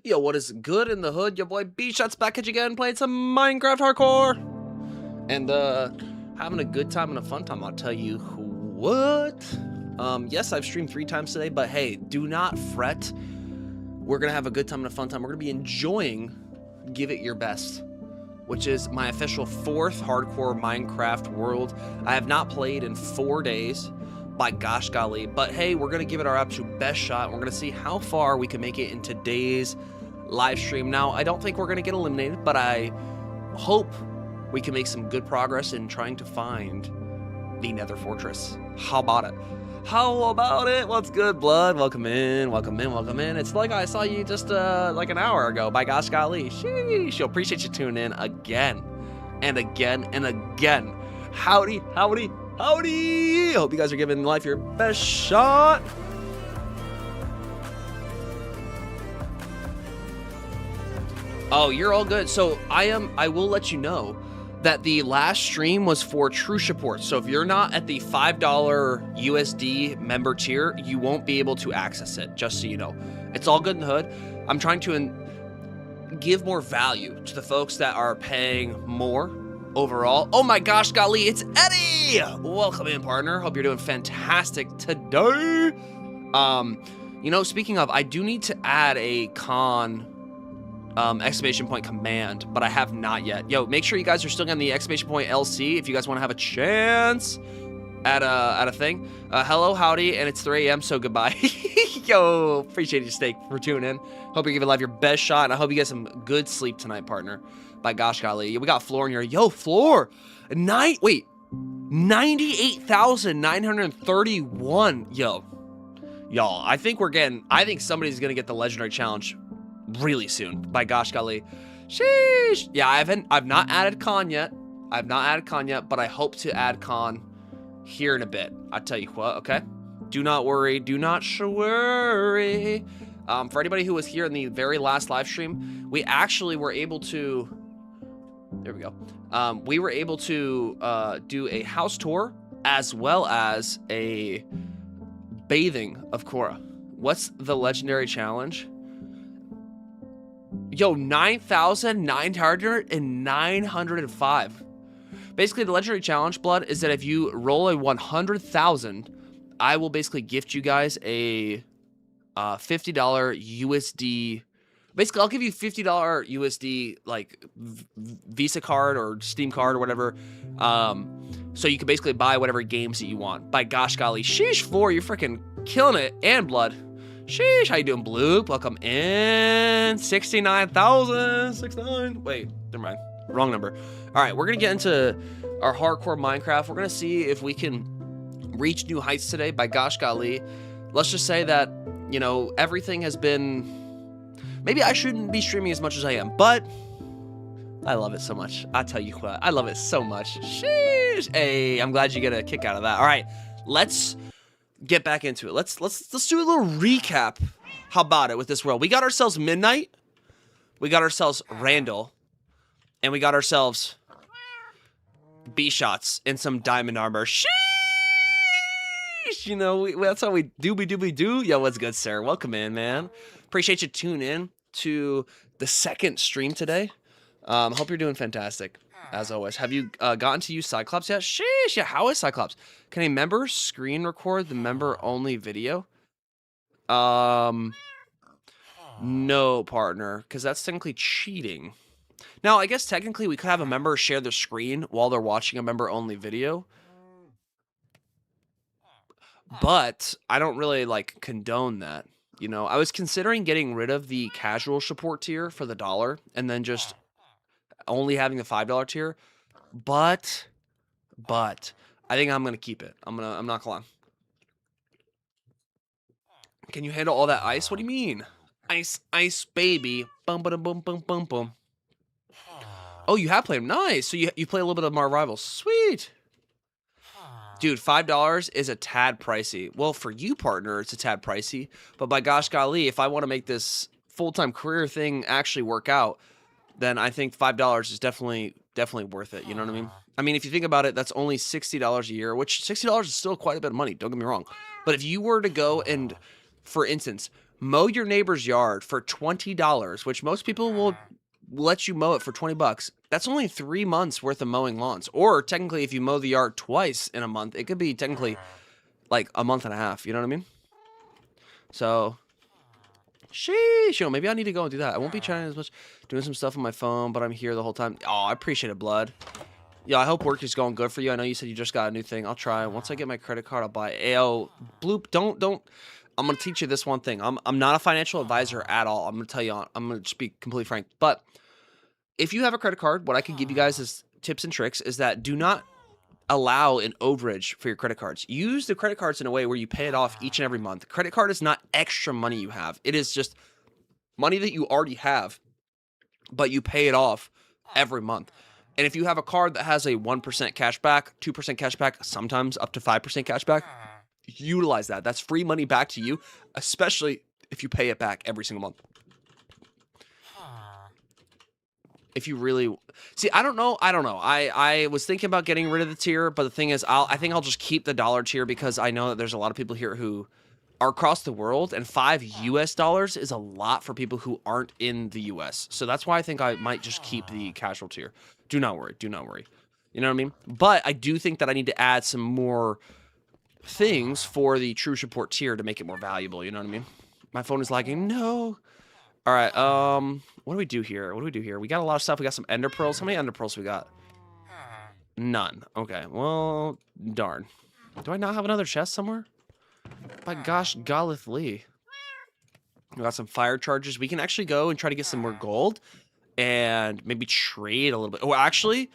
Yo, what is good in the hood? Your boy Bshawts back at you again, playing some Minecraft hardcore. And having a good time and a fun time, I'll tell you what. Yes, I've streamed 3 times today, but hey, do not fret. We're gonna have a good time and a fun time. We're gonna be enjoying Give It Your Best, which is my official 4th hardcore Minecraft world. I have not played in 4 days, by gosh golly, but hey, we're gonna give it our absolute best shot. We're gonna see how far we can make it in today's live stream. Now, I don't think we're gonna get eliminated, but I hope we can make some good progress in trying to find the Nether Fortress. How about it? How about it? What's good, blood? Welcome in, welcome in, welcome in. It's like I saw you just like an hour ago, by gosh golly. Sheesh, appreciate you tuning in again and again and again. Howdy, howdy, howdy. Hope you guys are giving life your best shot. Oh, you're all good. So I will let you know that the last stream was for true support. So if you're not at the $5 USD member tier, you won't be able to access it, just so you know. It's all good in the hood. I'm trying to give more value to the folks that are paying more overall. Oh my gosh, golly, it's Eddie! Welcome in, partner. Hope you're doing fantastic today. You know, speaking of, I do need to add a con exclamation point command, but I have not yet. Yo, make sure you guys are still on the exclamation point LC if you guys want to have a chance at a thing. Hello, howdy, and it's 3 a.m., so goodbye. Yo, appreciate you, Steak, for tuning in. Hope you're giving life your best shot, and I hope you get some good sleep tonight, partner. By gosh golly. We got Floor in here. Yo, Floor! 98,931. Yo. Y'all, I think somebody's gonna get the legendary challenge really soon. By gosh golly. Sheesh. Yeah, I've not added con yet. But I hope to add con here in a bit. I'll tell you what, okay? Do not worry. Do not worry. For anybody who was here in the very last live stream, we actually were able to... There we go. We were able to do a house tour as well as a bathing of Korra. What's the legendary challenge? Yo, 9,905. Basically, the legendary challenge, blood, is that if you roll a 100,000, I will basically gift you guys a $50 USD. Basically, I'll give you $50 USD, like, Visa card or Steam card or whatever. So you can basically buy whatever games that you want. By gosh golly. Sheesh, Floor, you're freaking killing it. And blood. Sheesh, how you doing, Bloop? Welcome in. 69,000. 69. Wait, never mind. Wrong number. All right, we're going to get into our hardcore Minecraft. We're going to see if we can reach new heights today. By gosh golly. Let's just say that, you know, everything has been... Maybe I shouldn't be streaming as much as I am, but I love it so much. I tell you what, I love it so much. Sheesh. Hey, I'm glad you get a kick out of that. All right, let's get back into it. Let's do a little recap. How about it with this world? We got ourselves Midnight, we got ourselves Randall, and we got ourselves Bshawts in some diamond armor. Sheesh. You know, that's how we do. Yo, what's good, sir? Welcome in, man. Appreciate you tuning in to the 2nd stream today. Hope you're doing fantastic, as always. Have you gotten to use Cyclops yet? Sheesh, yeah, how is Cyclops? Can a member screen record the member-only video? No, partner, because that's technically cheating. Now, I guess technically we could have a member share their screen while they're watching a member-only video. But I don't really, like, condone that. You know, I was considering getting rid of the casual support tier for the $1 and then just only having the $5 tier. But I think I'm going to keep it. I'm not gonna lie. Can you handle all that ice? What do you mean? Ice, baby. Bum, ba, boom, boom, boom, boom. Oh, you have played them. Nice. So you play a little bit of Mar Rivals. Sweet. Dude, $5 is a tad pricey. Well, for you, partner, it's a tad pricey. But by gosh golly, if I want to make this full-time career thing actually work out, then I think $5 is definitely worth it. You know what I mean? I mean, if you think about it, that's only $60 a year, which $60 is still quite a bit of money. Don't get me wrong. But if you were to go and, for instance, mow your neighbor's yard for $20, which most people will let you mow it for 20 bucks, that's only 3 months worth of mowing lawns. Or technically, if you mow the yard twice in a month, it could be technically like a month and a half. You know what I mean? So, sheesh, yo, maybe I need to go and do that. I won't be trying as much, doing some stuff on my phone, but I'm here the whole time. Oh, I appreciate it, Blood. Yeah, I hope work is going good for you. I know you said you just got a new thing. I'll try. Once I get my credit card, I'll buy it. Ayo, Bloop, don't. I'm going to teach you this one thing. I'm not a financial advisor at all. I'm going to tell you, I'm going to just be completely frank. But if you have a credit card, what I can give you guys as tips and tricks is that do not allow an overage for your credit cards. Use the credit cards in a way where you pay it off each and every month. Credit card is not extra money you have. It is just money that you already have, but you pay it off every month. And if you have a card that has a 1% cash back, 2% cash back, sometimes up to 5% cash back, utilize that. That's free money back to you, especially if you pay it back every single month. If you really see, I don't know. I was thinking about getting rid of the tier, but the thing is, I think I'll just keep the dollar tier because I know that there's a lot of people here who are across the world, and $5 is a lot for people who aren't in the US. So that's why I think I might just keep the casual tier. Do not worry. Do not worry. You know what I mean? But I do think that I need to add some more things for the true support tier to make it more valuable. You know what I mean? My phone is lagging. No. All right. What do we do here? What do we do here? We got a lot of stuff. We got some ender pearls. How many ender pearls we got? None. Okay. Well, darn. Do I not have another chest somewhere? By gosh, Golith Lee. We got some fire charges. We can actually go and try to get some more gold and maybe trade a little bit. Oh, actually,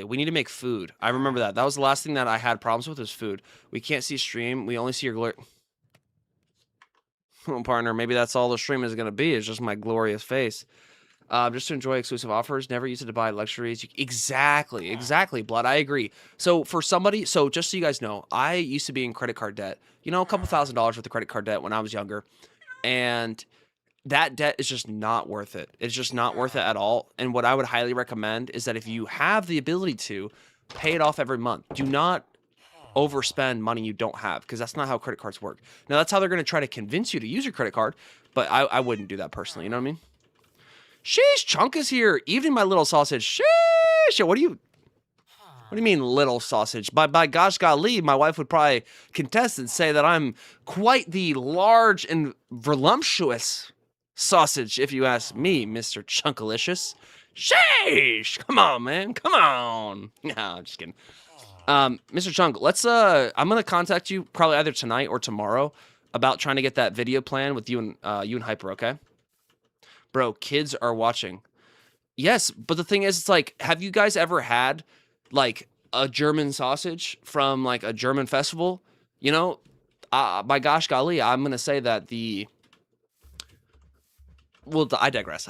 we need to make food. I remember that. That was the last thing that I had problems with was food. We can't see stream. We only see your glory. Oh, partner, maybe that's all the stream is going to be. It's just my glorious face. Just to enjoy exclusive offers. Never use it to buy luxuries. Exactly, Blood. I agree. So for somebody, so just so you guys know, I used to be in credit card debt. You know, a couple $1,000s worth of credit card debt when I was younger. And that debt is just not worth it. It's just not worth it at all. And what I would highly recommend is that if you have the ability to, pay it off every month. Do not overspend money you don't have, because that's not how credit cards work. Now, that's how they're going to try to convince you to use your credit card, but I wouldn't do that personally. You know what I mean? Sheesh, Chunk is here. Evening, my little sausage. Sheesh. What do you mean, little sausage? By gosh golly, my wife would probably contest and say that I'm quite the large and voluptuous sausage, if you ask me, Mr. Chunkalicious. Sheesh. Come on, man. Come on. No, I'm just kidding. Mr. Chunk, let's, I'm going to contact you probably either tonight or tomorrow about trying to get that video plan with you and Hyper, okay? Bro, kids are watching. Yes, but the thing is, it's like, have you guys ever had, like, a German sausage from, like, a German festival? You know, by gosh golly, I'm going to say that well, I digress.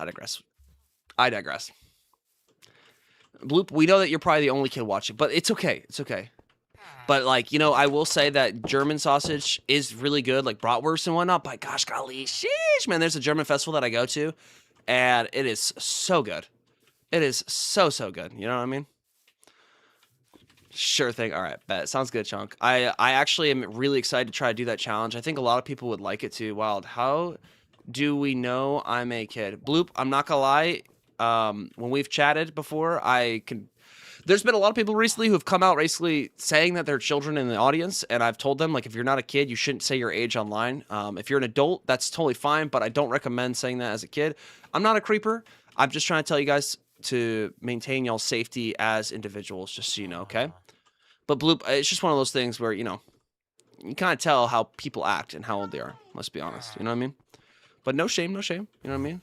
Bloop, we know that you're probably the only kid watching, but it's okay. It's okay. But, like, you know, I will say that German sausage is really good, like bratwurst and whatnot. By gosh golly, sheesh, man, there's a German festival that I go to, and it is so good. It is so good. You know what I mean? Sure thing. All right, bet. Sounds good, Chunk. I actually am really excited to try to do that challenge. I think a lot of people would like it too. Wild, how do we know I'm a kid? Bloop, I'm not gonna lie. When we've chatted before, there's been a lot of people recently who have come out basically saying that they're children in the audience, and I've told them, like, if you're not a kid, you shouldn't say your age online. If you're an adult, that's totally fine, but I don't recommend saying that as a kid. I'm not a creeper. I'm just trying to tell you guys to maintain y'all's safety as individuals, just so you know, okay? But Bloop, it's just one of those things where, you know, you kind of tell how people act and how old they are, let's be honest, you know what I mean? But no shame, you know what I mean?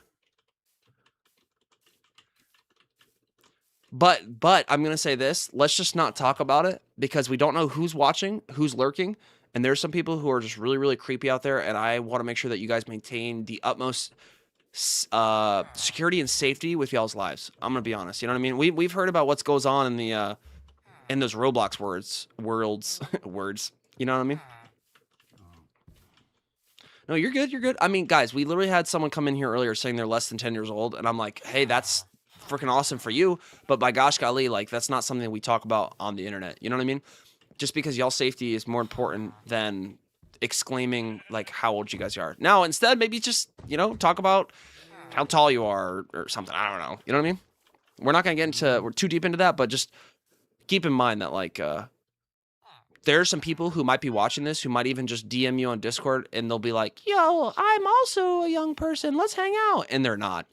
But I'm going to say this, let's just not talk about it, because we don't know who's watching, who's lurking, and there's some people who are just really, really creepy out there, and I want to make sure that you guys maintain the utmost security and safety with y'all's lives. I'm going to be honest, you know what I mean? We've heard about what goes on in the in those Roblox worlds, you know what I mean? No, you're good. I mean, guys, we literally had someone come in here earlier saying they're less than 10 years old, and I'm like, hey, that's freaking awesome for you. But by gosh golly, like, that's not something we talk about on the internet. You know what I mean? Just because y'all safety is more important than exclaiming like how old you guys are. Now, instead, maybe just, you know, talk about how tall you are or something. I don't know. You know what I mean? We're not going to get into, we're too deep into that, but just keep in mind that like, there are some people who might be watching this who might even just DM you on Discord and they'll be like, yo, I'm also a young person. Let's hang out. And they're not.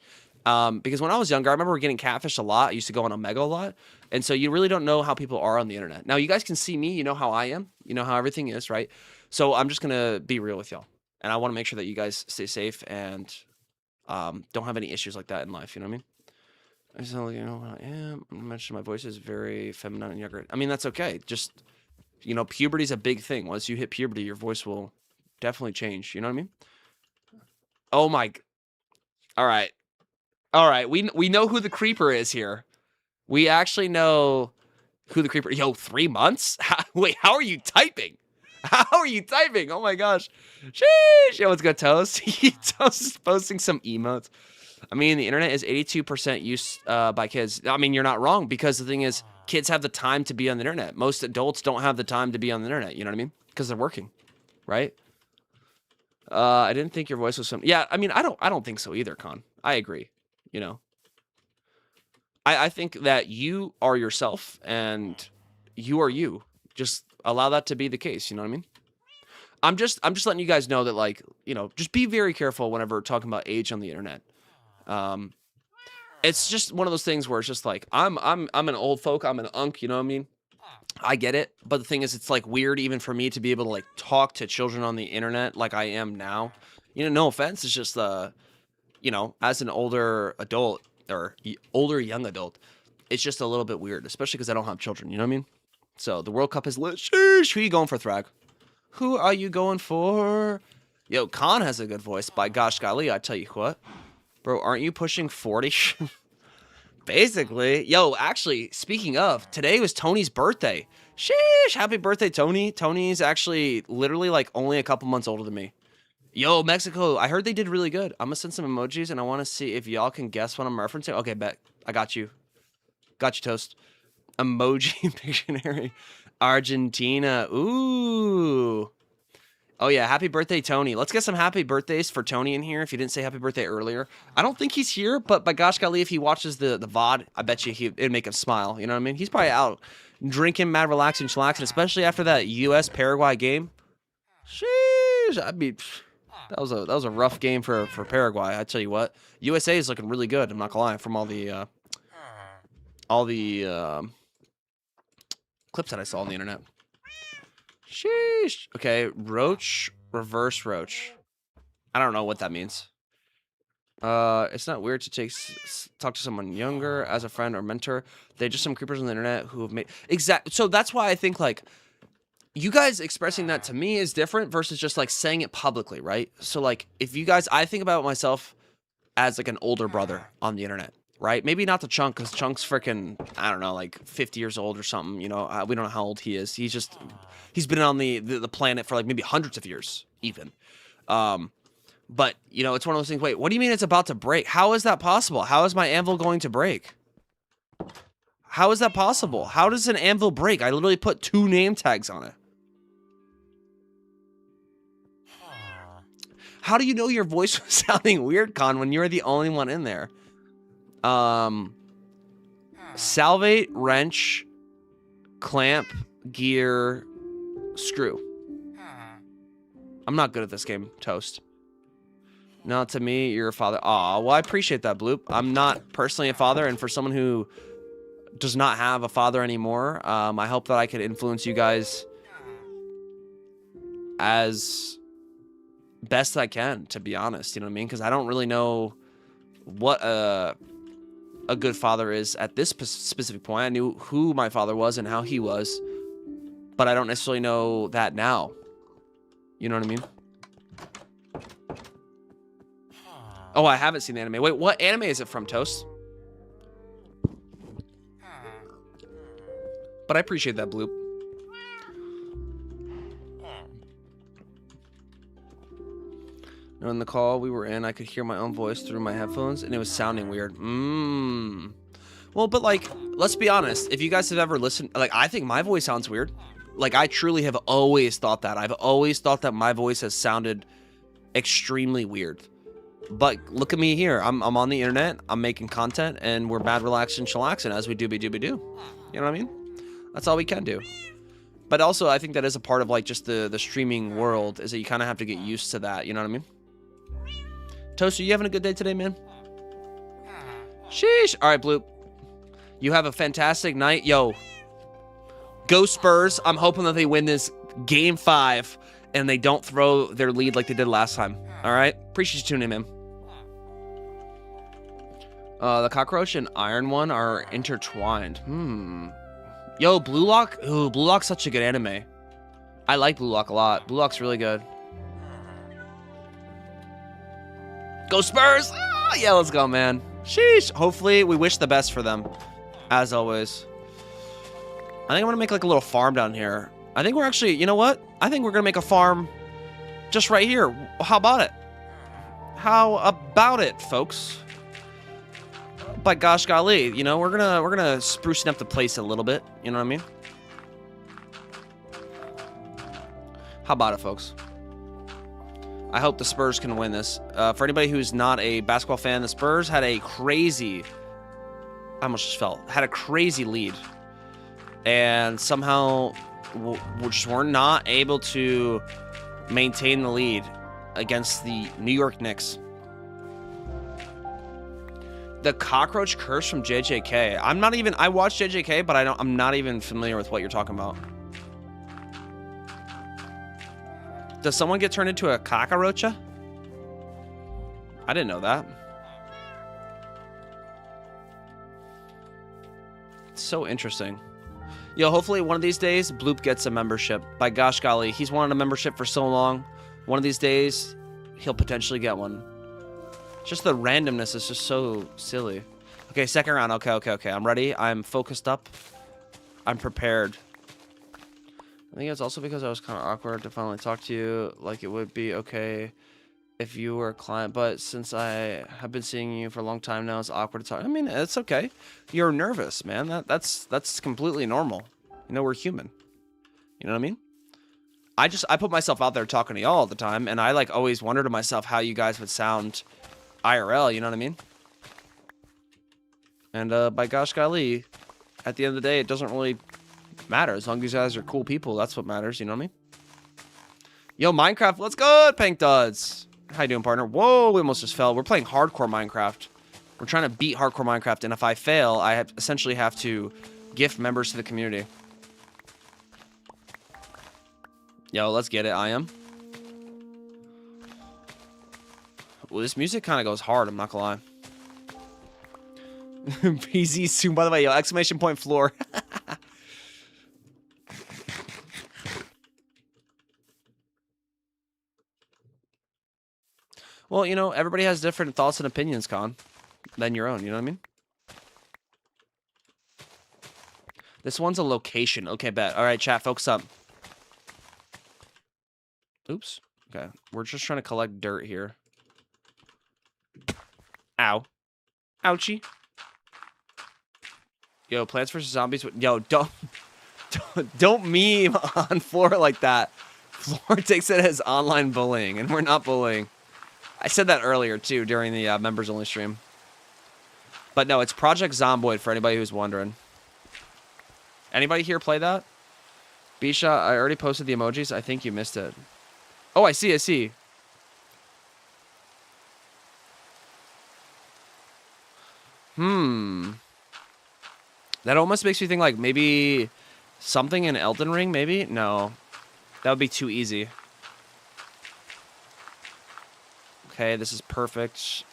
Because when I was younger, I remember getting catfished a lot. I used to go on Omega a lot. And so you really don't know how people are on the internet. Now, you guys can see me. You know how I am. You know how everything is, right? So I'm just going to be real with y'all. And I want to make sure that you guys stay safe and don't have any issues like that in life. You know what I mean? I just know, you know what I am. I mentioned my voice is very feminine and younger. I mean, that's okay. Just, you know, puberty is a big thing. Once you hit puberty, your voice will definitely change. You know what I mean? Oh my. All right. All right. We know who the creeper is here. We actually know who the creeper. Yo, 3 months? Wait, how are you typing? How are you typing? Oh my gosh. Sheesh. Yo, what's good, Toast? Toast is posting some emotes. I mean, the internet is 82% used by kids. I mean, you're not wrong, because the thing is, kids have the time to be on the internet. Most adults don't have the time to be on the internet. You know what I mean? Because they're working, right? I didn't think your voice was some. Yeah, I mean, I don't think so either, Con. I agree. You know, I think that you are yourself and you are you. Just allow that to be the case. You know what I mean? I'm just letting you guys know that, like, you know, just be very careful whenever talking about age on the internet. It's just one of those things where it's just like, I'm an old folk, I'm an unk, you know what I mean? I get it, but the thing is, it's like weird even for me to be able to like talk to children on the internet like I am now. You know, no offense, it's just you know, as an older adult or older young adult, it's just a little bit weird, especially because I don't have children, you know what I mean? So the World Cup is lit. Sheesh, who are you going for, Thrag? Who are you going for? Yo, Khan has a good voice, by gosh golly, I tell you what. Bro, aren't you pushing 40? Basically. Yo, actually, speaking of, today was Tony's birthday. Sheesh, happy birthday, Tony. Tony's actually literally like only a couple months older than me. Yo, Mexico, I heard they did really good. I'm gonna send some emojis and I want to see if y'all can guess what I'm referencing. Okay, bet. I got you. Got you, Toast. Emoji Pictionary. Argentina. Ooh. Oh, yeah. Happy birthday, Tony. Let's get some happy birthdays for Tony in here if you didn't say happy birthday earlier. I don't think he's here, but by gosh golly, if he watches the VOD, I bet you it'd make him smile. You know what I mean? He's probably out drinking, mad, relaxing, chillaxing, especially after that U.S.-Paraguay game. Sheesh. I mean, that was a rough game for Paraguay. I tell you what. USA is looking really good. I'm not gonna lie, from all the clips that I saw on the internet. Sheesh. Okay, Roach, reverse Roach. I don't know what that means. It's not weird to talk to someone younger as a friend or mentor. They're just some creepers on the internet who have made So that's why I think like you guys expressing that to me is different versus just like saying it publicly, right? So like if you guys, I think about myself as like an older brother on the internet. Right? Maybe not the Chunk, because Chunk's freaking, I don't know, like 50 years old or something. You know, we don't know how old he is. He's been on the planet for like maybe hundreds of years, even. But, you know, it's one of those things. Wait, what do you mean it's about to break? How is that possible? How is my anvil going to break? How is that possible? How does an anvil break? I literally put 2 name tags on it. How do you know your voice was sounding weird, Con, when you were the only one in there? Salvate, wrench, clamp, gear, screw. I'm not good at this game, Toast. Not to me, you're a father. Aw, well, I appreciate that, Bloop. I'm not personally a father, and for someone who does not have a father anymore, I hope that I could influence you guys as best I can, to be honest. You know what I mean? Because I don't really know what a good father is at this specific point. I knew who my father was and how he was, but I don't necessarily know that now. You know what I mean? Oh, I haven't seen the anime. Wait, what anime is it from, Toast? But I appreciate that, Bloop. In the call we were in, I could hear my own voice through my headphones, and it was sounding weird. Well, but like, let's be honest. If you guys have ever listened, like, I think my voice sounds weird. Like, I truly have always thought that. I've always thought that my voice has sounded extremely weird. But look at me here. I'm on the internet. I'm making content, and we're mad, relaxed, and chillaxing as we do. You know what I mean? That's all we can do. But also, I think that is a part of like just the streaming world, is that you kind of have to get used to that. You know what I mean? Toaster, you having a good day today, man? Sheesh. All right, Bloop. You have a fantastic night. Yo, go Spurs. I'm hoping that they win this game 5 and they don't throw their lead like they did last time. All right? Appreciate you tuning in, man. The cockroach and iron one are intertwined. Yo, Blue Lock. Ooh, Blue Lock's such a good anime. I like Blue Lock a lot. Blue Lock's really good. Go Spurs! Oh, yeah, let's go, man. Sheesh. Hopefully, we wish the best for them. As always. I think I'm going to make like a little farm down here. I think we're actually, you know what? I think we're going to make a farm just right here. How about it? How about it, folks? By gosh golly, you know, we're gonna sprucing up the place a little bit. You know what I mean? How about it, folks? I hope the Spurs can win this. For anybody who's not a basketball fan, the Spurs had a crazy... I almost just fell. Had a crazy lead. And somehow just were not able to maintain the lead against the New York Knicks. The cockroach curse from JJK. I'm not even... I watched JJK, but I'm not even familiar with what you're talking about. Does someone get turned into a cockroach? I didn't know that. It's so interesting. Yo, hopefully one of these days, Bloop gets a membership. By gosh golly, he's wanted a membership for so long. One of these days, he'll potentially get one. Just the randomness is just so silly. Okay, second round. Okay. I'm ready. I'm focused up. I'm prepared. I think it's also because I was kind of awkward to finally talk to you. Like, it would be okay if you were a client, but since I have been seeing you for a long time now, it's awkward to talk. I mean, it's okay. You're nervous, man. That's completely normal. You know, we're human. You know what I mean? I put myself out there talking to y'all all the time, and I like always wonder to myself how you guys would sound IRL. You know what I mean? And by gosh golly, at the end of the day, it doesn't really matter. As long as you guys are cool people, that's what matters. You know what I mean? Yo, Minecraft, let's go, Pink Duds. How you doing, partner? Whoa, we almost just fell. We're playing hardcore Minecraft. We're trying to beat hardcore Minecraft, and if I fail, I essentially have to gift members to the community. Yo, let's get it. I am. Well, this music kind of goes hard, I'm not gonna lie. PZ soon, by the way. Yo, exclamation point floor. Well, you know, everybody has different thoughts and opinions, Con, than your own. You know what I mean? This one's a location. Okay, bet. All right, chat, focus up. Oops. Okay. We're just trying to collect dirt here. Ow. Ouchie. Yo, Plants vs. Zombies. Yo, don't meme on Floor like that. Floor takes it as online bullying, and we're not bullying. I said that earlier, too, during the members-only stream. But no, it's Project Zomboid, for anybody who's wondering. Anybody here play that? Bshawt, I already posted the emojis. I think you missed it. Oh, I see. That almost makes me think, like, maybe something in Elden Ring, maybe? No. That would be too easy. Okay, this is perfect.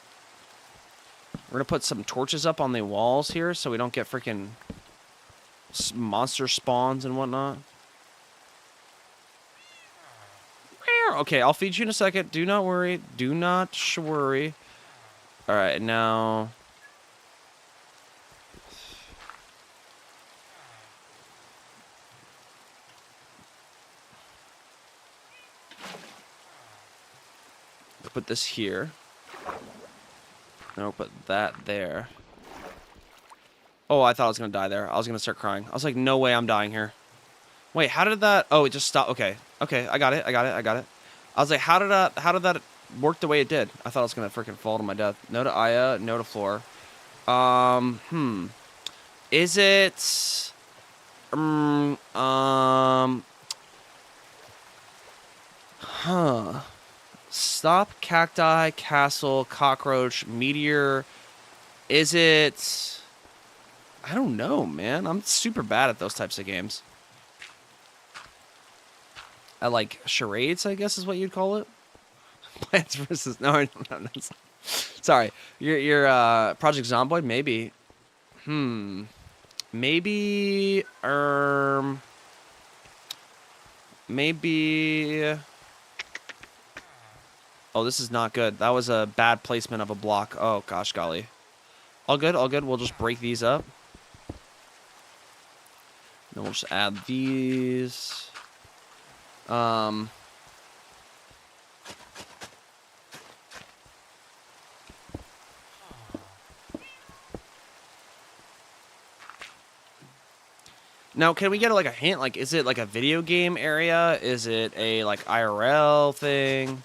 We're going to put some torches up on the walls here so we don't get freaking monster spawns and whatnot. Okay, I'll feed you in a second. Do not worry. Do not worry. All right, now... Put this here. No, put that there. Oh, I thought I was going to die there. I was going to start crying. I was like, no way I'm dying here. Wait, how did that... Oh, it just stopped. Okay. Okay, I got it. I got it. I was like, how did that work the way it did? I thought I was going to freaking fall to my death. No to Aya, no to floor. Is it... Stop, cacti, castle, cockroach, meteor. Is it... I don't know, man. I'm super bad at those types of games. I like charades, I guess is what you'd call it. Plants versus... No. Sorry. Your Project Zomboid? Maybe. Maybe... Maybe... Oh, this is not good. That was a bad placement of a block. Oh, gosh golly. All good, all good. We'll just break these up. Then we'll just add these. Now, can we get like a hint? Like, is it like a video game area? Is it a like IRL thing?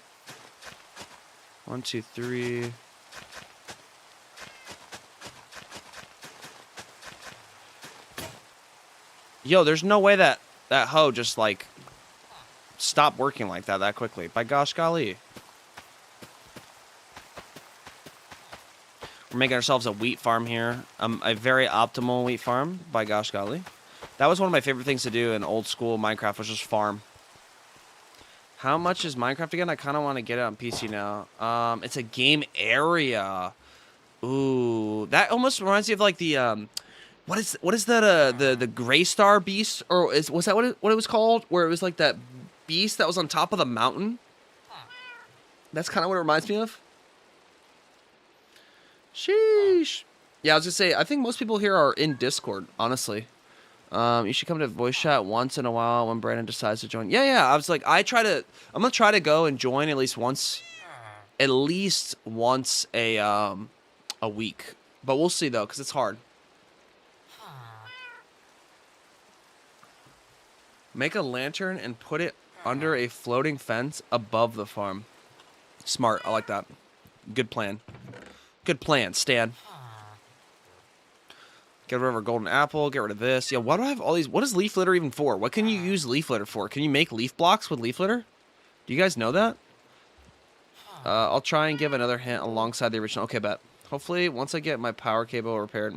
1, 2, 3. Yo, there's no way that hoe just like stopped working like that quickly. By gosh golly. We're making ourselves a wheat farm here. A very optimal wheat farm, by gosh golly. That was one of my favorite things to do in old school Minecraft, was just farm. How much is Minecraft again? I kind of want to get it on PC now. It's a game area. Ooh, that almost reminds me of like the what is that the Gray Star Beast, or was that what it was called? Where it was like that beast that was on top of the mountain. That's kind of what it reminds me of. Sheesh. Yeah, I was gonna say, I think most people here are in Discord, honestly. You should come to voice chat once in a while when Brandon decides to join. Yeah. I was like, I'm gonna try to go and join at least once a week. But we'll see though, because it's hard. Make a lantern and put it under a floating fence above the farm. Smart. I like that. Good plan. Good plan, Stan. Get rid of our golden apple. Get rid of this. Yeah, why do I have all these? What is leaf litter even for? What can you use leaf litter for? Can you make leaf blocks with leaf litter? Do you guys know that? I'll try and give another hint alongside the original. Okay, bet. Hopefully, once I get my power cable repaired.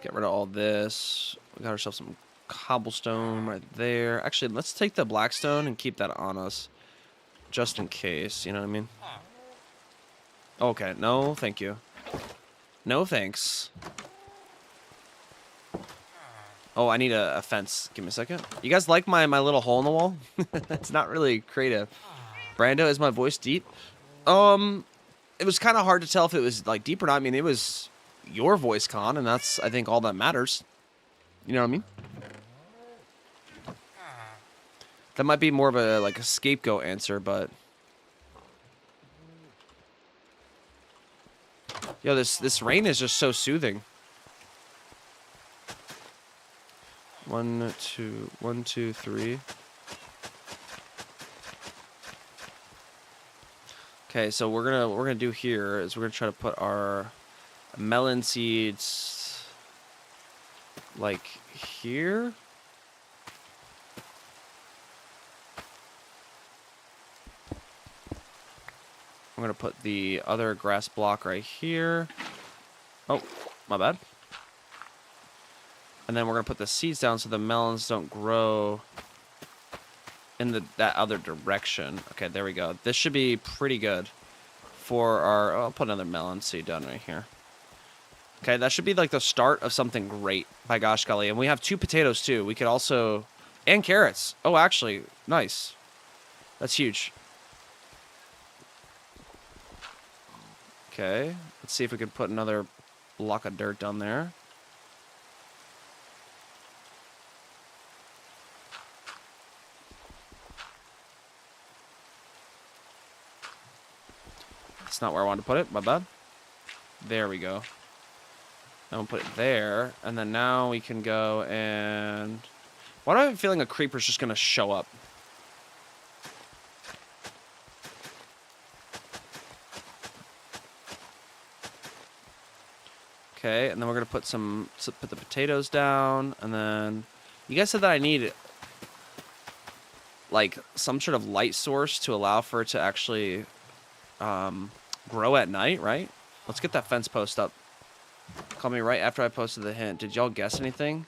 Get rid of all this. We got ourselves some cobblestone right there. Actually, let's take the blackstone and keep that on us. Just in case, you know what I mean? Okay, no, thank you. No thanks. Oh, I need a fence. Give me a second. You guys like my little hole in the wall? It's not really creative. Brando, is my voice deep? It was kind of hard to tell if it was like deep or not. I mean, it was your voice, Con, and that's, I think, all that matters. You know what I mean? That might be more of a scapegoat answer, but yo, this rain is just so soothing. 1, 2, 3. Okay, so what we're gonna do here is we're gonna try to put our melon seeds like here. I'm gonna put the other grass block right here. Oh, my bad. And then we're gonna put the seeds down so the melons don't grow in that other direction. Okay, there we go. This should be pretty good for our... Oh, I'll put another melon seed down right here. Okay, that should be like the start of something great, by gosh golly. And we have 2 potatoes too. We could also... And carrots. Oh, actually, nice. That's huge. Okay, let's see if we can put another block of dirt down there. That's not where I wanted to put it. My bad. There we go. I'm gonna put it there, and then now we can go and... Why do I have a feeling a creeper's just gonna show up? Okay, and then we're gonna put put the potatoes down, and then you guys said that I need like some sort of light source to allow for it to actually grow at night, right? Let's get that fence post up. Call me right after I posted the hint. Did y'all guess anything?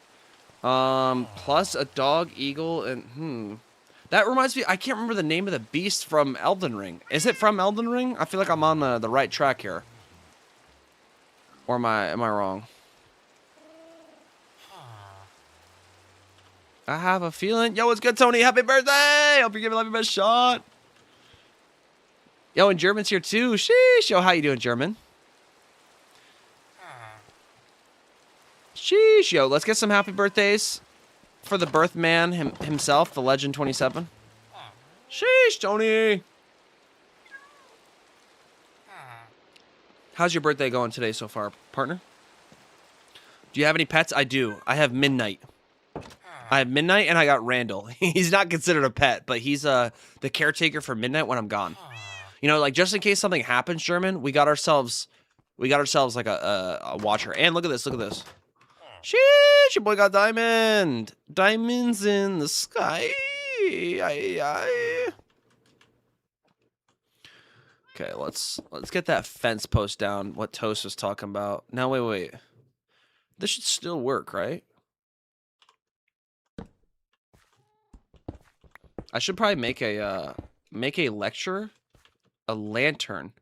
Plus a dog, eagle, and that reminds me, I can't remember the name of the beast from Elden Ring. Is it from Elden Ring? I feel like I'm on the right track here. Or am I wrong? I have a feeling. Yo, what's good, Tony? Happy birthday! Hope you're giving me best shot. Yo, and German's here too. Sheesh. Yo, how you doing, German? Sheesh. Yo, let's get some happy birthdays for the birth man himself, the Legend 27. Sheesh, Tony. How's your birthday going today so far, partner? Do you have any pets? I do. I have Midnight. I have Midnight, and I got Randall. He's not considered a pet, but he's the caretaker for Midnight when I'm gone. You know, like just in case something happens, German, we got ourselves like a watcher. And look at this, look at this. Sheesh, your boy got diamond. Diamonds in the sky. Aye, aye. Okay, let's get that fence post down. What Toast was talking about. Now, wait. This should still work, right? I should probably make a lecture, a lantern.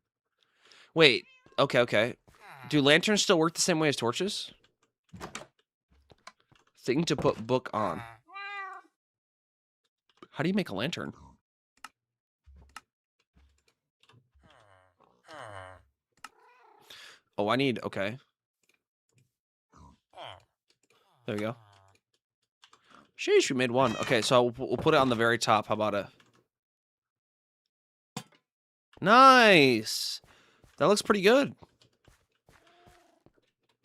Wait, okay. Do lanterns still work the same way as torches? Thing to put book on. How do you make a lantern? Oh, I need, okay. There we go. Sheesh, we made one. Okay, so we'll put it on the very top. How about it? Nice. That looks pretty good.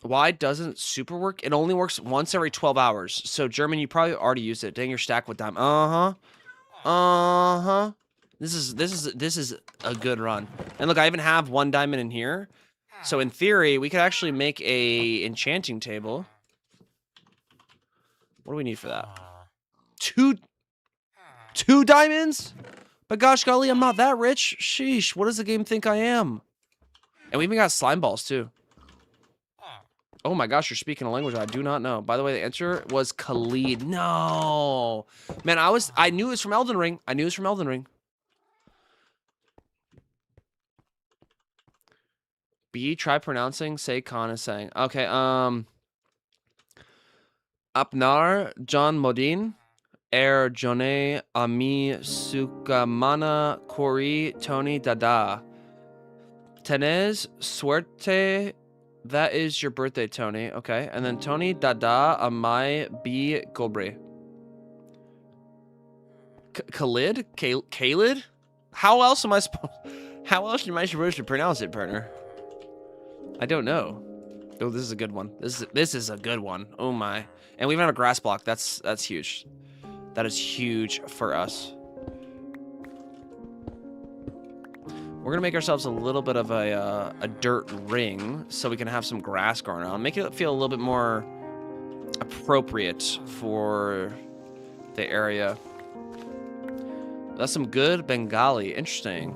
Why doesn't super work? It only works once every 12 hours. So, German, you probably already used it. Dang, you're stacked with diamond. This is a good run. And look, I even have one diamond in here. So in theory, we could actually make a enchanting table. What do we need for that? Two diamonds? But gosh golly, I'm not that rich. Sheesh, what does the game think I am? And we even got slime balls too. Oh my gosh, you're speaking a language I do not know. By the way, the answer was Khalid. No. Man, I knew it was from Elden Ring. I knew it was from Elden Ring. B, try pronouncing, say Khan is saying. Okay, Apnar, John Modin, Jone, Ami, Sukamana, Kori, Tony, Dada. Tenez, Suerte, that is your birthday, Tony. Okay, and then Tony, Dada, Amai, B, Gobre. Khalid? Khalid? How else am I supposed to pronounce it, partner? I don't know. Oh, this is a good one. This is a good one. Oh my. And we even have a grass block. That's huge. That is huge for us. We're gonna make ourselves a little bit of a dirt ring so we can have some grass growing around. Make it feel a little bit more appropriate for the area. That's some good Bengali. Interesting.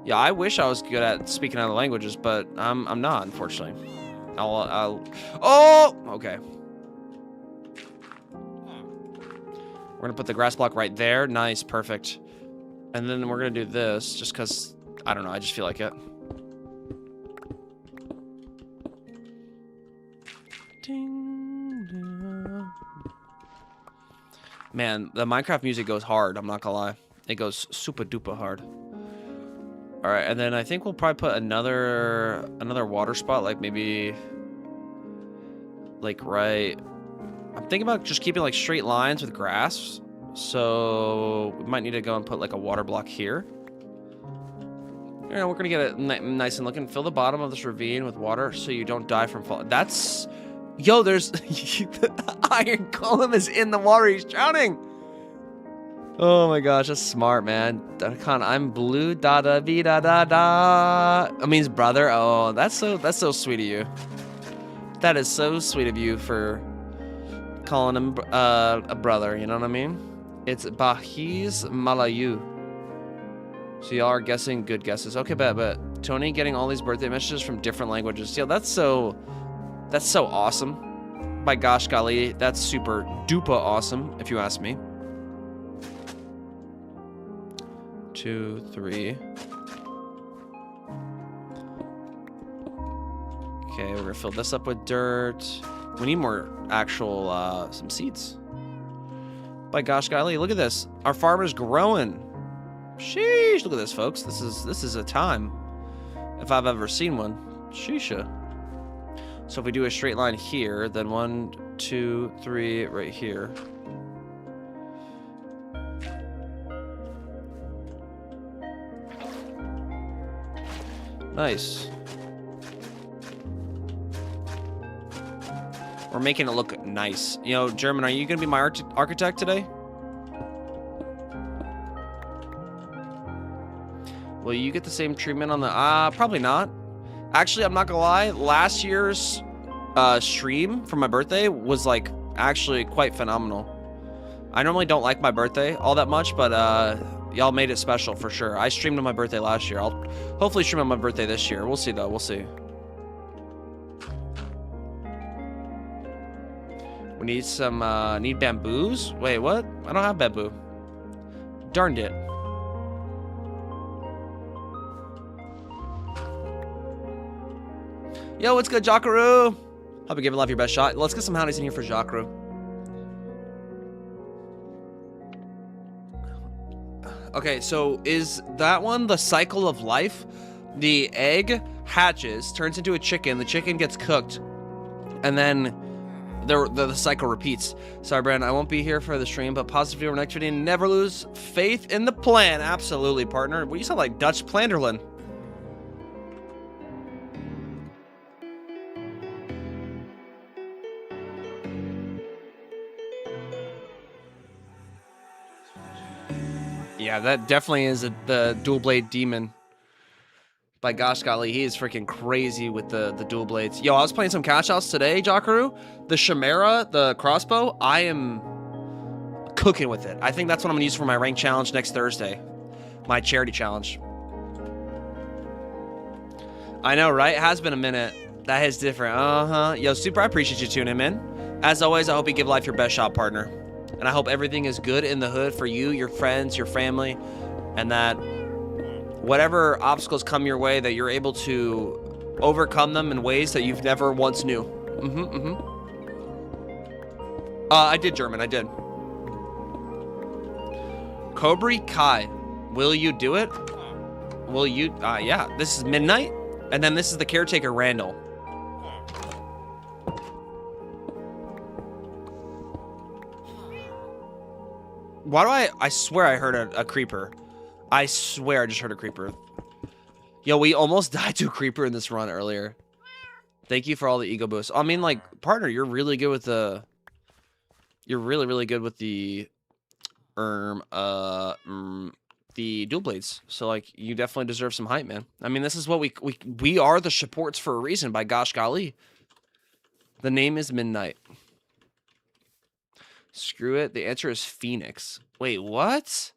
Yeah, I wish I was good at speaking other languages, but I'm not, unfortunately. Oh! Okay. We're gonna put the grass block right there. Nice, perfect. And then we're gonna do this, just because, I don't know, I just feel like it. Man, the Minecraft music goes hard, I'm not gonna lie. It goes super duper hard. All right, and then I think we'll probably put another water spot, like maybe, like right. I'm thinking about just keeping like straight lines with grass. So we might need to go and put like a water block here. You know, we're gonna get it nice and looking. Fill the bottom of this ravine with water so you don't die from fall. That's... Yo, there's... the iron golem is in the water. He's drowning. Oh my gosh, that's smart, man. I'm blue, da da da da da. It means brother. Oh, that's so sweet of you. That is so sweet of you for calling him a brother. You know what I mean? It's Bahiz Malayu. So y'all are guessing good guesses. Okay, but Tony getting all these birthday messages from different languages. Yo, that's so awesome. By gosh golly, that's super duper awesome, if you ask me. 2, 3. Okay, we're gonna fill this up with dirt. We need more actual some seeds. By gosh golly, look at this. Our farm is growing. Sheesh, look at this, folks. This is a time if I've ever seen one. Sheesha. So if we do a straight line here, then 1, 2, 3 right here. Nice. We're making it look nice. You know, German, are you gonna be my architect today? Will you get the same treatment on the... probably not. Actually, I'm not gonna lie. Last year's stream for my birthday was, like, actually quite phenomenal. I normally don't like my birthday all that much, but y'all made it special for sure. I streamed on my birthday last year. I'll hopefully stream on my birthday this year. We'll see, though. We'll see. We need some... need bamboos? Wait, what? I don't have bamboo. Darned it. Yo, what's good, Jackaroo? Hope you're giving life your best shot. Let's get some howdies in here for Jackaroo. Okay, so is that one the cycle of life? The egg hatches, turns into a chicken, the chicken gets cooked, and then the cycle repeats. Sorry, Brandon, I won't be here for the stream, but positive over next video. Never lose faith in the plan. Absolutely, partner. Well, you sound like Dutch Planderlin. Yeah, that definitely is the dual blade demon. By gosh golly, he is freaking crazy with the dual blades. Yo, I was playing some cash outs today, Jackaroo. The Chimera, the crossbow, I am cooking with it. I think that's what I'm gonna use for my rank challenge next Thursday. My charity challenge. I know, right? It has been a minute. That is different. Uh-huh. Yo, super, I appreciate you tuning in. As always, I hope you give life your best shot, partner. And I hope everything is good in the hood for you, your friends, your family, and that whatever obstacles come your way, that you're able to overcome them in ways that you've never once knew. I did, German, I did. Kobri Kai, will you do it? Will you? Yeah, this is Midnight, and then this is the caretaker, Randall. Why do I swear I heard a creeper. I swear I just heard a creeper. Yo, we almost died to a creeper in this run earlier. Thank you for all the ego boosts. I mean, like, partner, you're really good with the... You're really, really good with the... the dual blades. So, like, you definitely deserve some hype, man. I mean, this is what we are the Shawports for a reason, by gosh golly. The name is Midnight. Screw it. The answer is Phoenix. Wait, what?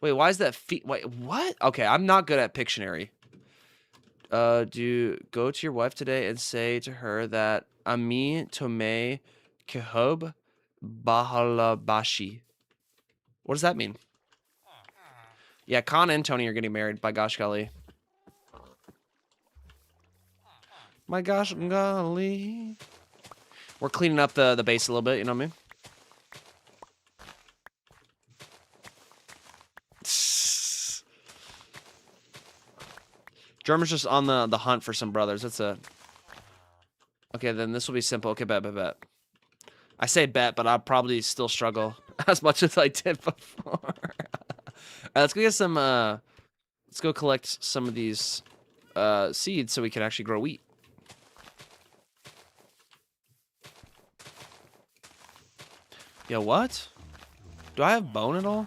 Wait, why is that wait, what? Okay, I'm not good at Pictionary. Go to your wife today and say to her that Ami Tome Kehub Bahalabashi. What does that mean? Yeah, Khan and Tony are getting married, by gosh golly. My gosh golly. We're cleaning up the base a little bit, you know what I mean? German's just on the hunt for some brothers. That's a... Okay, then this will be simple. Okay, bet. I say bet, but I'll probably still struggle as much as I did before. Alright, let's go get some Let's go collect some of these seeds so we can actually grow wheat. Yo, what? Do I have bone at all?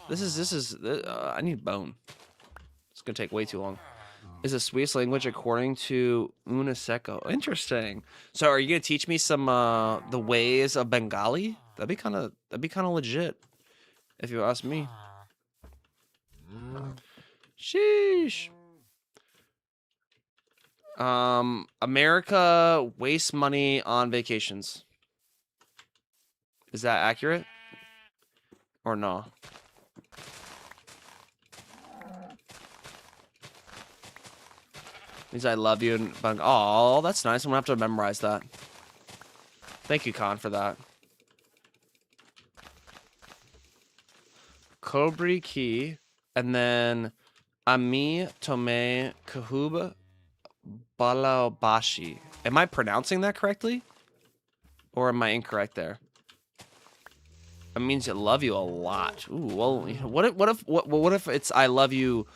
I need bone. It's gonna take way too long. Is the Swedish language according to Uniseko. Interesting. So are you gonna teach me some the ways of Bengali? That'd be kind of legit, if you ask me. Sheesh. America wastes money on vacations. Is that accurate? Or no? Means I love you and oh, that's nice. I'm gonna have to memorize that. Thank you, Khan, for that. Kobri Ki, and then Ami Tome Kahub Balaobashi. Am I pronouncing that correctly? Or am I incorrect there? It means I love you a lot. Ooh, well, what if it's I love you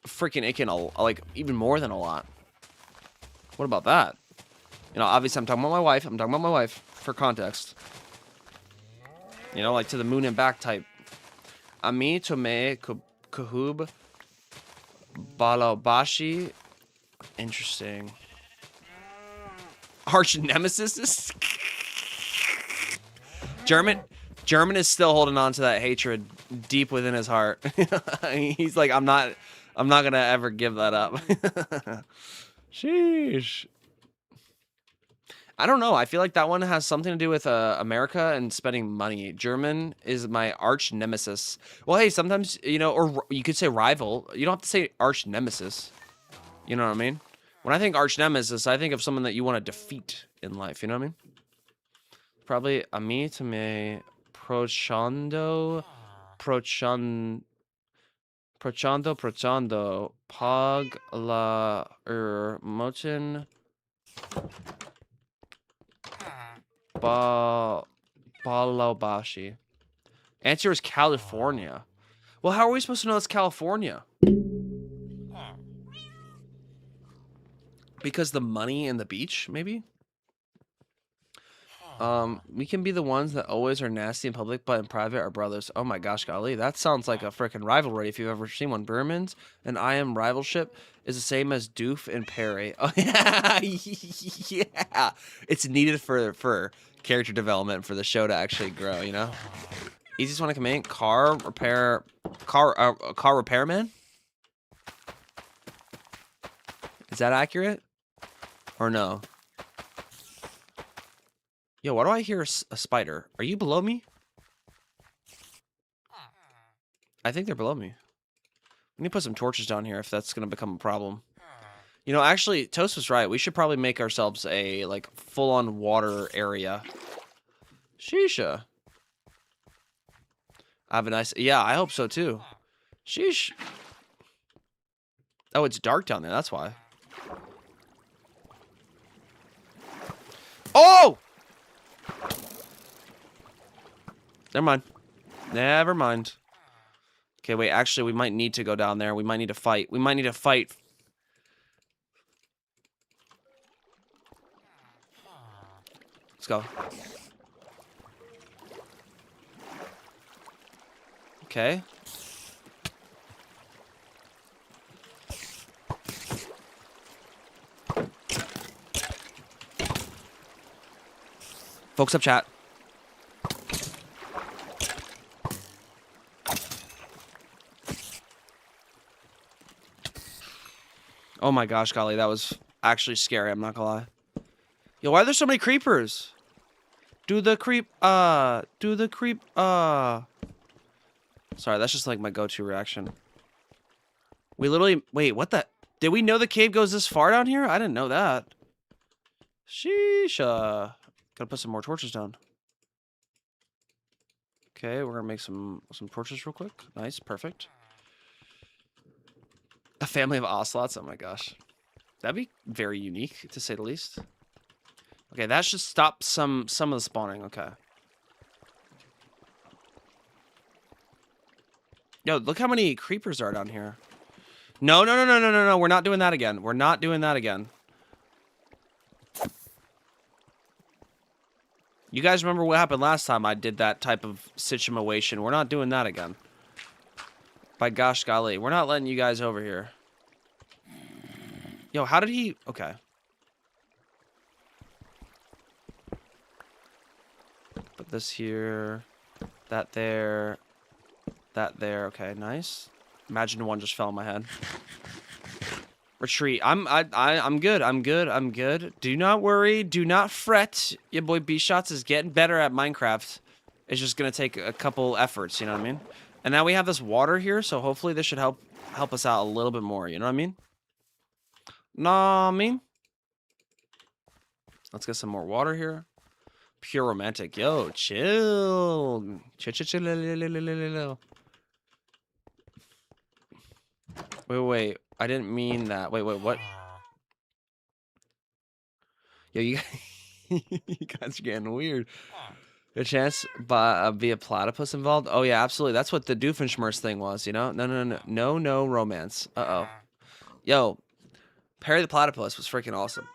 freaking like even more than a lot? What about that? You know, obviously I'm talking about my wife. I'm talking about my wife for context. You know, like to the moon and back type. Ami Tome Kahub Balaobashi. Interesting. Arch nemesis? German is still holding on to that hatred deep within his heart. He's like, I'm not gonna ever give that up. Sheesh. I don't know. I feel like that one has something to do with America and spending money. German is my arch nemesis. Well, hey, sometimes, you know, or you could say rival. You don't have to say arch nemesis. You know what I mean? When I think arch nemesis, I think of someone that you want to defeat in life. You know what I mean? Probably Ami to me Prochando Pog la Motin Balaobashi. Answer is California. Well, how are we supposed to know it's California? Because the money and the beach, maybe? We can be the ones that always are nasty in public, but in private are brothers. Oh my gosh, golly. That sounds like a freaking rivalry if you've ever seen one. Burmans and I am rivalship is the same as Doof and Perry. Oh, yeah. Yeah. It's needed for character development for the show to actually grow, you know? Easiest one I can make, car repairman? Is that accurate? Or no? Yo, why do I hear a spider? Are you below me? I think they're below me. We need to put some torches down here if that's going to become a problem. You know, actually, Toast was right. We should probably make ourselves a, like, full-on water area. Sheesha. I have a nice... Yeah, I hope so, too. Sheesh. Oh, it's dark down there. That's why. Oh! Never mind. Never mind. Okay, wait. Actually, we might need to go down there. We might need to fight. We might need to fight. Let's go. Okay. Focus up, chat. Oh my gosh, golly, that was actually scary, I'm not gonna lie. Yo, why are there so many creepers? Do the creep, Sorry, that's just like my go-to reaction. We literally, wait, what the? Did we know the cave goes this far down here? I didn't know that. Sheesh, gotta put some more torches down. Okay, we're gonna make some torches real quick. Nice, perfect. A family of ocelots, oh my gosh. That'd be very unique, to say the least. Okay, that should stop some of the spawning, okay. Yo, look how many creepers are down here. No, no, no, no, no, no, no. We're not doing that again. We're not doing that again. You guys remember what happened last time I did that type of situation. We're not doing that again. By gosh golly. We're not letting you guys over here. Yo, how did he... Okay. Put this here. That there. That there. Okay, nice. Imagine one just fell on my head. Retreat. I'm good. I'm good. I'm good. Do not worry. Do not fret. Your boy Bshawts is getting better at Minecraft. It's just gonna take a couple efforts, you know what I mean? And now we have this water here, so hopefully this should help us out a little bit more, you know what I mean? Nah, I mean. Let's get some more water here. Pure romantic. Yo, chill. Chill. Wait. I didn't mean that. Wait, what? Yo, you guys are getting weird. A chance be a platypus involved? Oh, yeah, absolutely. That's what the Doofenshmirtz thing was, you know? No romance. Uh-oh. Yo, Perry the Platypus was freaking awesome.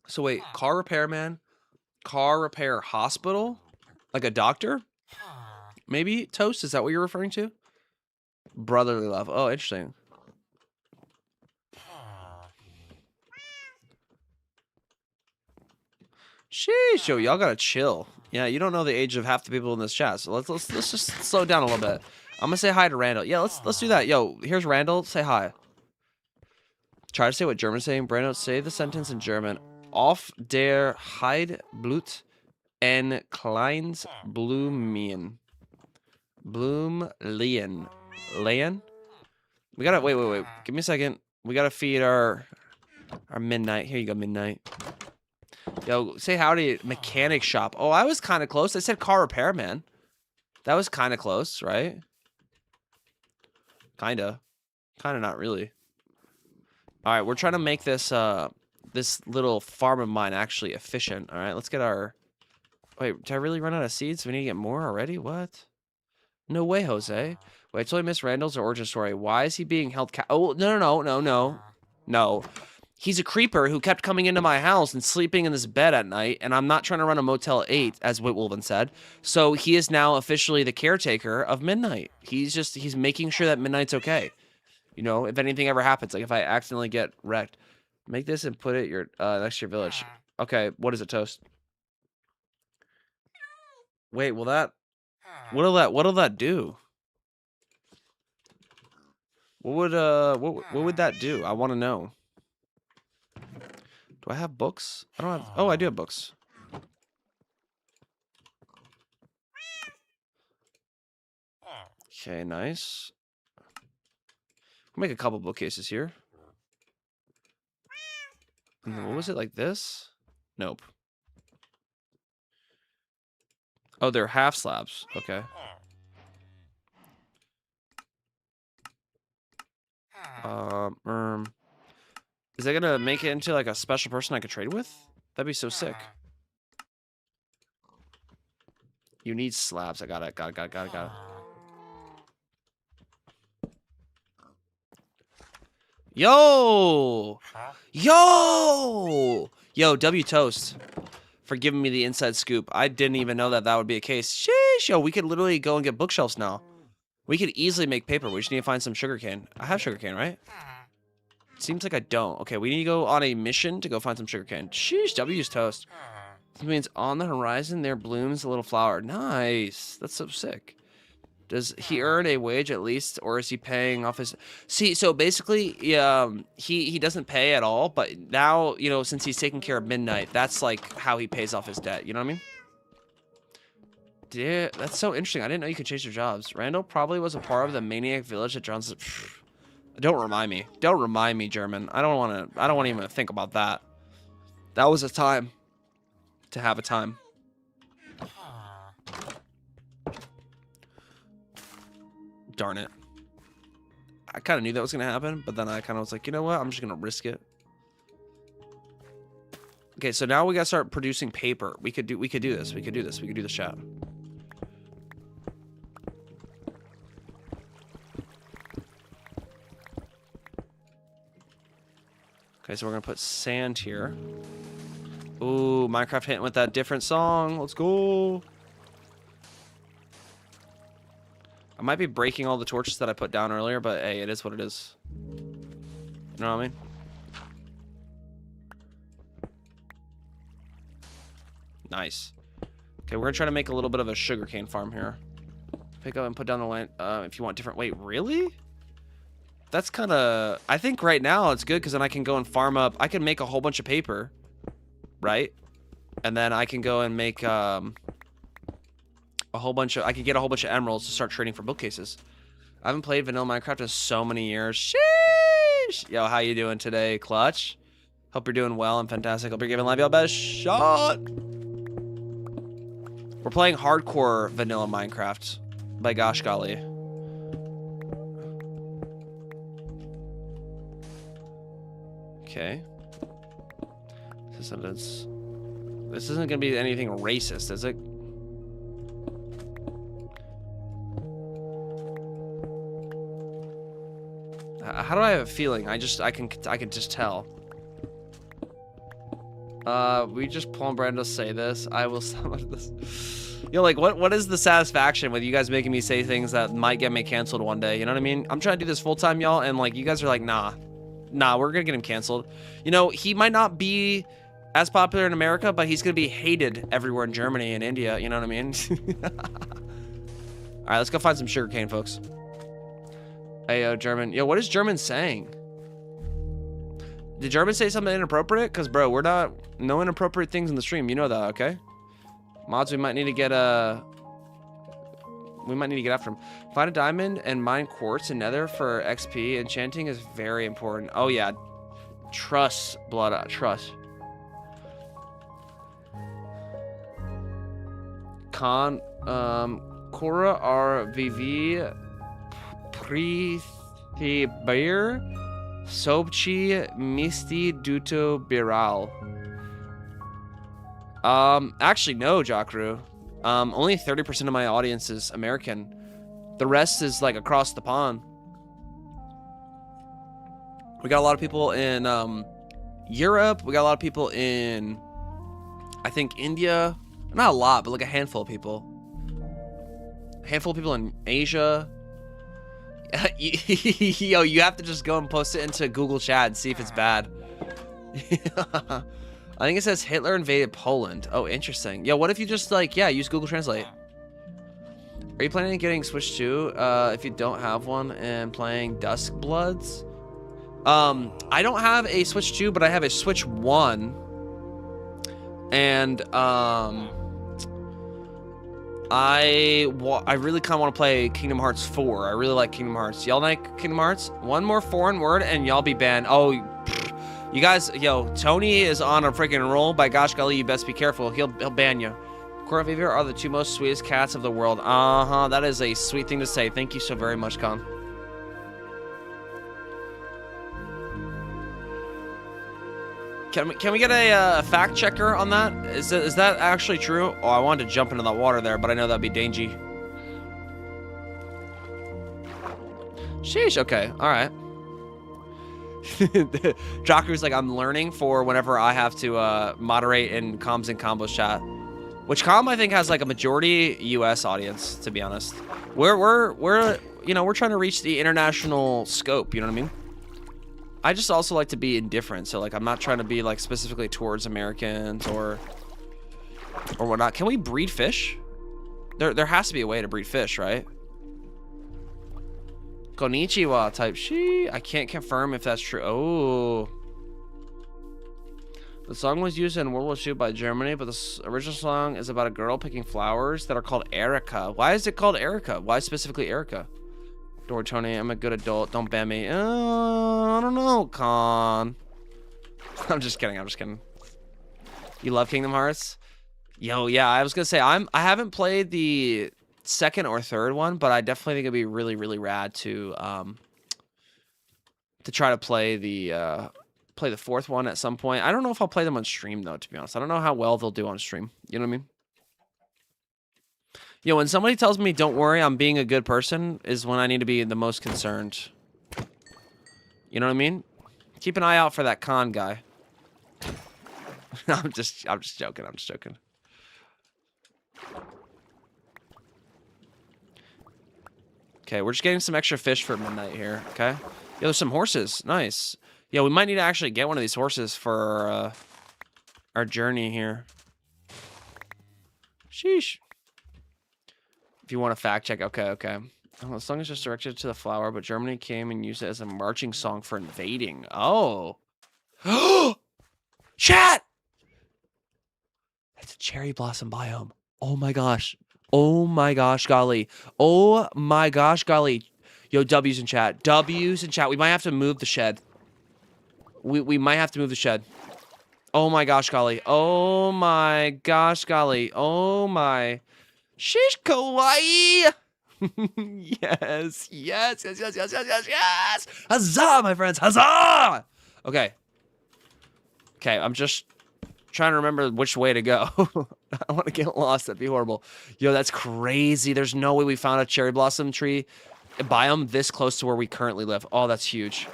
So wait, car repairman, car repair hospital, like a doctor? Maybe Toast? Is that what you're referring to? Brotherly love. Oh, interesting. Sheesh, yo, y'all gotta chill. Yeah, you don't know the age of half the people in this chat, so let's just slow down a little bit. I'm gonna say hi to Randall. Yeah, let's do that. Yo, here's Randall. Say hi. Try to say what German's saying. Brando, say the sentence in German. Auf der Heide Blut en kleins Blumien. Blumlien. Leon? We gotta wait. Give me a second. We gotta feed our Midnight. Here you go, Midnight. Yo, say howdy, mechanic shop. Oh, I was kind of close. I said car repair, man. That was kind of close, right? Kinda not really. All right, we're trying to make this this little farm of mine actually efficient. All right, let's get our... Wait, did I really run out of seeds? We need to get more already? What? No way, Jose. Wait, I totally missed Randall's origin story. Why is he being held Oh, no. He's a creeper who kept coming into my house and sleeping in this bed at night, and I'm not trying to run a Motel 8, as Whitwolven said. So he is now officially the caretaker of Midnight. He's making sure that Midnight's okay. You know, if anything ever happens, like if I accidentally get wrecked. Make this and put it next to your village. Okay, what is it, Toast? Wait, what'll that do? What would that do? I want to know. Do I have books? I don't have... Oh, I do have books. Okay, nice. I'll make a couple bookcases here. And then what was it, like this? Nope. Oh, they're half slabs. Okay. Is that gonna make it into like a special person I could trade with? That'd be so sick. You need slabs. I got it. Got it. Yo, W Toast for giving me the inside scoop. I didn't even know that would be a case. Sheesh, yo, we could literally go and get bookshelves now. We could easily make paper. We just need to find some sugarcane. I have sugarcane, right? Seems like I don't. Okay, we need to go on a mission to go find some sugarcane. Sheesh, W's Toast. This means on the horizon there blooms a little flower. Nice. That's so sick. Does he earn a wage at least, or is he paying off his... See, so basically, he doesn't pay at all, but now, you know, since he's taking care of Midnight, that's like how he pays off his debt. You know what I mean? Yeah, that's so interesting. I didn't know you could change your jobs. Randall probably was a part of the maniac village that John's... Don't remind me. Don't remind me, German. I don't want to even think about that. That was a time to have a time. Darn it. I kind of knew that was going to happen, but then I kind of was like, you know what? I'm just going to risk it. Okay, so now we got to start producing paper. We could do this. We could do this chat. Okay, so we're gonna put sand here. Ooh, Minecraft hitting with that different song. Let's go. I might be breaking all the torches that I put down earlier, but hey, it is what it is. You know what I mean? Nice. Okay, we're gonna try to make a little bit of a sugarcane farm here. Pick up and put down the land if you want different. Wait, really? That's kind of... I think right now it's good because then I can go and farm up. I can make a whole bunch of paper, right? And then I can go and make a whole bunch of... I can get a whole bunch of emeralds to start trading for bookcases. I haven't played vanilla Minecraft in so many years. Sheesh! Yo, how you doing today, Clutch? Hope you're doing well and fantastic. Hope you're giving live your best shot. We're playing hardcore vanilla Minecraft. By gosh golly. Okay. This isn't gonna be anything racist, is it? How do I have a feeling? I can just tell. We just Paul Brando say this. I will summon this. Yo, like, what is the satisfaction with you guys making me say things that might get me canceled one day? You know what I mean? I'm trying to do this full time, y'all, and like, you guys are like, nah, we're gonna get him canceled. You know, he might not be as popular in America, but he's gonna be hated everywhere in Germany and India. You know what I mean? All right, let's go find some sugarcane, folks. Hey, yo, German. Yo, what is German saying? Did German say something inappropriate? Because, bro, we're not... No inappropriate things in the stream. You know that, okay? Mods, we might need to get after him. Find a diamond and mine quartz and nether for XP. Enchanting is very important. Oh, yeah. Trust, blood. Trust. Kora RVV Prithibir Sobchi Misti Duto Biral. Actually, no, Jakru. Only 30% of my audience is American. The rest is, like, across the pond. We got a lot of people in, Europe. We got a lot of people in, I think, India. Not a lot, but, like, a handful of people. A handful of people in Asia. Yo, you have to just go and post it into Google Chat and see if it's bad. I think it says Hitler invaded Poland. Oh, interesting. Yo, what if you just, like, yeah, use Google Translate? Are you planning on getting Switch 2 if you don't have one and playing Dusk Bloods? I don't have a Switch 2, but I have a Switch 1. And, I really kind of want to play Kingdom Hearts 4. I really like Kingdom Hearts. Y'all like Kingdom Hearts? One more foreign word and y'all be banned. Oh, you guys, yo, Tony is on a freaking roll. By gosh golly, you best be careful. He'll ban you. Cora and Vivier are the two most sweetest cats of the world. Uh-huh, that is a sweet thing to say. Thank you so very much, Con. Can we get a fact checker on that? Is that actually true? Oh, I wanted to jump into that water there, but I know that'd be dangy. Sheesh, okay, all right. Jaku's like, I'm learning for whenever I have to moderate in comms and combos chat. Which comm I think has like a majority US audience, to be honest. We're you know, we're trying to reach the international scope, you know what I mean? I just also like to be indifferent, so like I'm not trying to be like specifically towards Americans or whatnot. Can we breed fish? There has to be a way to breed fish, right? Konnichiwa type she. I can't confirm if that's true. Oh. The song was used in World War II by Germany, but the original song is about a girl picking flowers that are called Erica. Why is it called Erica? Why specifically Erica? Door Tony, I'm a good adult. Don't ban me. I don't know, Con. I'm just kidding. I'm just kidding. You love Kingdom Hearts? Yo, yeah. I was gonna say I haven't played the second or third one, but I definitely think it'd be really, really rad to try to play the fourth one at some point. I don't know if I'll play them on stream though. To be honest, I don't know how well they'll do on stream. You know what I mean? Yo, when somebody tells me, don't worry, I'm being a good person, is when I need to be the most concerned. You know what I mean? Keep an eye out for that con guy. I'm just joking. I'm just joking. Okay, we're just getting some extra fish for midnight here. Okay. Yo, there's some horses. Nice. Yeah, we might need to actually get one of these horses for our journey here. Sheesh. If you want to fact check, okay. Oh, the song is just directed to the flower, but Germany came and used it as a marching song for invading. Oh. Chat! It's a cherry blossom biome. Oh my gosh. Oh my gosh, golly. Oh my gosh, golly. Yo, W's in chat. W's in chat. We might have to move the shed. We might have to move the shed. Oh my gosh, golly. Oh my gosh, golly. Oh my. Shish kawaii. Yes. Huzzah, my friends. Huzzah. Okay. Okay, I'm just trying to remember which way to go. I don't want to get lost. That'd be horrible. Yo, that's crazy. There's no way we found a cherry blossom tree biome this close to where we currently live. Oh, that's huge.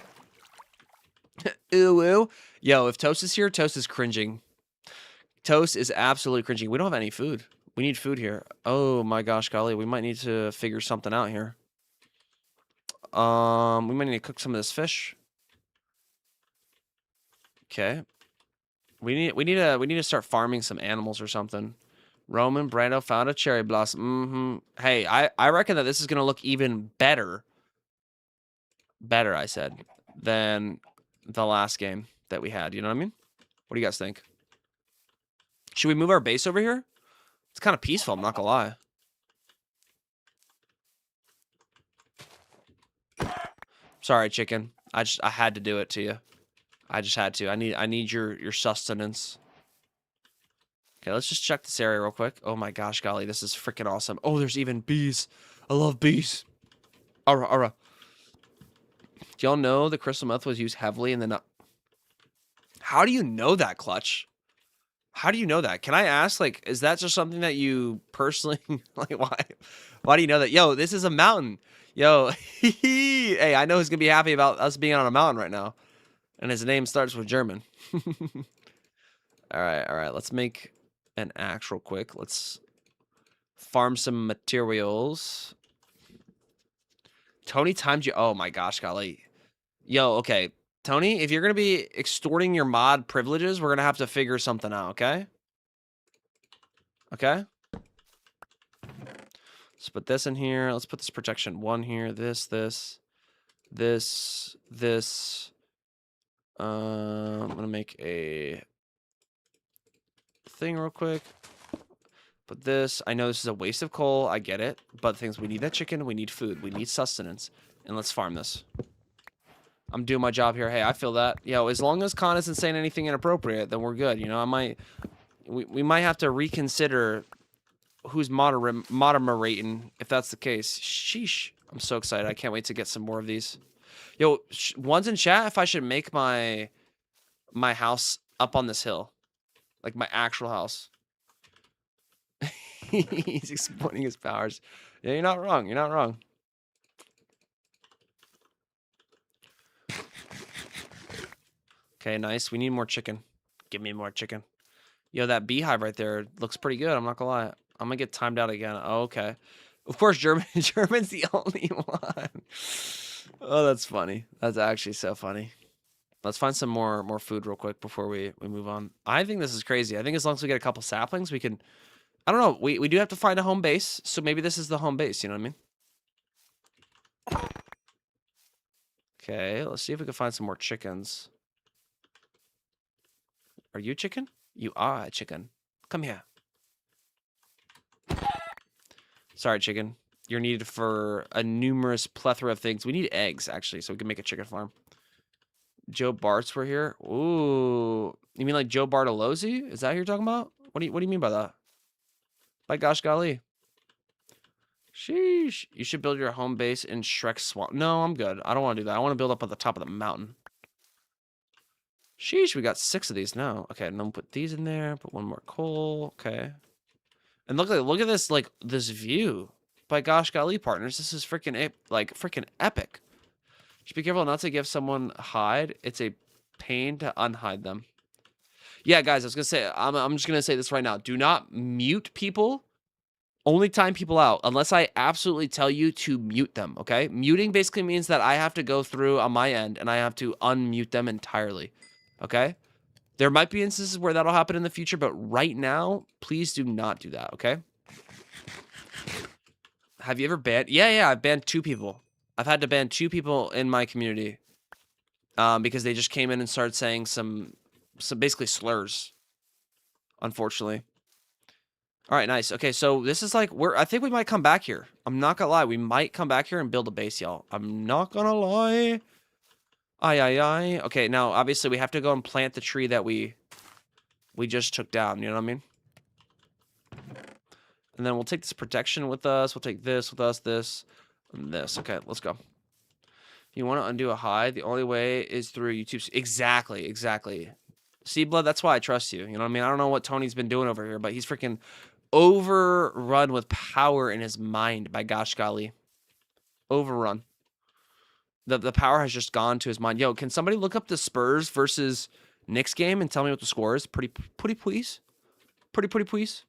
Ooh, ooh. Yo, if Toast is here, Toast is cringing. Toast is absolutely cringing. We don't have any food. We need food here. Oh my gosh, golly. We might need to figure something out here. We might need to cook some of this fish. Okay. We need to start farming some animals or something. Roman Brando found a cherry blossom. Hey, I reckon that this is gonna look even better. Better, I said, than the last game that we had. You know what I mean? What do you guys think? Should we move our base over here? It's kind of peaceful, I'm not gonna lie. Sorry, chicken. I had to do it to you. I just had to. I need your sustenance. Okay, let's just check this area real quick. Oh my gosh, golly, this is freaking awesome. Oh, there's even bees. I love bees. Ara. Do y'all know the crystal meth was used heavily in the... How do you know that, Clutch? How do you know that? Can I ask, like, is that just something that you personally... like, why do you know that? Yo, this is a mountain. Yo, hey, I know who's going to be happy about us being on a mountain right now. And his name starts with German. All right. Let's make an axe real quick. Let's farm some materials. Tony timed you. Oh my gosh, golly. Yo, okay. Tony, if you're going to be extorting your mod privileges, we're going to have to figure something out, okay? Okay? Let's put this in here. Let's put this protection 1 here. This. I'm going to make a thing real quick. But this, I know this is a waste of coal. I get it. But things, we need that chicken. We need food. We need sustenance. And let's farm this. I'm doing my job here. Hey, I feel that. Yo, as long as Con isn't saying anything inappropriate, then we're good. You know, we might have to reconsider who's moderating if that's the case. Sheesh. I'm so excited. I can't wait to get some more of these. Yo, one's in chat if I should make my house up on this hill. Like my actual house. He's exploiting his powers. Yeah, you're not wrong. You're not wrong. Okay, nice. We need more chicken. Give me more chicken. Yo, that beehive right there looks pretty good. I'm not gonna lie. I'm gonna get timed out again. Oh, okay. Of course, German's the only one. Oh, that's funny. That's actually so funny. Let's find some more food real quick before we move on. I think this is crazy. I think as long as we get a couple saplings, we can... I don't know. We do have to find a home base, so maybe this is the home base. You know what I mean? Okay, let's see if we can find some more chickens. Are you chicken? You are a chicken. Come here. Sorry, chicken. You're needed for a numerous plethora of things. We need eggs, actually, so we can make a chicken farm. Joe Bart's were here. Ooh. You mean like Joe Bartolozzi? Is that who you're talking about? What do you mean by that? By gosh golly. Sheesh. You should build your home base in Shrek's Swamp. No, I'm good. I don't want to do that. I want to build up at the top of the mountain. Sheesh, we got 6 of these now. Okay, and then put these in there. Put 1 more coal. Okay. And look at this, like, this view. By gosh golly, partners. This is freaking epic. Just be careful not to give someone hide. It's a pain to unhide them. Yeah, guys, I was gonna say, I'm just gonna say this right now. Do not mute people. Only time people out unless I absolutely tell you to mute them, okay? Muting basically means that I have to go through on my end and I have to unmute them entirely, okay? There might be instances where that'll happen in the future, but right now, please do not do that, okay? Have you ever banned? Yeah, I've banned 2 people. I've had to ban 2 people in my community because they just came in and started saying some basically slurs, unfortunately. All right, nice. Okay, so this is like I think we might come back here. I'm not gonna lie, we might come back here and build a base, y'all. I'm not gonna lie. Aye. Okay, now obviously we have to go and plant the tree that we just took down. You know what I mean? And then we'll take this protection with us. We'll take this with us, this, and this. Okay, let's go. You want to undo a hide? The only way is through YouTube. Exactly. See, Blood, that's why I trust you. You know what I mean? I don't know what Tony's been doing over here, but he's freaking overrun with power in his mind, by gosh golly. Overrun. The power has just gone to his mind. Yo, can somebody look up the Spurs versus Knicks game and tell me what the score is? Pretty please. Pretty please.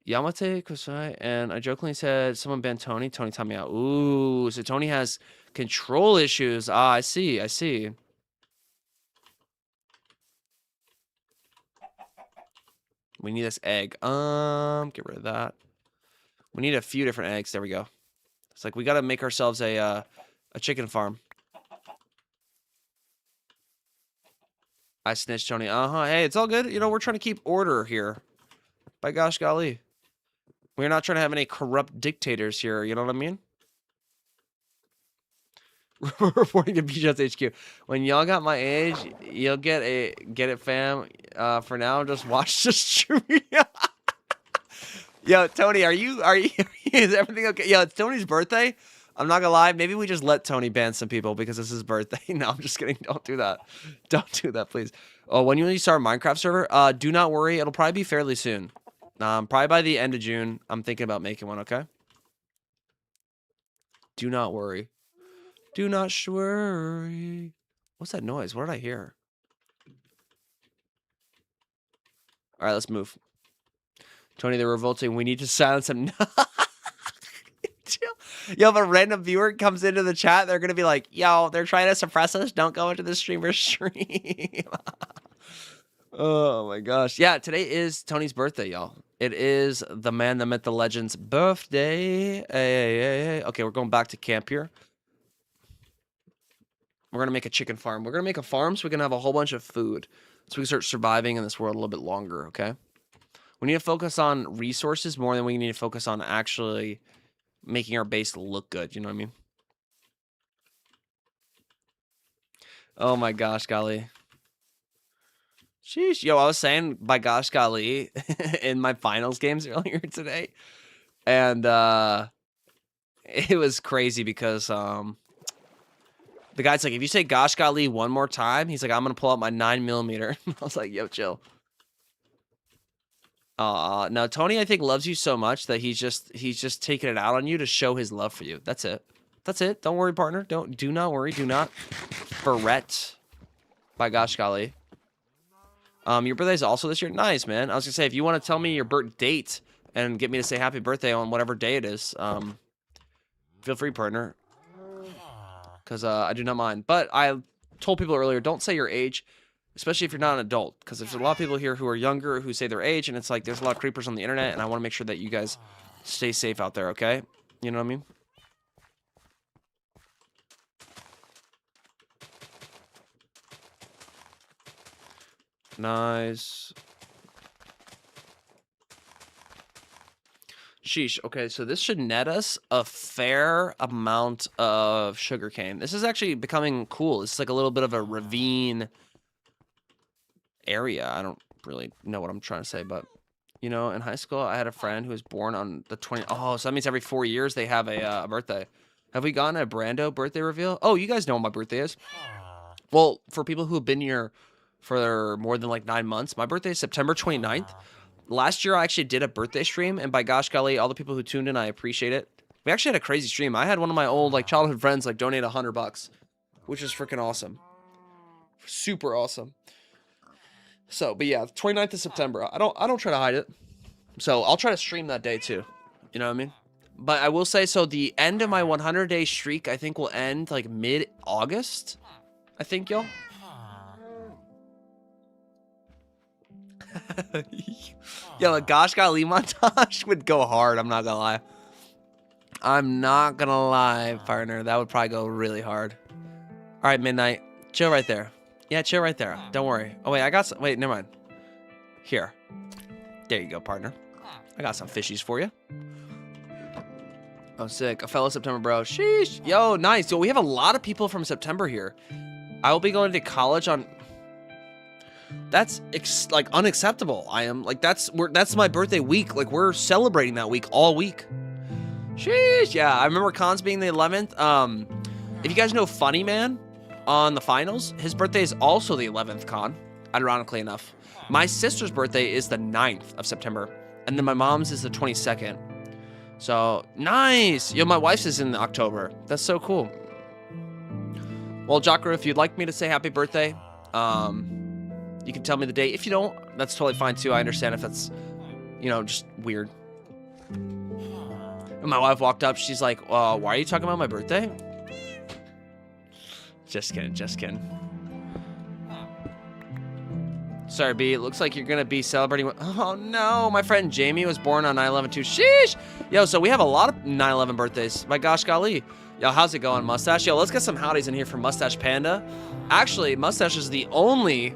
Yamate Kusai, and I jokingly said someone banned Tony. Tony, tell me out. Ooh, so Tony has control issues. Ah, I see. We need this egg. Get rid of that. We need a few different eggs. There we go. It's like we got to make ourselves a chicken farm. I snitched, Tony. Hey, it's all good. You know, we're trying to keep order here. By gosh golly. We're not trying to have any corrupt dictators here. You know what I mean? Reporting to Bshawts HQ. When y'all got my age, you'll get it, fam. For now, just watch the stream. Yo, Tony, are you is everything okay? Yo, it's Tony's birthday. I'm not gonna lie. Maybe we just let Tony ban some people because it's his birthday. No, I'm just kidding. Don't do that. Don't do that, please. Oh, when you start a Minecraft server, do not worry. It'll probably be fairly soon. Probably by the end of June. I'm thinking about making one. Okay. Do not worry. Do not worry. What's that noise? What did I hear? All right, let's move. Tony, they're revolting. We need to silence them. Yo, if a random viewer comes into the chat, they're going to be like, yo, they're trying to suppress us. Don't go into the streamer's stream. Oh, my gosh. Yeah, today is Tony's birthday, y'all. It is the man, the myth, the legend's birthday. Hey. Okay, we're going back to camp here. We're going to make a chicken farm. We're going to make a farm so we can have a whole bunch of food. So we can start surviving in this world a little bit longer, okay? We need to focus on resources more than we need to focus on actually making our base look good. You know what I mean? Oh my gosh, golly. Sheesh. Yo, I was saying, by gosh, golly, in my finals games earlier today. And it was crazy because the guy's like, if you say gosh, golly one more time, he's like, I'm going to pull out my 9mm. I was like, yo, chill. No, Tony, I think, loves you so much that he's just taking it out on you to show his love for you. That's it. That's it. Don't worry, partner. Do not worry. Do not fret. By gosh, golly. Your birthday's also this year. Nice, man. I was gonna say, if you want to tell me your birth date and get me to say happy birthday on whatever day it is, feel free, partner. Because I do not mind. But I told people earlier, don't say your age. Especially if you're not an adult, because there's a lot of people here who are younger who say their age, and it's like there's a lot of creepers on the internet, and I want to make sure that you guys stay safe out there, okay? You know what I mean? Nice. Sheesh. Okay, so this should net us a fair amount of sugarcane. This is actually becoming cool. It's like a little bit of a ravine area. I don't really know what I'm trying to say, but you know, in high school I had a friend who was born on the 20th. Oh, so that means every 4 years they have a birthday. Have we gotten a Brando birthday reveal? Oh, you guys know what my birthday is. Well, for people who have been here for more than like 9 months, my birthday is September 29th. Last year I actually did a birthday stream, and by gosh golly, all the people who tuned in, I appreciate it. We actually had a crazy stream. I had one of my old like childhood friends like donate $100, which is freaking awesome. Super awesome. So, but yeah, 29th of September. I don't try to hide it. So I'll try to stream that day too. You know what I mean? But I will say, so the end of my 100-day streak, I think, will end like mid-August. I think, y'all. Yo, a Gosh Golly montage would go hard. I'm not gonna lie. I'm not gonna lie, partner. That would probably go really hard. All right, Midnight. Chill right there. Yeah, chill right there. Don't worry. Oh, wait, I got some. Wait, never mind. Here. There you go, partner. I got some fishies for you. Oh, sick. A fellow September bro. Sheesh. Yo, nice. Yo, we have a lot of people from September here. I will be going to college on... That's, like, unacceptable. I am, like, that's my birthday week. Like, we're celebrating that week all week. Sheesh. Yeah, I remember Khan's being the 11th. If you guys know Funny Man on the finals, his birthday is also the 11th, Khan, ironically enough. My sister's birthday is the 9th of September, and then my mom's is the 22nd. So, nice! Yo, my wife's is in October. That's so cool. Well, Jocko, if you'd like me to say happy birthday, you can tell me the date. If you don't, that's totally fine too. I understand if that's, you know, just weird. And my wife walked up, she's like, why are you talking about my birthday? Just kidding, just kidding. Sorry, B. It looks like you're going to be celebrating... Oh, no. My friend Jamie was born on 9/11, too. Sheesh. Yo, so we have a lot of 9/11 birthdays. My gosh, golly. Yo, how's it going, Mustache? Yo, let's get some howdies in here for Mustache Panda. Actually, Mustache is the only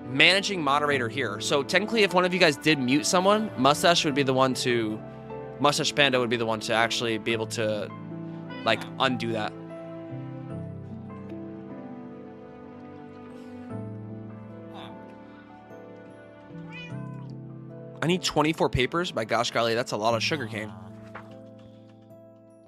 managing moderator here. So technically, if one of you guys did mute someone, Mustache would be the one to... Mustache Panda would be the one to actually be able to, like, undo that. I need 24 papers? My gosh, golly, that's a lot of sugarcane.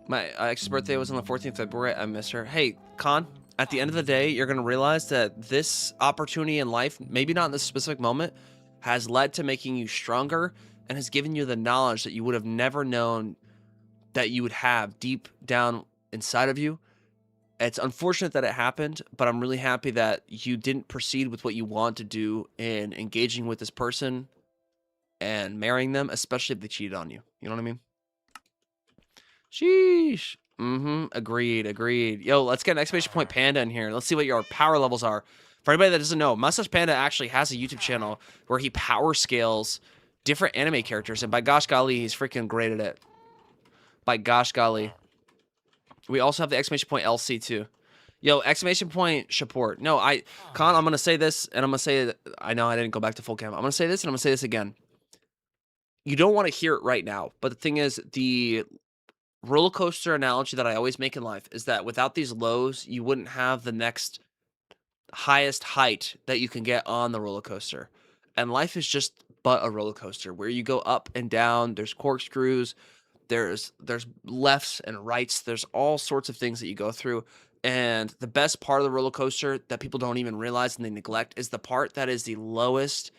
My ex's birthday was on the 14th of February. I miss her. Hey, Khan, at the end of the day, you're going to realize that this opportunity in life, maybe not in this specific moment, has led to making you stronger and has given you the knowledge that you would have never known that you would have deep down inside of you. It's unfortunate that it happened, but I'm really happy that you didn't proceed with what you want to do in engaging with this person and marrying them, especially if they cheated on you. You know what I mean? Sheesh. Agreed, agreed. Yo, let's get an exclamation point Panda in here. Let's see what your power levels are. For anybody that doesn't know, Mustache Panda actually has a YouTube channel where he power scales different anime characters, and by gosh golly, he's freaking great at it. By gosh golly. We also have the exclamation point LC too. Yo, exclamation point Shawport. No, Khan, I'm going to say this, and I'm going to say it. I know I didn't go back to full cam. I'm going to say this, and I'm going to say this again. You don't want to hear it right now, but the thing is, the roller coaster analogy that I always make in life is that without these lows, you wouldn't have the next highest height that you can get on the roller coaster. And life is just but a roller coaster where you go up and down. There's corkscrews, there's lefts and rights. There's all sorts of things that you go through. And the best part of the roller coaster that people don't even realize and they neglect is the part that is the lowest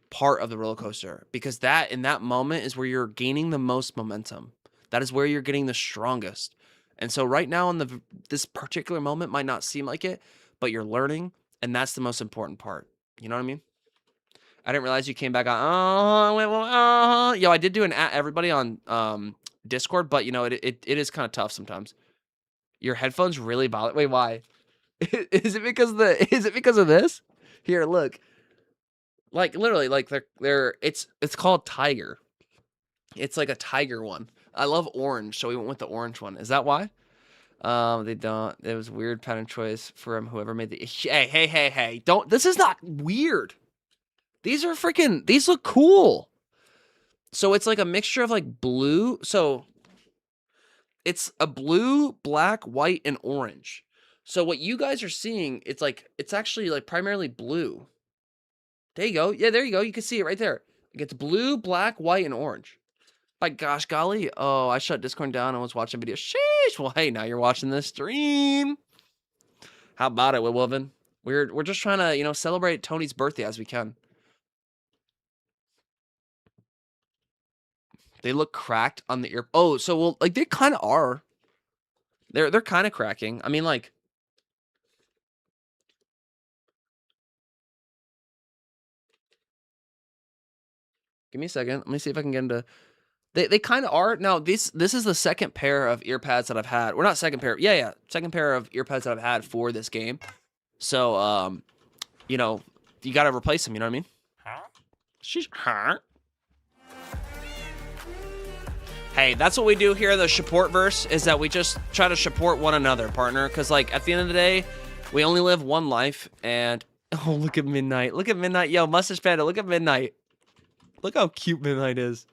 part of the roller coaster, because that in that moment is where you're gaining the most momentum. That is where you're getting the strongest. And so right now in this particular moment might not seem like it, but you're learning, and that's the most important part. You know what I mean? I didn't realize you came back on. Yo, I did do an at everybody on Discord, but you know it is kind of tough sometimes. Your headphones really bother. Wait, why? Is it because of this? Here, look. Like literally, like they're it's called Tiger. It's like a tiger one. I love orange, so we went with the orange one. Is that why? They don't. It was weird pattern choice from whoever made the. Hey! Don't. This is not weird. These are freaking. These look cool. So it's like a mixture of like blue. So it's a blue, black, white, and orange. So what you guys are seeing, it's actually like primarily blue. There you go. Yeah, there you go. You can see it right there. It gets blue, black, white, and orange. By gosh golly. Oh, I shut Discord down and was watching videos. Sheesh. Well, hey, now you're watching this stream. How about it, Wilwoven? We're just trying to, you know, celebrate Tony's birthday as we can. They look cracked on the ear. Oh, so well, like they kind of are. They're kind of cracking. I mean, like Give me a second. Let me see if I can get into... They kind of are. Now, this is the second pair of ear pads that I've had. Well, not second pair. Yeah. Second pair of ear pads that I've had for this game. So, you know, you got to replace them. You know what I mean? Huh? Hey, that's what we do here in the shawportverse, is that we just try to support one another, partner. Because, like, at the end of the day, we only live one life. And, oh, look at Midnight. Look at Midnight. Yo, Mustache Panda, look at Midnight. Look how cute Midnight is.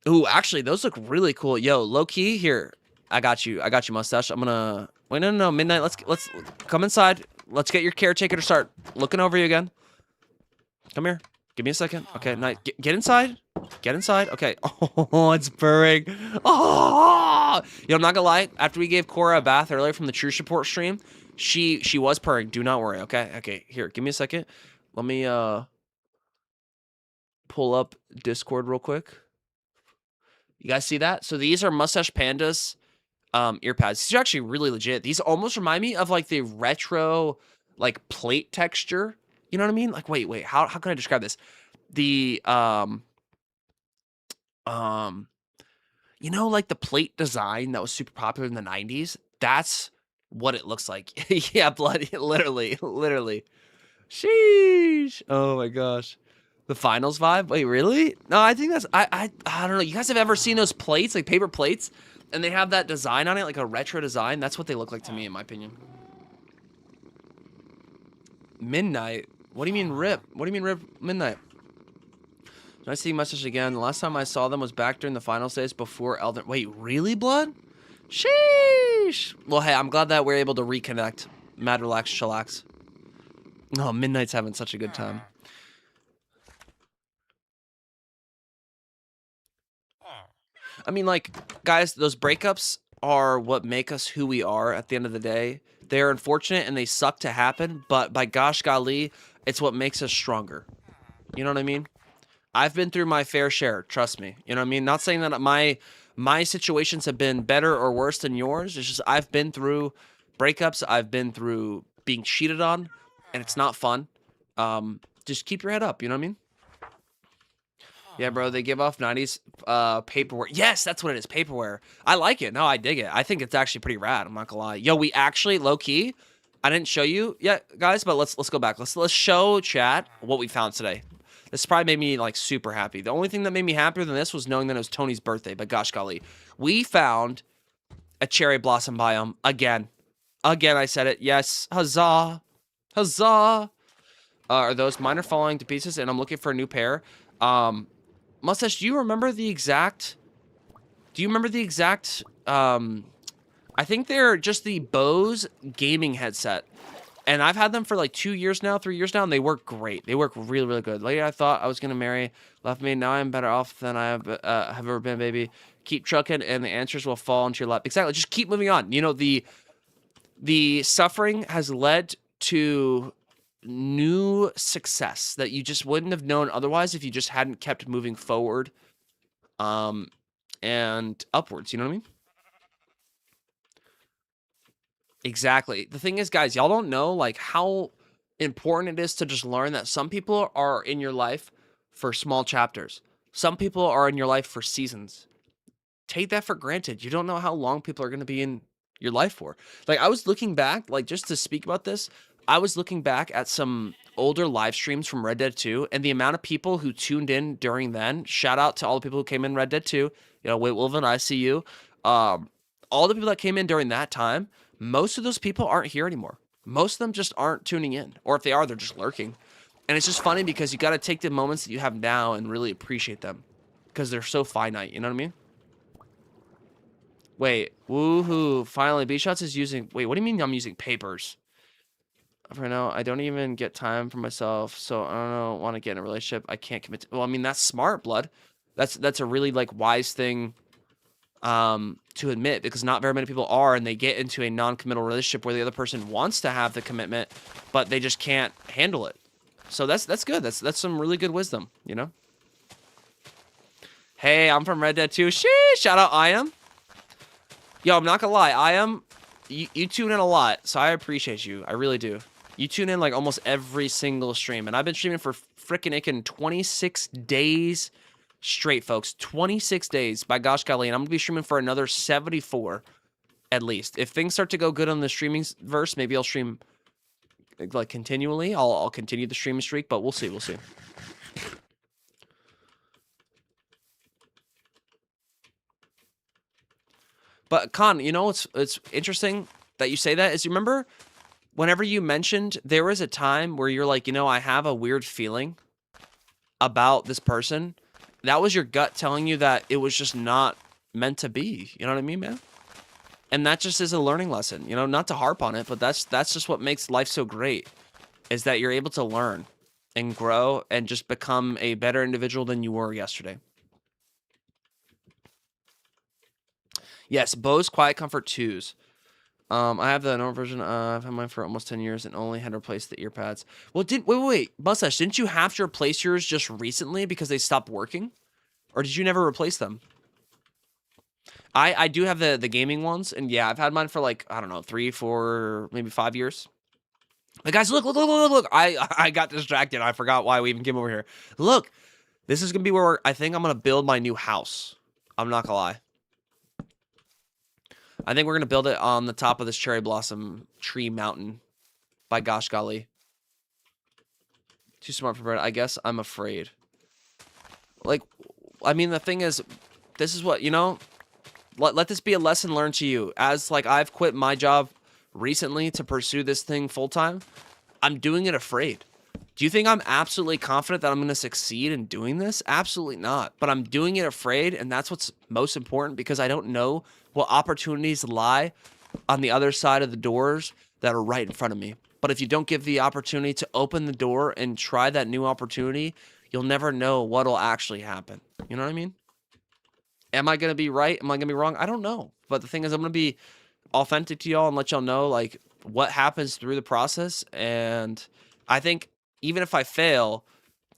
Ooh, actually, those look really cool. Yo, low key, here. I got you, Mustache. I'm gonna... Wait, no, Midnight, let's come inside. Let's get your caretaker to start looking over you again. Come here. Give me a second. Okay, Night, get inside. Get inside. Okay. Oh, it's purring. Oh! Yo, I'm not gonna lie. After we gave Cora a bath earlier from the True Support stream, she was purring. Do not worry, okay? Okay, here, give me a second. Let me, pull up Discord real quick. You guys see that? So these are Mustache Panda's ear pads. These are actually really legit. These almost remind me of like the retro like plate texture. You know what I mean? Like wait, how can I describe this? The you know, like the plate design that was super popular in the 90s? That's what it looks like. Yeah, bloody literally. Sheesh. Oh my gosh. The finals vibe? Wait, really? No, I think that's... I don't know. You guys have ever seen those plates, like paper plates? And they have that design on it, like a retro design? That's what they look like to me, in my opinion. Midnight? What do you mean rip? What do you mean rip Midnight? Nice seeing Mustache again. The last time I saw them was back during the finals days before Elden... Wait, really, Blood? Sheesh! Well, hey, I'm glad that we're able to reconnect. Mad relax, chillax. Oh, Midnight's having such a good time. I mean, like, guys, those breakups are what make us who we are at the end of the day. They're unfortunate and they suck to happen, but by gosh golly, it's what makes us stronger. You know what I mean? I've been through my fair share, trust me. You know what I mean? Not saying that my situations have been better or worse than yours. It's just I've been through breakups. I've been through being cheated on, and it's not fun. Just keep your head up, you know what I mean? Yeah, bro, they give off 90s paperware. Yes, that's what it is, paperware. I like it. No, I dig it. I think it's actually pretty rad. I'm not gonna lie. Yo, we actually, low-key, I didn't show you yet, guys, but let's go back. Let's show chat what we found today. This probably made me, like, super happy. The only thing that made me happier than this was knowing that it was Tony's birthday, but gosh golly. We found a cherry blossom biome again. Again, I said it. Yes. Huzzah. Huzzah. Are those? Mine are falling to pieces, and I'm looking for a new pair. Mustache, do you remember the exact... I think they're just the Bose gaming headset. And I've had them for like 2 years now, 3 years now, and they work great. They work really, really good. Later, I thought I was going to marry, left me. Now I'm better off than I have ever been, baby. Keep trucking, and the answers will fall into your lap. Exactly. Just keep moving on. You know, the suffering has led to new success that you just wouldn't have known otherwise if you just hadn't kept moving forward and upwards. You know what I mean? Exactly. The thing is, guys, y'all don't know like how important it is to just learn that some people are in your life for small chapters. Some people are in your life for seasons. Take that for granted. You don't know how long people are going to be in your life for. Like, I was looking back, like, just to speak about this, I was looking back at some older live streams from Red Dead 2, and the amount of people who tuned in during then, shout out to all the people who came in Red Dead 2, you know, Wait Wilvin, I see you. All the people that came in during that time, most of those people aren't here anymore. Most of them just aren't tuning in. Or if they are, they're just lurking. And it's just funny because you got to take the moments that you have now and really appreciate them. Because they're so finite, you know what I mean? Wait, woohoo, finally, Bshawts is using... Wait, what do you mean I'm using papers? For now, I don't even get time for myself, so I don't want to get in a relationship. I can't commit to... Well, I mean, that's smart, blood. That's a really, like, wise thing to admit, because not very many people are, and they get into a non-committal relationship where the other person wants to have the commitment, but they just can't handle it. So that's good. That's some really good wisdom, you know? Hey, I'm from Red Dead 2. Sheesh, shout out I am. Yo, I'm not gonna lie, I am. You tune in a lot, so I appreciate you. I really do. You tune in like almost every single stream, and I've been streaming for freaking 26 days straight, folks. 26 days, by gosh golly. And I'm going to be streaming for another 74 at least. If things start to go good on the streaming verse, maybe I'll stream like continually. I'll continue the streaming streak, but we'll see. We'll see. But Con, you know, it's interesting that you say that. Is you remember whenever you mentioned there was a time where you're like, you know, I have a weird feeling about this person. That was your gut telling you that it was just not meant to be. You know what I mean, man? And that just is a learning lesson, you know, not to harp on it, but that's just what makes life so great, is that you're able to learn and grow and just become a better individual than you were yesterday. Yes, Bose Quiet Comfort 2s. I have the normal version. I've had mine for almost 10 years and only had to replace the ear pads. Well, wait, Mustache, didn't you have to replace yours just recently because they stopped working? Or did you never replace them? I do have the gaming ones, and yeah, I've had mine for like, I don't know, 3, 4, maybe 5 years. But guys, look. I got distracted. I forgot why we even came over here. Look, this is going to be where I think I'm going to build my new house. I'm not going to lie. I think we're going to build it on the top of this cherry blossom tree mountain. By gosh golly. Too smart for bread. I guess I'm afraid. Like, I mean, the thing is, this is what, you know, let this be a lesson learned to you. As, like, I've quit my job recently to pursue this thing full-time, I'm doing it afraid. Do you think I'm absolutely confident that I'm going to succeed in doing this? Absolutely not. But I'm doing it afraid, and that's what's most important, because I don't know what opportunities lie on the other side of the doors that are right in front of me. But if you don't give the opportunity to open the door and try that new opportunity, you'll never know what'll actually happen. You know what I mean? Am I going to be right? Am I going to be wrong? I don't know. But the thing is, I'm going to be authentic to y'all and let y'all know, like, what happens through the process. And I think even if I fail,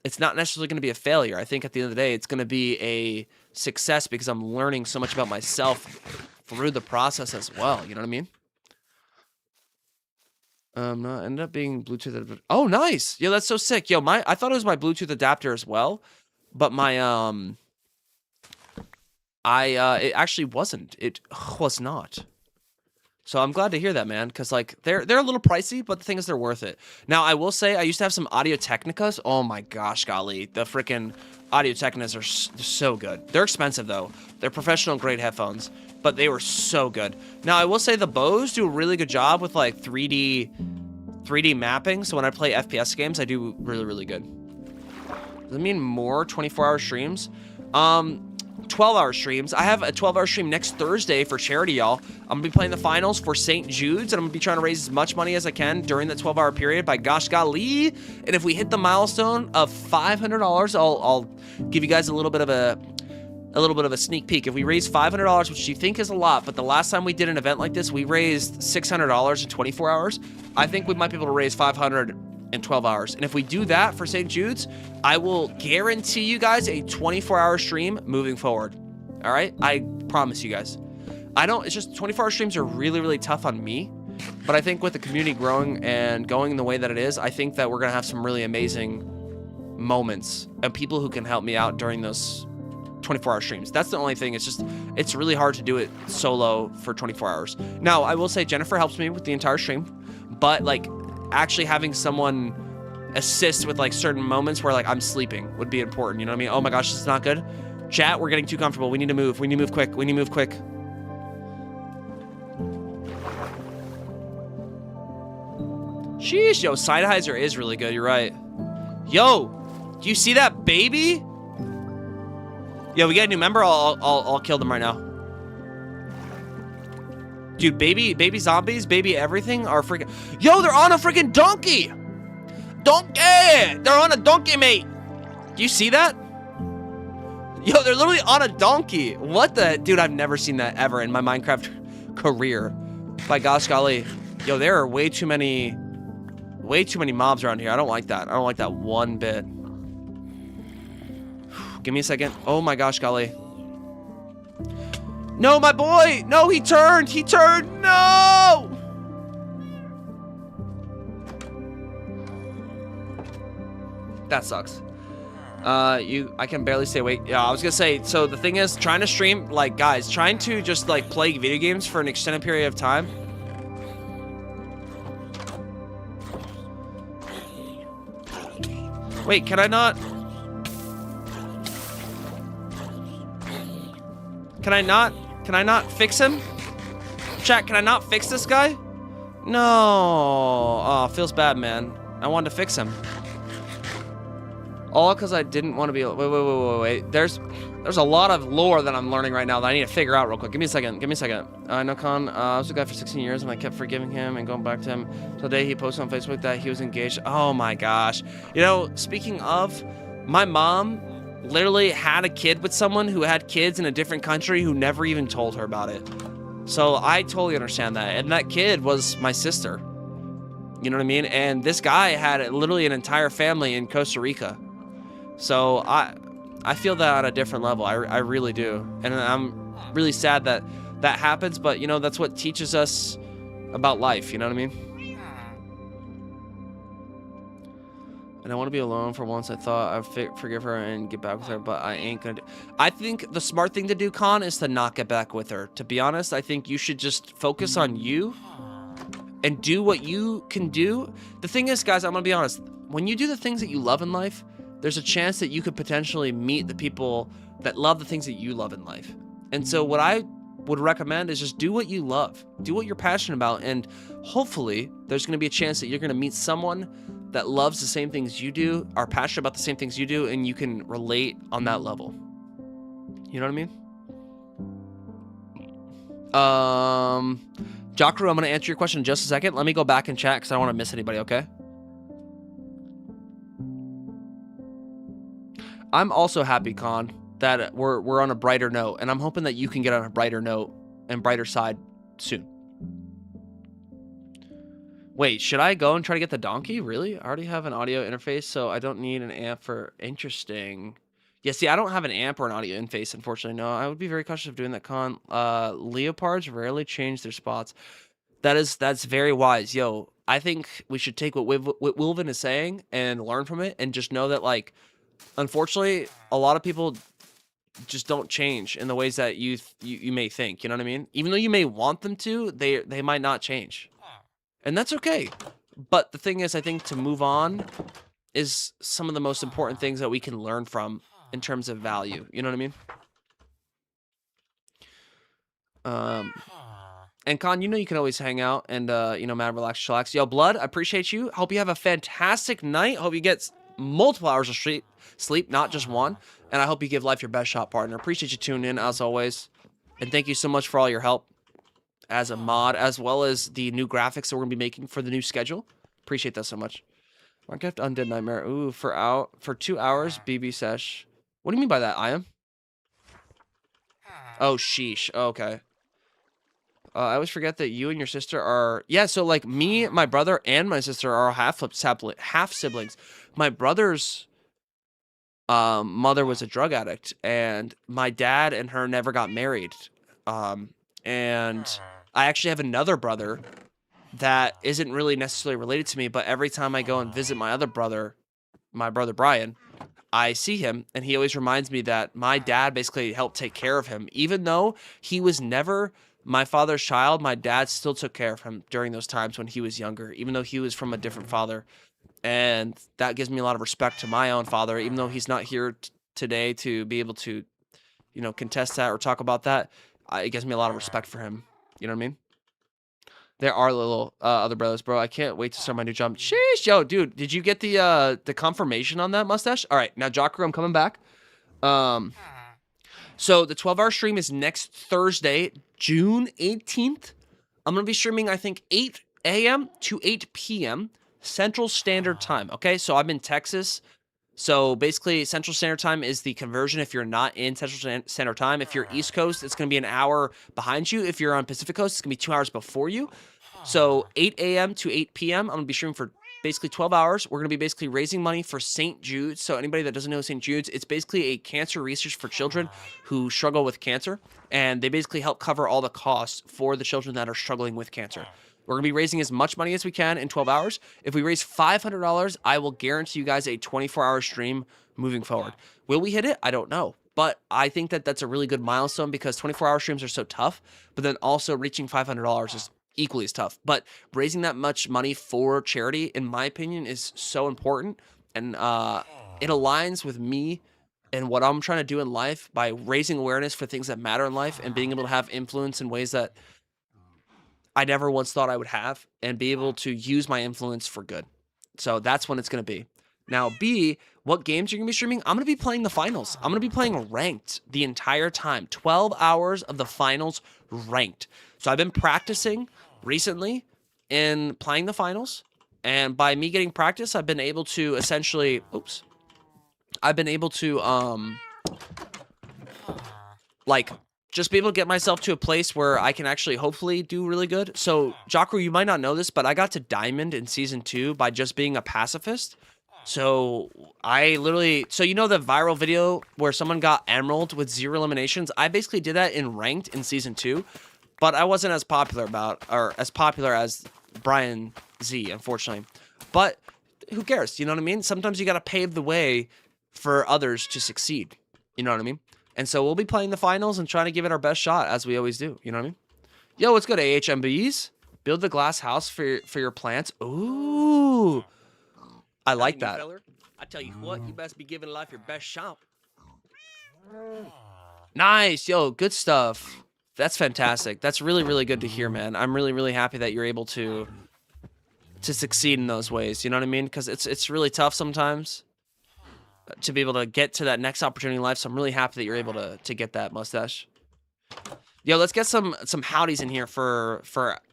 it's not necessarily going to be a failure. I think at the end of the day, it's going to be a success because I'm learning so much about myself through the process as well. You know what I mean? No, ended up being Bluetooth. Oh, nice. Yo, that's so sick. Yo, I thought it was my Bluetooth adapter as well, but my it actually wasn't. It was not. So I'm glad to hear that, man, because like they're a little pricey, but the thing is they're worth it. Now I will say I used to have some Audio Technicas. Oh my gosh, golly, the freaking Audio Technicas are so good. They're expensive though. They're professional grade headphones, but they were so good. Now I will say the Bose do a really good job with like 3D mapping. So when I play FPS games, I do really good. Does it mean more 24-hour streams? 12-hour streams. I have a 12-hour stream next Thursday for charity, y'all. I'm going to be playing the finals for St. Jude's, and I'm going to be trying to raise as much money as I can during the 12-hour period by gosh golly. And if we hit the milestone of $500, I'll give you guys a little bit of a sneak peek. If we raise $500, which you think is a lot, but the last time we did an event like this, we raised $600 in 24 hours. I think we might be able to raise $500 in 12 hours. And if we do that for St. Jude's, I will guarantee you guys a 24-hour stream moving forward. All right? I promise you guys. It's just 24-hour streams are really tough on me. But I think with the community growing and going the way that it is, I think that we're going to have some really amazing moments and people who can help me out during those 24-hour streams. That's the only thing. It's really hard to do it solo for 24 hours. Now, I will say Jennifer helps me with the entire stream, but like actually having someone assist with like certain moments where like I'm sleeping would be important. You know what I mean? Oh my gosh, this is not good. Chat, we're getting too comfortable. We need to move. We need to move quick. We need to move quick. Sheesh, yo, Sennheiser is really good. You're right. Yo, do you see that baby? Yo, we got a new member. I'll kill them right now. Dude, baby zombies, baby everything are freaking... Yo, they're on a freaking donkey! Donkey! They're on a donkey, mate! Do you see that? Yo, they're literally on a donkey. What the... Dude, I've never seen that ever in my Minecraft career. By gosh golly. Yo, there are way too many mobs around here. I don't like that. I don't like that one bit. Give me a second. Oh my gosh golly. No, my boy! No, he turned! He turned! No! That sucks. I can barely stay awake. Yeah, I was gonna say, so the thing is, trying to stream, like, guys, trying to just, like, play video games for an extended period of time. Wait, can I not? Can I not fix him? Chat, can I not fix this guy? No. Oh, feels bad, man. I wanted to fix him. All because I didn't want to be... Wait. There's a lot of lore that I'm learning right now that I need to figure out real quick. Give me a second. I know Con, I was a guy for 16 years and I kept forgiving him and going back to him. So the day he posted on Facebook that he was engaged. Oh my gosh. You know, speaking of, my mom literally had a kid with someone who had kids in a different country who never even told her about it. So I totally understand that. And that kid was my sister. You know what I mean? And this guy had literally an entire family in Costa Rica. So I feel that on a different level. I really do. And I'm really sad that that happens. But, you know, that's what teaches us about life. You know what I mean? And I want to be alone for once. I thought I'd forgive her and get back with her, but I ain't gonna do. I think the smart thing to do, Con, is to not get back with her. To be honest, I think you should just focus on you and do what you can do. The thing is, guys, I'm gonna be honest. When you do the things that you love in life, there's a chance that you could potentially meet the people that love the things that you love in life. And so what I would recommend is just do what you love. Do what you're passionate about, and hopefully there's gonna be a chance that you're gonna meet someone that loves the same things you do, are passionate about the same things you do, and you can relate on that level. You know what I mean? Jakaru, I'm gonna answer your question in just a second. Let me go back and chat because I don't want to miss anybody, okay? I'm also happy, Con, that we're on a brighter note, and I'm hoping that you can get on a brighter note and brighter side soon. Wait, should I go and try to get the donkey? Really? I already have an audio interface, so I don't need an amp for... Interesting. Yeah, see, I don't have an amp or an audio interface, unfortunately. No, I would be very cautious of doing that, Con. Leopards rarely change their spots. That's very wise. Yo, I think we should take what Wilvin is saying and learn from it, and just know that, like, unfortunately, a lot of people just don't change in the ways that you may think. You know what I mean? Even though you may want them to, they might not change. And that's okay. But the thing is, I think to move on is some of the most important things that we can learn from in terms of value. You know what I mean? And Con, you know you can always hang out and, you know, mad, relax, chillax. Yo, Blood, I appreciate you. Hope you have a fantastic night. Hope you get multiple hours of sleep, not just one. And I hope you give life your best shot, partner. Appreciate you tuning in, as always. And thank you so much for all your help as a mod, as well as the new graphics that we're gonna be making for the new schedule. Appreciate that so much. Minecraft Undead Nightmare. Ooh, for 2 hours, BB sesh. What do you mean by that, I am? Oh, sheesh. Oh, okay. I always forget that you and your sister are... Yeah, so, like, me, my brother, and my sister are half siblings. My brother's mother was a drug addict, and my dad and her never got married. And I actually have another brother that isn't really necessarily related to me, but every time I go and visit my other brother, my brother Brian, I see him, and he always reminds me that my dad basically helped take care of him. Even though he was never my father's child, my dad still took care of him during those times when he was younger, even though he was from a different father. And that gives me a lot of respect to my own father, even though he's not here today to be able to, you know, contest that or talk about that. It gives me a lot of respect for him. You know what I mean? There are little other brothers, bro. I can't wait to start my new job. Sheesh, yo, dude, did you get the confirmation on that mustache? All right, now Jakaru, I'm coming back. So the 12-hour stream is next Thursday, June 18th. I'm gonna be streaming, I think, 8 a.m. to 8 p.m. Central Standard Time. Okay, so I'm in Texas. So basically, Central Standard Time is the conversion if you're not in Central Standard Time. If you're East Coast, it's going to be an hour behind you. If you're on Pacific Coast, it's going to be 2 hours before you. So 8 a.m. to 8 p.m., I'm going to be streaming for basically 12 hours. We're going to be basically raising money for St. Jude's. So anybody that doesn't know St. Jude's, it's basically a cancer research for children who struggle with cancer. And they basically help cover all the costs for the children that are struggling with cancer. We're going to be raising as much money as we can in 12 hours. If we raise $500, I will guarantee you guys a 24-hour stream moving forward. Will we hit it? I don't know. But I think that that's a really good milestone because 24-hour streams are so tough. But then also reaching $500 is equally as tough. But raising that much money for charity, in my opinion, is so important. And it aligns with me and what I'm trying to do in life by raising awareness for things that matter in life and being able to have influence in ways that I never once thought I would have and be able to use my influence for good. So that's when it's going to be. Now, B, what games you're going to be streaming? I'm going to be playing the finals. I'm going to be playing ranked the entire time. 12 hours of the finals ranked. So I've been practicing recently in playing the finals. And by me getting practice, I've been able to essentially, I've been able to, like, just be able to get myself to a place where I can actually hopefully do really good. So, Jocko, you might not know this, but I got to Diamond in Season 2 by just being a pacifist. So, I literally, so you know the viral video where someone got Emerald with 0 eliminations? I basically did that in Ranked in Season 2, but I wasn't as popular as Brian Z, unfortunately. But who cares? You know what I mean? Sometimes you got to pave the way for others to succeed. You know what I mean? And so we'll be playing the finals and trying to give it our best shot as we always do. You know what I mean? Yo, what's good, AHMBs? Build the glass house for your plants. Ooh. I like that. I tell you what, you best be giving life your best shot. Nice. Yo, good stuff. That's fantastic. That's really, really good to hear, man. I'm really, really happy that you're able to succeed in those ways. You know what I mean? Because it's really tough sometimes to be able to get to that next opportunity in life. So I'm really happy that you're able to get that, Mustache. Yo, let's get some howdies in here for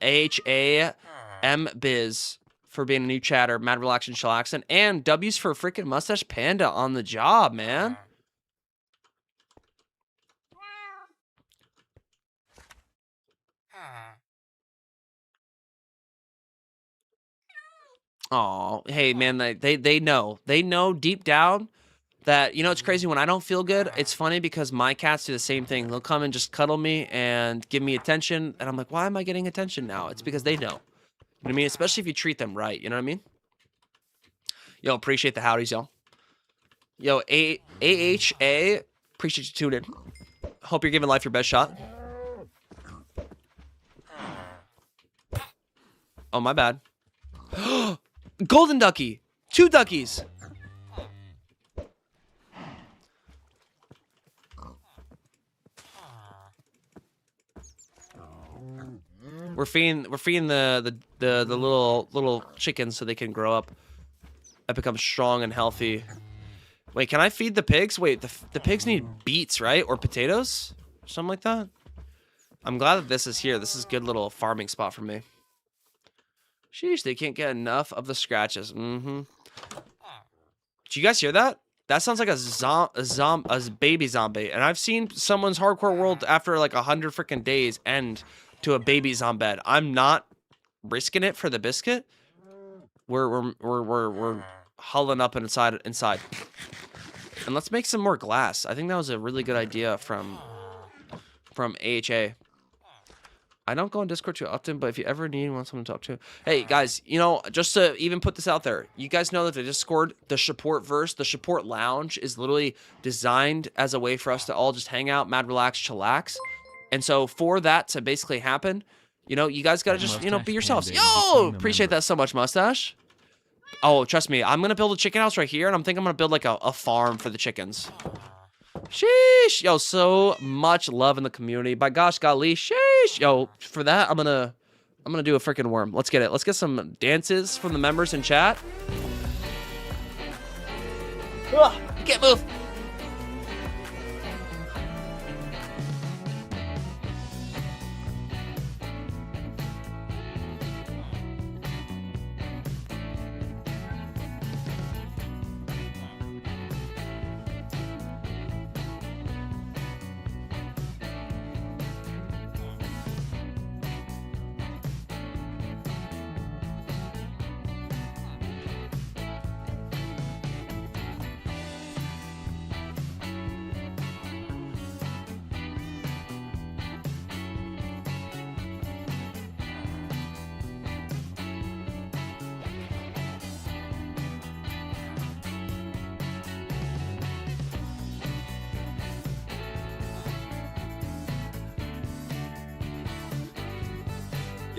AHA M Biz for being a new chatter, Mad Relax and Chillaxin, and W's for freaking Mustache Panda on the job, man. Oh, hey man, they know deep down that, you know, it's crazy when I don't feel good. It's funny because my cats do the same thing. They'll come and just cuddle me and give me attention, and I'm like, why am I getting attention now? It's because they know. You know what I mean? Especially if you treat them right. You know what I mean? Yo, appreciate the howdies, y'all. Yo, AHA, appreciate you tuning in. Hope you're giving life your best shot. Oh, my bad. Golden ducky. 2 duckies. We're feeding the little chickens so they can grow up and become strong and healthy. Wait, can I feed the pigs? Wait, the pigs need beets, right? Or potatoes? Something like that? I'm glad that this is here. This is a good little farming spot for me. Sheesh, they can't get enough of the scratches. Mm-hmm. Did you guys hear that? That sounds like a baby zombie. And I've seen someone's hardcore world after like 100 freaking days end to a baby zombie. I'm not risking it for the biscuit. We're hulling up inside. And let's make some more glass. I think that was a really good idea from AHA. I don't go on Discord too often, but if you ever want someone to talk to, hey guys, you know, just to even put this out there, you guys know that the Discord, the shawportverse, the shawport lounge is literally designed as a way for us to all just hang out, mad relax, chillax. And so for that to basically happen, you know, you guys gotta just, you know, be yourselves. Yo, appreciate that so much, Mustache. Oh, trust me, I'm gonna build a chicken house right here, and I'm thinking I'm gonna build like a farm for the chickens. Sheesh. Yo, so much love in the community. By gosh, golly, sheesh. Yo, for that, I'm gonna do a freaking worm. Let's get it. Let's get some dances from the members in chat. Ugh, I can't move.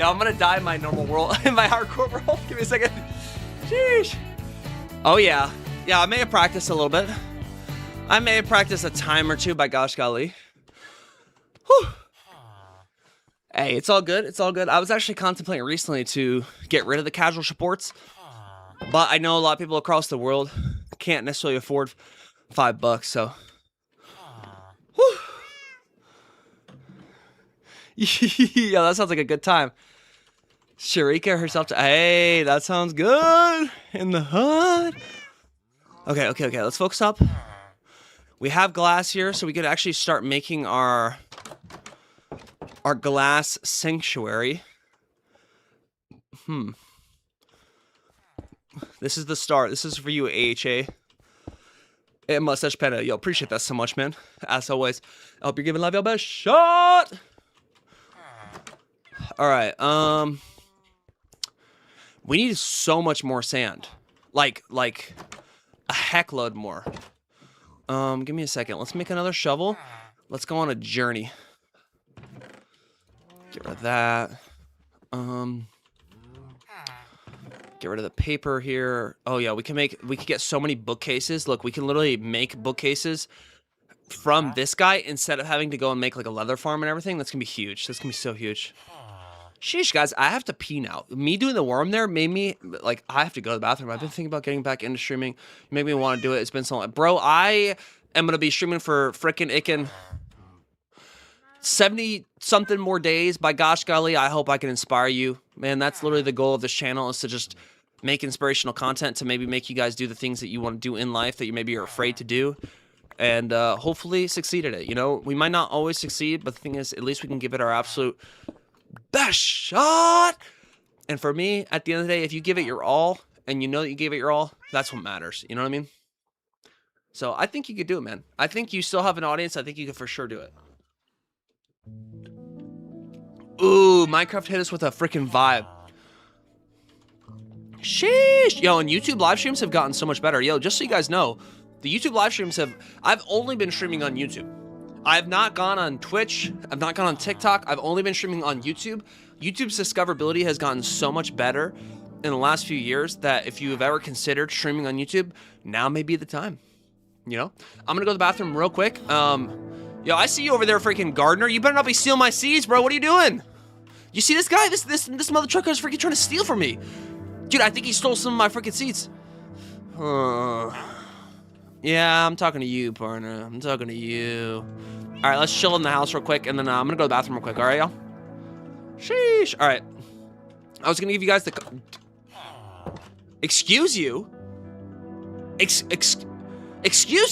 Yeah, I'm gonna die in my normal world, in my hardcore world. Give me a second. Sheesh. Oh yeah. Yeah, I may have practiced a little bit. I may have practiced a time or two, by gosh golly. Whew. Hey, it's all good. It's all good. I was actually contemplating recently to get rid of the casual supports, but I know a lot of people across the world can't necessarily afford $5, so. Whew. Yeah, that sounds like a good time. Sharika herself. Hey, that sounds good in the hood. Okay. Let's focus up. We have glass here, so we could actually start making our glass sanctuary. This is the start. This is for you, AHA. And Mustache Panda. Yo, appreciate that so much, man. As always, I hope you're giving live your best shot. All right. We need so much more sand. Like a heckload more. Give me a second. Let's make another shovel. Let's go on a journey. Get rid of that. Get rid of the paper here. Oh yeah, we could get so many bookcases. Look, we can literally make bookcases from this guy instead of having to go and make like a leather farm and everything. That's gonna be huge. That's gonna be so huge. Sheesh, guys, I have to pee now. Me doing the worm there made me, like, I have to go to the bathroom. I've been thinking about getting back into streaming. You made me want to do it. It's been so long. Bro, I am going to be streaming for frickin' ickin' 70-something more days. By gosh golly, I hope I can inspire you. Man, that's literally the goal of this channel, is to just make inspirational content to maybe make you guys do the things that you want to do in life that you maybe are afraid to do. And hopefully succeed at it. You know, we might not always succeed, but the thing is, at least we can give it our absolute best shot. And for me, at the end of the day, if you give it your all and you know that you gave it your all, that's what matters. You know what I mean? So I think you could do it, man. I think you still have an audience. I think you could for sure do it. Ooh, Minecraft hit us with a freaking vibe. Sheesh. Yo, and YouTube live streams have gotten so much better. Yo, just so you guys know, the YouTube live streams I've only been streaming on YouTube. I've not gone on Twitch. I've not gone on TikTok. I've only been streaming on YouTube. YouTube's discoverability has gotten so much better in the last few years that if you have ever considered streaming on YouTube, now may be the time. You know? I'm gonna go to the bathroom real quick. Yo, I see you over there, freaking gardener. You better not be stealing my seeds, bro. What are you doing? You see this guy? This mother trucker is freaking trying to steal from me. Dude, I think he stole some of my freaking seeds. Yeah, I'm talking to you, partner. I'm talking to you. All right, let's chill in the house real quick, and then I'm gonna go to the bathroom real quick. All right, y'all? Sheesh. All right. I was gonna give you guys the... Excuse you? Excuse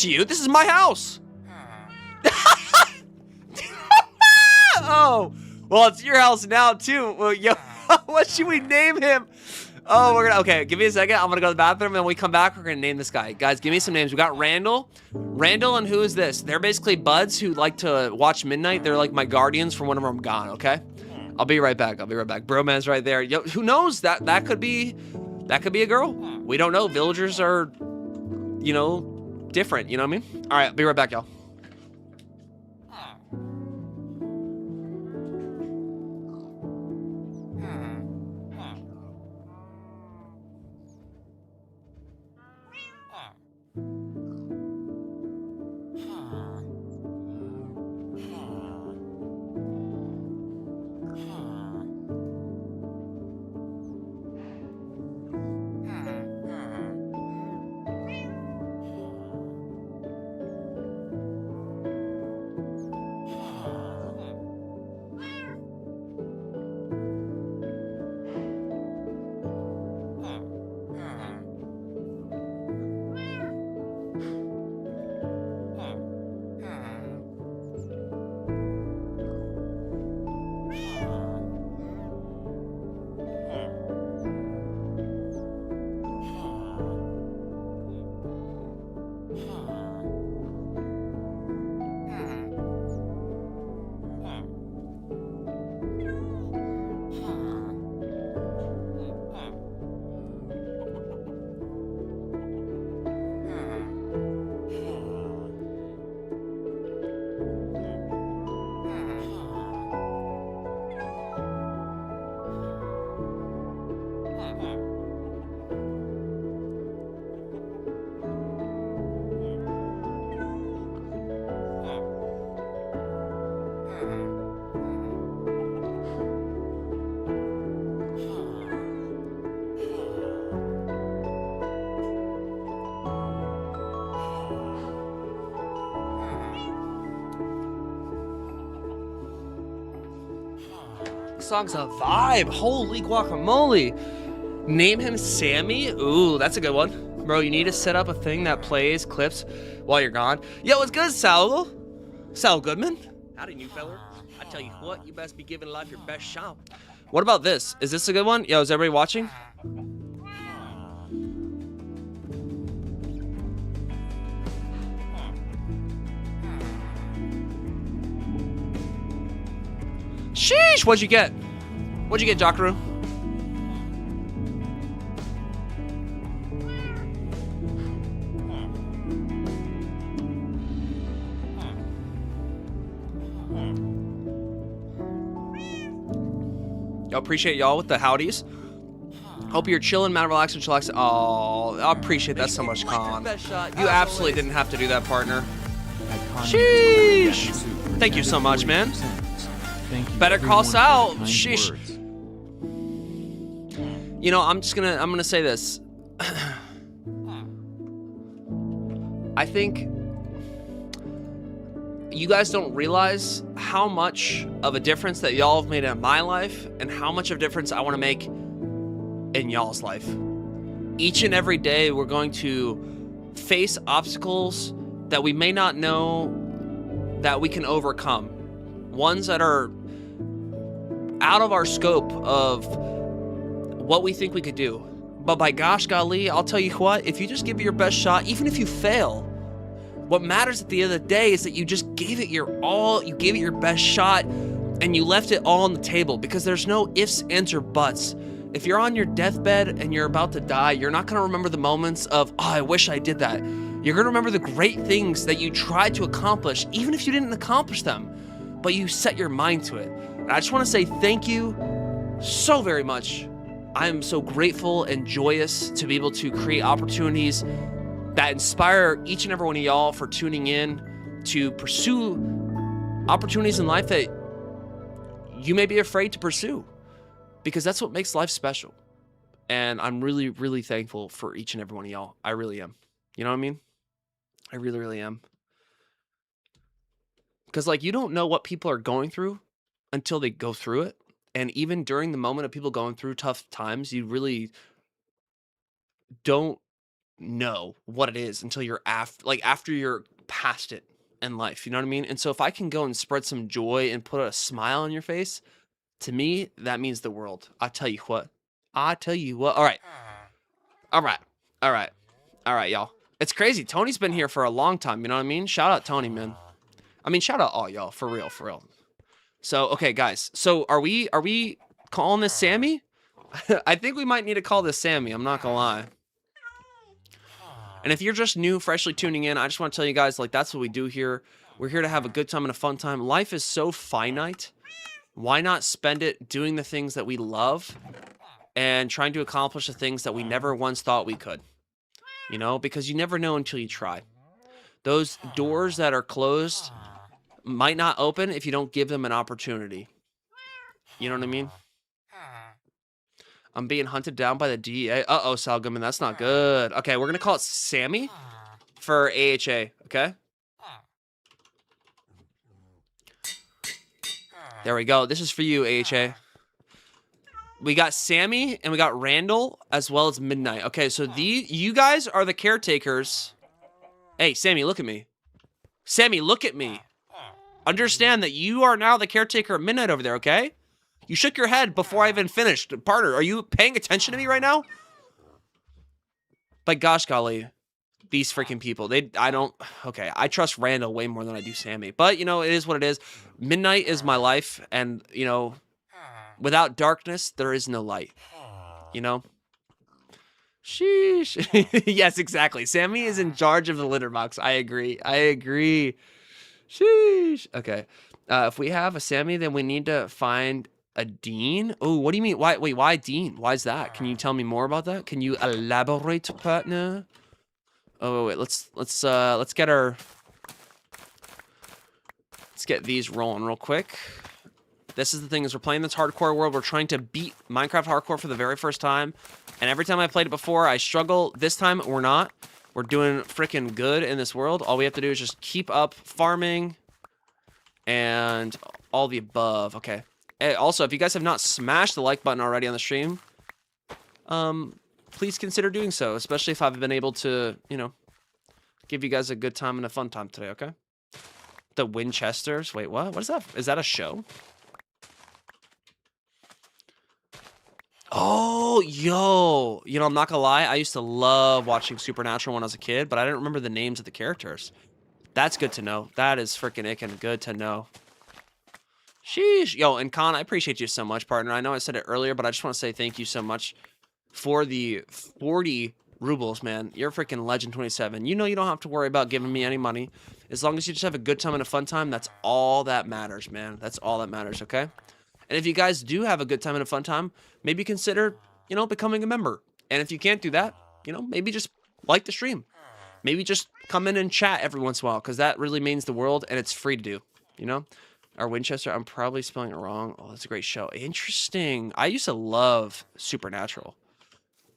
you? This is my house. Oh, well, it's your house now, too. Well, yo, what should we name him? Oh, we're gonna, okay, give me a second. I'm gonna go to the bathroom, and when we come back, we're gonna name this guy. Guys, give me some names. We got Randall. Randall, and who is this? They're basically buds who like to watch Midnight. They're like my guardians for whenever I'm gone, okay? I'll be right back. I'll be right back. Broman's right there. Yo, who knows? That could be a girl. We don't know. Villagers are, you know, different. You know what I mean? All right, I'll be right back, y'all. song's a vibe. Holy guacamole. Name him Sammy. Ooh, that's a good one. Bro, you need to set up a thing that plays clips while you're gone. Yo, what's good, Sal? Sal Goodman? Howdy, new feller. I tell you what, you best be giving life your best shot. What about this? Is this a good one? Yo, is everybody watching? Sheesh, what'd you get? What'd you get, Jakaru? Yo, appreciate y'all with the howdies. Hope you're chilling, man, relaxing, chillaxing. Oh, I appreciate that so much, Con. You absolutely didn't have to do that, partner. Sheesh. Thank you so much, man. Better call Sal. Sheesh. You know, I'm gonna say this. I think you guys don't realize how much of a difference that y'all have made in my life and how much of a difference I want to make in y'all's life. Each and every day we're going to face obstacles that we may not know that we can overcome. Ones that are out of our scope of what we think we could do. But by gosh golly, I'll tell you what, if you just give it your best shot, even if you fail, what matters at the end of the day is that you just gave it your all, you gave it your best shot, and you left it all on the table, because there's no ifs, ands, or buts. If you're on your deathbed and you're about to die, you're not gonna remember the moments of, oh, I wish I did that. You're gonna remember the great things that you tried to accomplish, even if you didn't accomplish them, but you set your mind to it. And I just wanna say thank you so very much. I am so grateful and joyous to be able to create opportunities that inspire each and every one of y'all for tuning in to pursue opportunities in life that you may be afraid to pursue, because that's what makes life special. And I'm really, really thankful for each and every one of y'all. I really am. You know what I mean? I really, really am. Because, like, you don't know what people are going through until they go through it. And even during the moment of people going through tough times, you really don't know what it is until you're after you're past it in life. You know what I mean? And so if I can go and spread some joy and put a smile on your face, to me, that means the world. I tell you what. I tell you what. All right. All right. All right. All right, y'all. It's crazy. Tony's been here for a long time. You know what I mean? Shout out Tony, man. I mean, shout out all y'all. For real. For real. So, okay, guys. So are we calling this Sammy? I think we might need to call this Sammy. I'm not gonna lie. And if you're just new, freshly tuning in, I just want to tell you guys, like, that's what we do here. We're here to have a good time and a fun time. Life is so finite. Why not spend it doing the things that we love and trying to accomplish the things that we never once thought we could? You know, because you never know until you try. Those doors that are closed might not open if you don't give them an opportunity. You know what I mean? I'm being hunted down by the DEA. Uh-oh, Sal Goodman, that's not good. Okay, we're gonna call it Sammy for AHA, okay? There we go. This is for you, AHA. We got Sammy and we got Randall as well as Midnight. Okay, so you guys are the caretakers. Hey, Sammy, look at me. Sammy, look at me. Understand that you are now the caretaker of Midnight over there, okay? You shook your head before I even finished. Partner, are you paying attention to me right now? Like, gosh golly, these freaking people. Okay, I trust Randall way more than I do Sammy. But, you know, it is what it is. Midnight is my life, and, you know, without darkness, there is no light. You know? Sheesh. Yes, exactly. Sammy is in charge of the litter box. I agree. I agree. Sheesh. Okay. If we have a Sammy, then we need to find a Dean. Oh, what do you mean? Why Dean? Why is that? Can you tell me more about that? Can you elaborate, partner? Oh, wait. Let's get these rolling real quick. This is the thing, is we're playing this hardcore world. We're trying to beat Minecraft hardcore for the very first time. And every time I played it before, I struggle. This time, we're not. We're doing freaking good in this world. All we have to do is just keep up farming and all the above. Okay. Also, if you guys have not smashed the like button already on the stream, please consider doing so, especially if I've been able to, you know, give you guys a good time and a fun time today, okay? The Winchesters. Wait, what? What is that? Is that a show? Oh, yo. You know, I'm not gonna lie. I used to love watching Supernatural when I was a kid, but I didn't remember the names of the characters. That's good to know. That is freaking ick good to know. Sheesh. Yo, and Con, I appreciate you so much, partner. I know I said it earlier, but I just want to say thank you so much for the 40 rubles, man. You're a freaking legend 27. You know you don't have to worry about giving me any money. As long as you just have a good time and a fun time, that's all that matters, man. That's all that matters, okay? And if you guys do have a good time and a fun time, maybe consider, you know, becoming a member. And if you can't do that, you know, maybe just like the stream. Maybe just come in and chat every once in a while, because that really means the world, and it's free to do, you know? Our Winchester, I'm probably spelling it wrong. Oh, that's a great show. Interesting. I used to love Supernatural.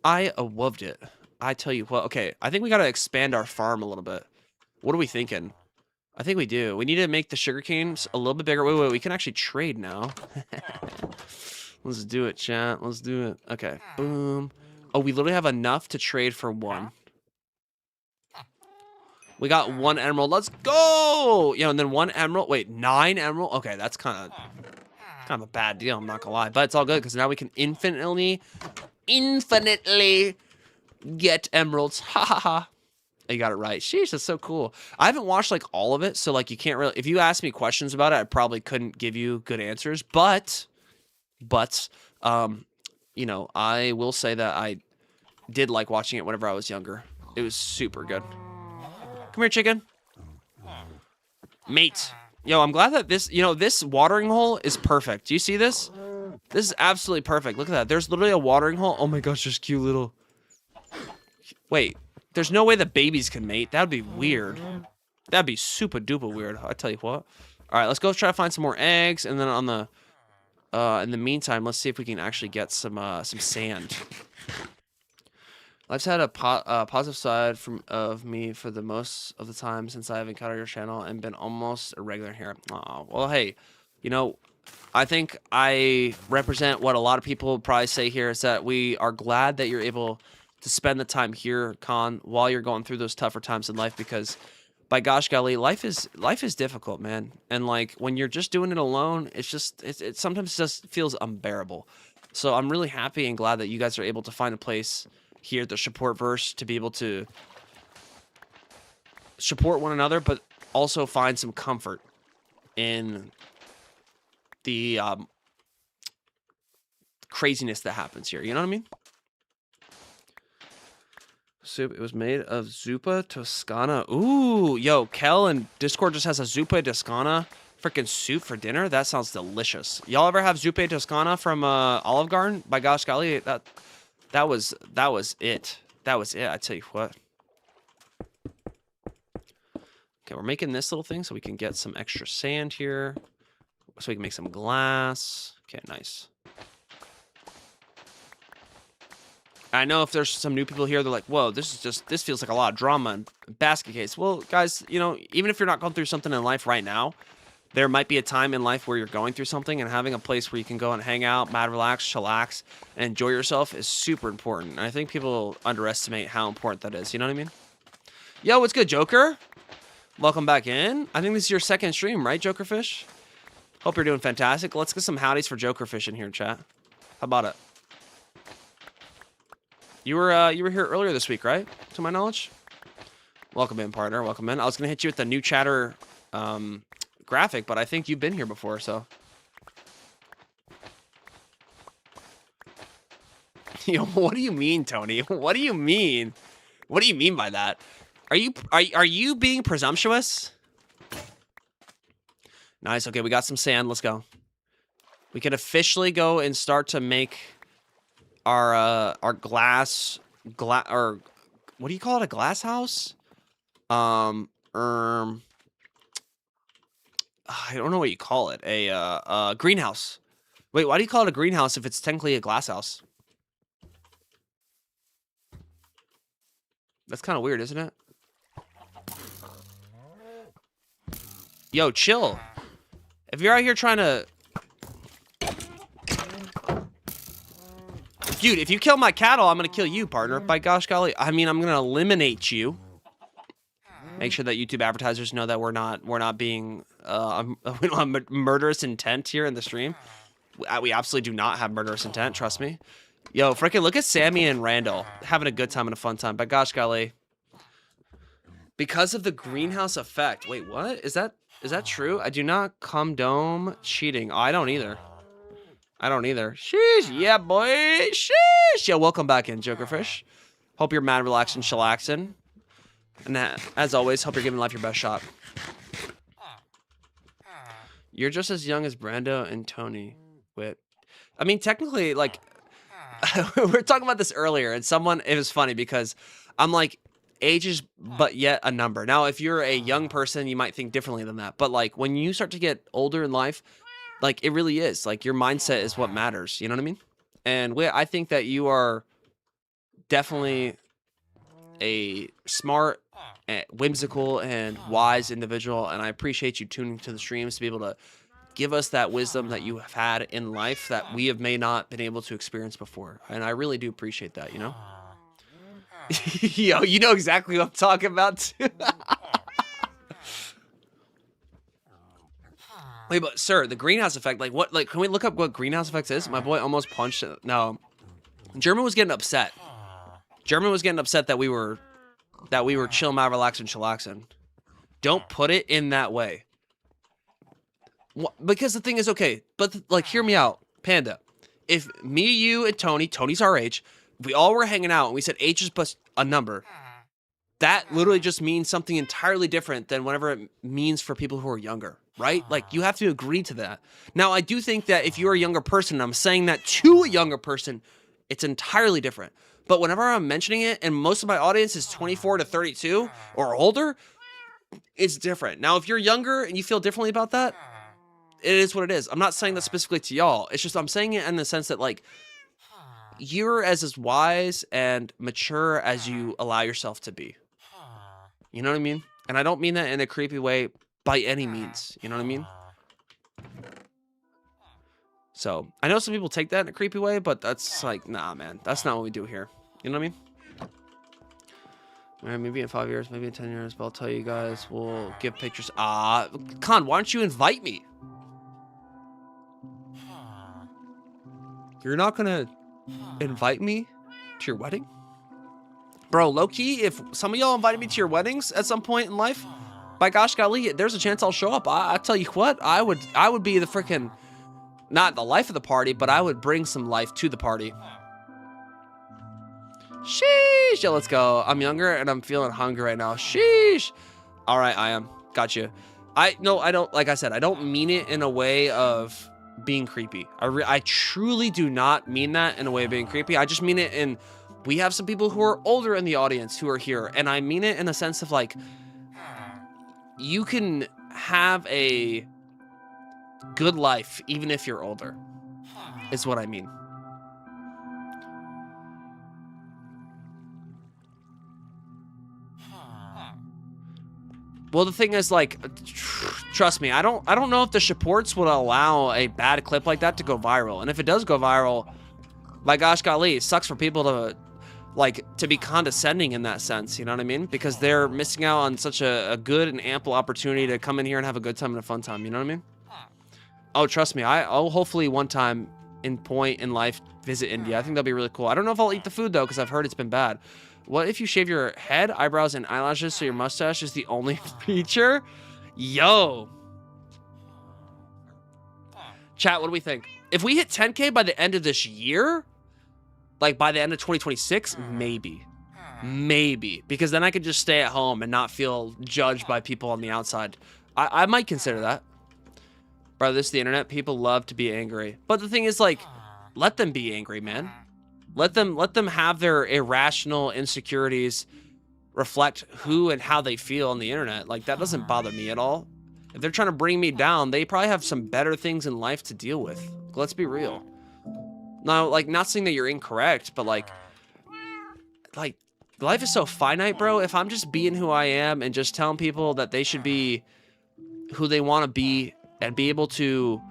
I loved it. I tell you what. Okay, I think we got to expand our farm a little bit. What are we thinking? I think we do. We need to make the sugar canes a little bit bigger. Wait. We can actually trade now. Let's do it, chat. Let's do it. Okay. Boom. Oh, we literally have enough to trade for one. We got 1 emerald. Let's go! You know, and then 1 emerald. Wait, 9 emerald? Okay, that's kind of a bad deal. I'm not gonna lie. But it's all good, because now we can infinitely get emeralds. Ha ha ha. You got it right. Sheesh, that's so cool. I haven't watched, like, all of it, so, like, you can't really... If you asked me questions about it, I probably couldn't give you good answers. But, you know, I will say that I did like watching it whenever I was younger. It was super good. Come here, chicken. Mate. Yo, I'm glad that this, you know, this watering hole is perfect. Do you see this? This is absolutely perfect. Look at that. There's literally a watering hole. Oh my gosh, there's cute little... Wait, there's no way the babies can mate. That'd be weird. That'd be super duper weird. I tell you what. All right, let's go try to find some more eggs, and then on the, in the meantime, let's see if we can actually get some sand. Life's had a positive side of me for the most of the time since I've encountered your channel and been almost a regular here. Aw, well, hey, you know, I think I represent what a lot of people probably say here is that we are glad that you're able to spend the time here, Con, while you're going through those tougher times in life, because by gosh golly, life is difficult, man. And like when you're just doing it alone, it's just it sometimes just feels unbearable. So I'm really happy and glad that you guys are able to find a place here at the Shawportverse to be able to support one another, but also find some comfort in the craziness that happens here. You know what I mean? Soup. It was made of zuppa toscana. Ooh, yo, Kel in Discord just has a zuppa toscana freaking soup for dinner. That sounds delicious. Y'all ever have zuppa toscana from Olive Garden? By gosh golly, that was it. That was it. I tell you what. Okay, we're making this little thing so we can get some extra sand here, so we can make some glass. Okay, nice. I know if there's some new people here, they're like, whoa, this feels like a lot of drama and basket case. Well, guys, you know, even if you're not going through something in life right now, there might be a time in life where you're going through something, and having a place where you can go and hang out, mad relax, chillax, and enjoy yourself is super important. And I think people underestimate how important that is. You know what I mean? Yo, what's good, Joker? Welcome back in. I think this is your second stream, right, Jokerfish? Hope you're doing fantastic. Let's get some howdies for Jokerfish in here, chat. How about it? You were here earlier this week, right? To my knowledge. Welcome in, partner. Welcome in. I was gonna hit you with the new chatter graphic, but I think you've been here before, so. Yo, what do you mean, Tony? What do you mean? What do you mean by that? Are you being presumptuous? Nice. Okay, we got some sand. Let's go. We can officially go and start to make our glass or what do you call it? A glass house? I don't know what you call it. A greenhouse. Wait, why do you call it a greenhouse if it's technically a glass house? That's kind of weird, isn't it? Yo, chill. If you're out here trying to Dude, if you kill my cattle, I'm gonna kill you, partner. By gosh golly, I mean, I'm gonna eliminate you. Make sure that YouTube advertisers know that we're not being we don't have murderous intent here in the stream. We absolutely do not have murderous intent. Trust me. Yo, freaking look at Sammy and Randall having a good time and a fun time. By gosh golly, because of the greenhouse effect. Wait, what is that? Is that true? I do not condone cheating. Oh, I don't either. I don't either. Sheesh. Yeah, boy. Sheesh. Yo, welcome back in, Jokerfish. Hope you're mad, relaxed, and chillaxing. And as always, hope you're giving life your best shot. You're just as young as Brando and Tony. Wait. I mean, technically, like, we were talking about this earlier, and it was funny because I'm like, age is but yet a number. Now, if you're a young person, you might think differently than that. But, like, when you start to get older in life, like, it really is. Like, your mindset is what matters. You know what I mean? And I think that you are definitely a smart, whimsical, and wise individual. And I appreciate you tuning to the streams to be able to give us that wisdom that you have had in life that we have may not been able to experience before. And I really do appreciate that, you know? Yo, you know exactly what I'm talking about, too. Wait, but sir, the greenhouse effect, like what, like, can we look up what greenhouse effect is? My boy almost punched it. No. German was getting upset. German was getting upset that we were chill, mad, relaxing, chillaxing. Don't put it in that way. Because the thing is, okay, but like, hear me out, Panda. If me, you, and Tony's our age, if we all were hanging out and we said age is plus a number, that literally just means something entirely different than whatever it means for people who are younger, right? Like, you have to agree to that. Now, I do think that if you're a younger person, and I'm saying that to a younger person, it's entirely different. But whenever I'm mentioning it, and most of my audience is 24 to 32 or older, it's different. Now, if you're younger and you feel differently about that, it is what it is. I'm not saying that specifically to y'all. It's just I'm saying it in the sense that, like, you're as wise and mature as you allow yourself to be. You know what I mean? And I don't mean that in a creepy way by any means. You know what I mean? So, I know some people take that in a creepy way, but that's like, nah, man. That's not what we do here. You know what I mean? Maybe in 5 years, maybe in 10 years, but I'll tell you guys, we'll give pictures. Khan, why don't you invite me? You're not gonna invite me to your wedding? Bro, low-key, if some of y'all invited me to your weddings at some point in life, by gosh golly, there's a chance I'll show up. I tell you what, I would be the freaking, not the life of the party, but I would bring some life to the party. Sheesh. Yeah, let's go. I'm younger and I'm feeling hungry right now. Sheesh. All right, I am. Got you. I don't, like I said, I don't mean it in a way of being creepy. I truly do not mean that in a way of being creepy. I just mean it in, we have some people who are older in the audience who are here. And I mean it in the sense of, like, you can have a good life even if you're older, is what I mean. Well, the thing is, like, trust me, I don't know if the shawports would allow a bad clip like that to go viral. And if it does go viral, by gosh golly, it sucks for people to, like, to be condescending in that sense, you know what I mean? Because they're missing out on such a good and ample opportunity to come in here and have a good time and a fun time, you know what I mean? Oh, trust me, I'll hopefully one time in life visit India. I think that'll be really cool. I don't know if I'll eat the food, though, because I've heard it's been bad. What if you shave your head, eyebrows, and eyelashes so your mustache is the only feature? Yo. Chat, what do we think? If we hit 10K by the end of this year, like by the end of 2026, maybe. Maybe. Because then I could just stay at home and not feel judged by people on the outside. I might consider that. Bro, this is the internet. People love to be angry. But the thing is, like, let them be angry, man. Let them have their irrational insecurities reflect who and how they feel on the internet. Like, that doesn't bother me at all. If they're trying to bring me down, they probably have some better things in life to deal with. Let's be real. Now, like, not saying that you're incorrect, but like life is so finite, bro. If I'm just being who I am and just telling people that they should be who they want to be and be able to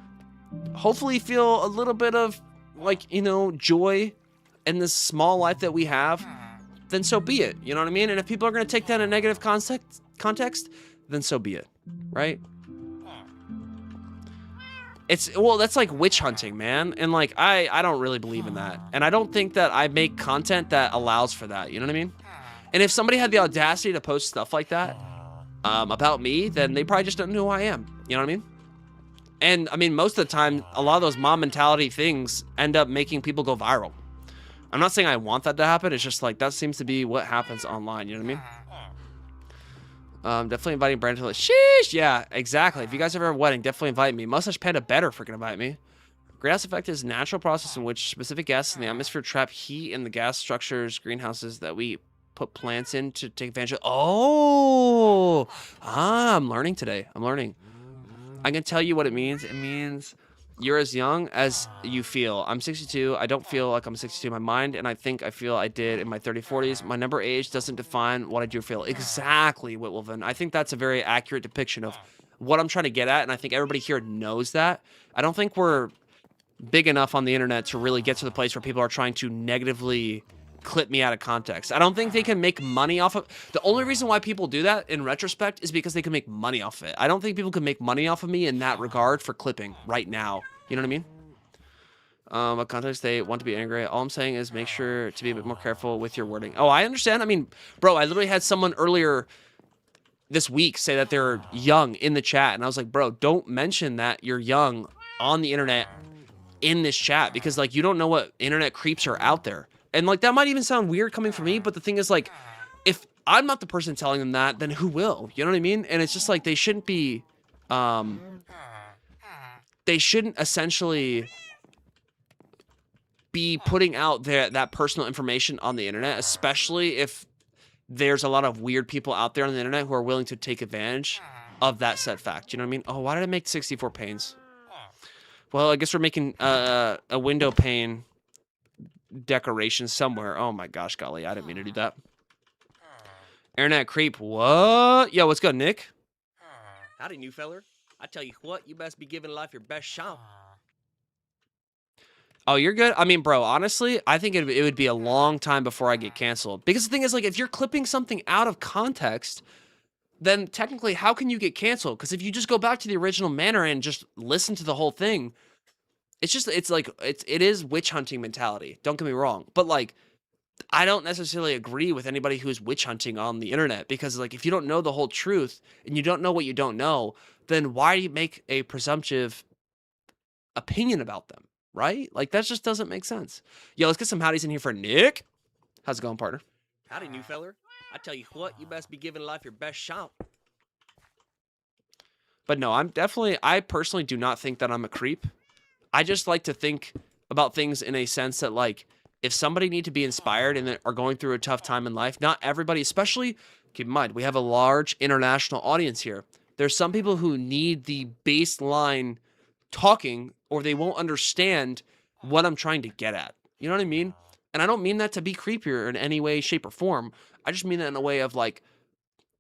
hopefully feel a little bit of, like, you know, joy in this small life that we have, then so be it. You know what I mean? And if people are going to take that in a negative context, then so be it, right? Well, that's like witch hunting, man. And like, I don't really believe in that. And I don't think that I make content that allows for that. You know what I mean? And if somebody had the audacity to post stuff like that about me, then they probably just don't know who I am. You know what I mean? And I mean, most of the time, a lot of those mob mentality things end up making people go viral. I'm not saying I want that to happen. It's just like, that seems to be what happens online. You know what I mean? Definitely inviting Brandon to the sheesh. Yeah, exactly. If you guys ever have a wedding, definitely invite me. Mustache Panda better freaking invite me. Greenhouse effect is a natural process in which specific gases in the atmosphere trap heat in the gas structures, greenhouses that we put plants in to take advantage of. Oh, I'm learning today. I'm learning. I can tell you what it means. It means you're as young as you feel. I'm 62. I don't feel like I'm 62 in my mind, and I think I feel I did in my 30s, 40s. My number age doesn't define what I do feel. Exactly, Whitwolven. I think that's a very accurate depiction of what I'm trying to get at, and I think everybody here knows that. I don't think we're big enough on the internet to really get to the place where people are trying to negatively clip me out of context. I don't think they can make money off of the only reason why people do that in retrospect is because they can make money off of it. I don't think people can make money off of me in that regard for clipping right now. You know what I mean? What context they want to be angry. All I'm saying is make sure to be a bit more careful with your wording. Oh, I understand. I mean, bro, I literally had someone earlier this week say that they're young in the chat, and I was like, bro, don't mention that you're young on the internet in this chat, because like you don't know what internet creeps are out there. And like that might even sound weird coming from me, but the thing is, like, if I'm not the person telling them that, then who will? You know what I mean? And it's just like they shouldn't be they shouldn't essentially be putting out that personal information on the internet, especially if there's a lot of weird people out there on the internet who are willing to take advantage of that said fact. You know what I mean? Oh, why did I make 64 panes? Well, I guess we're making a window pane decoration somewhere. Oh my gosh, golly, I didn't mean to do that. Internet creep, what? Yo, what's good, Nick? Howdy, new feller. I tell you what, you best be giving life your best shot. Oh, you're good? I mean, bro, honestly, I think it would be a long time before I get canceled. Because the thing is, like, if you're clipping something out of context, then technically, how can you get canceled? Because if you just go back to the original manner and just listen to the whole thing, it is witch hunting mentality. Don't get me wrong. But, like, I don't necessarily agree with anybody who's witch hunting on the internet. Because, like, if you don't know the whole truth and you don't know what you don't know, then why do you make a presumptive opinion about them? Right? Like, that just doesn't make sense. Yo, let's get some howdies in here for Nick. How's it going, partner? Howdy, new feller. I tell you what, you best be giving life your best shot. But no, I personally do not think that I'm a creep. I just like to think about things in a sense that, like, if somebody need to be inspired and are going through a tough time in life, not everybody, especially, keep in mind, we have a large international audience here. There's some people who need the baseline talking or they won't understand what I'm trying to get at. You know what I mean? And I don't mean that to be creepier in any way, shape, or form. I just mean that in a way of, like,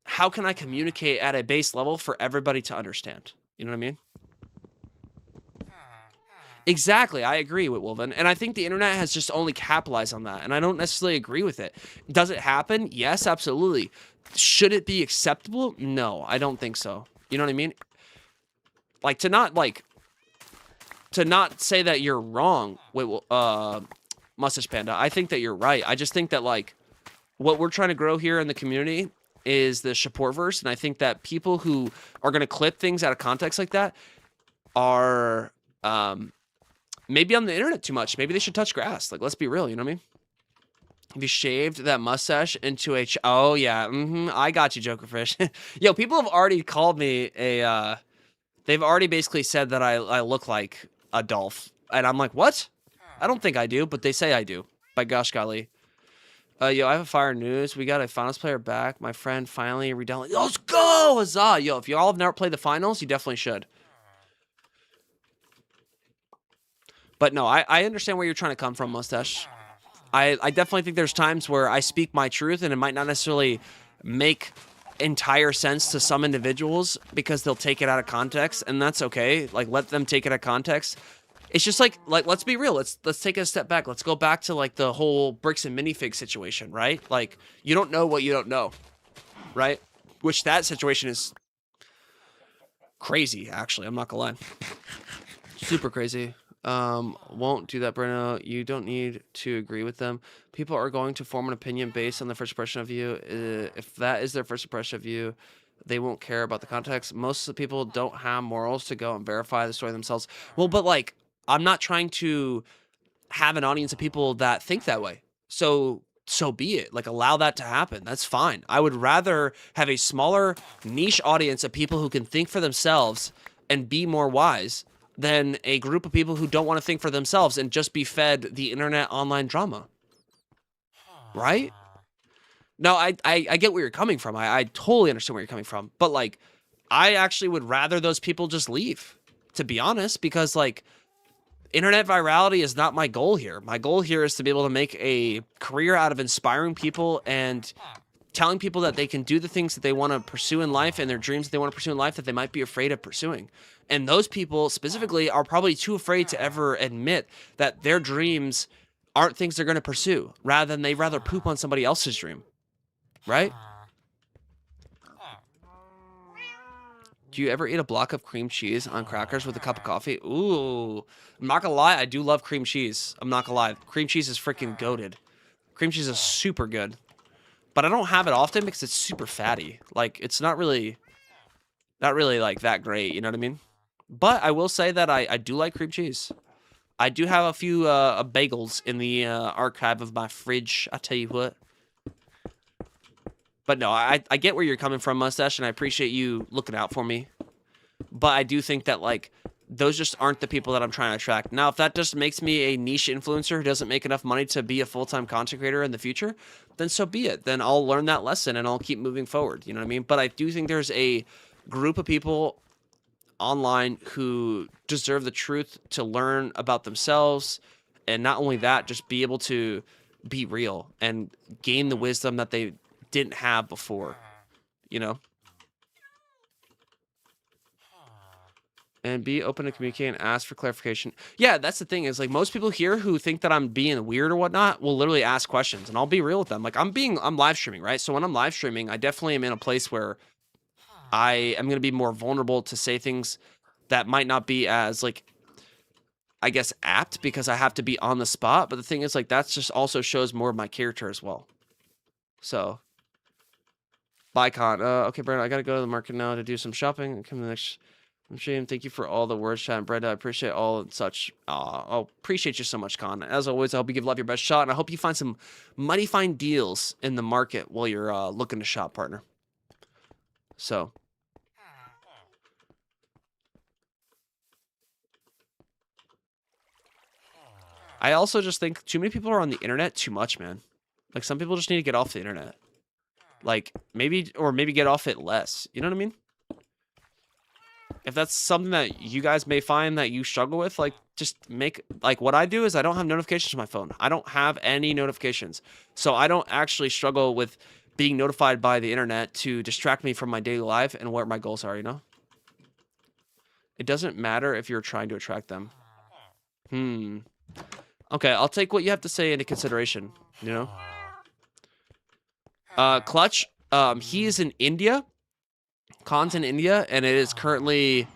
how can I communicate at a base level for everybody to understand? You know what I mean? Exactly. I agree with Wolven. And I think the internet has just only capitalized on that. And I don't necessarily agree with it. Does it happen? Yes, absolutely. Should it be acceptable? No, I don't think so. You know what I mean? Like, to not say that you're wrong with Mustache Panda. I think that you're right. I just think that, like, what we're trying to grow here in the community is the shawportverse, and I think that people who are going to clip things out of context like that are maybe on the internet too much. Maybe they should touch grass. Like, let's be real, you know what I mean? Have you shaved that mustache into a... oh, yeah. I got you, Jokerfish. Yo, people have already called me a... they've already basically said that I look like a Dolph. And I'm like, what? I don't think I do, but they say I do. By gosh golly. Yo, I have a fire news. We got a finals player back. My friend finally redownloaded. Let's go! Huzzah! Yo, if you all have never played the finals, you definitely should. But no, I understand where you're trying to come from, Mustache. I definitely think there's times where I speak my truth and it might not necessarily make entire sense to some individuals because they'll take it out of context, and that's okay. Like, let them take it out of context. It's just like let's be real. Let's take a step back. Let's go back to like the whole bricks and minifig situation, right? Like you don't know what you don't know, right? Which that situation is crazy, actually. I'm not gonna lie. Super crazy. Won't do that, Bruno. You don't need to agree with them. People are going to form an opinion based on their first impression of you. If that is their first impression of you, they won't care about the context. Most of the people don't have morals to go and verify the story themselves. Well, but like, I'm not trying to have an audience of people that think that way. So be it. Like, allow that to happen. That's fine. I would rather have a smaller niche audience of people who can think for themselves and be more wise than a group of people who don't want to think for themselves and just be fed the internet online drama. Right? No, I get where you're coming from. I totally understand where you're coming from. But like, I actually would rather those people just leave, to be honest, because like, internet virality is not my goal here. My goal here is to be able to make a career out of inspiring people and telling people that they can do the things that they want to pursue in life and their dreams that they want to pursue in life that they might be afraid of pursuing. And those people specifically are probably too afraid to ever admit that their dreams aren't things they're going to pursue, rather than they rather poop on somebody else's dream. Right? Do you ever eat a block of cream cheese on crackers with a cup of coffee? Ooh, I'm not gonna lie, I do love cream cheese. I'm not gonna lie, cream cheese is freaking goated. Cream cheese is super good, but I don't have it often because it's super fatty. Like, it's not really like that great. You know what I mean? But I will say that I do like cream cheese. I do have a few bagels in the archive of my fridge. I tell you what. But no, I get where you're coming from, Mustache, and I appreciate you looking out for me. But I do think that, like, those just aren't the people that I'm trying to attract. Now, if that just makes me a niche influencer who doesn't make enough money to be a full-time content creator in the future, then so be it. Then I'll learn that lesson and I'll keep moving forward. You know what I mean? But I do think there's a group of people online who deserve the truth to learn about themselves. And not only that, just be able to be real and gain the wisdom that they didn't have before, you know? And be open to communicate and ask for clarification. Yeah, that's the thing, is like, most people here who think that I'm being weird or whatnot will literally ask questions, and I'll be real with them. Like, I'm live streaming, right? So when I'm live streaming, I definitely am in a place where I am going to be more vulnerable to say things that might not be as, like, I guess, apt, because I have to be on the spot. But the thing is, like, that just also shows more of my character as well. So, bye, Con. Okay, Brandon, I got to go to the market now to do some shopping and come to the next stream. Thank you for all the words, chat, and Brenda. I appreciate all and such. I appreciate you so much, Con. As always, I hope you give love your best shot, and I hope you find some mighty fine deals in the market while you're looking to shop, partner. So, I also just think too many people are on the internet too much, man. Like, some people just need to get off the internet. Like, maybe get off it less. You know what I mean? If that's something that you guys may find that you struggle with, like, just make, like, what I do is I don't have notifications on my phone. I don't have any notifications. So I don't actually struggle with being notified by the internet to distract me from my daily life and what my goals are, you know? It doesn't matter if you're trying to attract them. Okay, I'll take what you have to say into consideration, you know? Clutch, he is in India. Con's in India, and it is currently,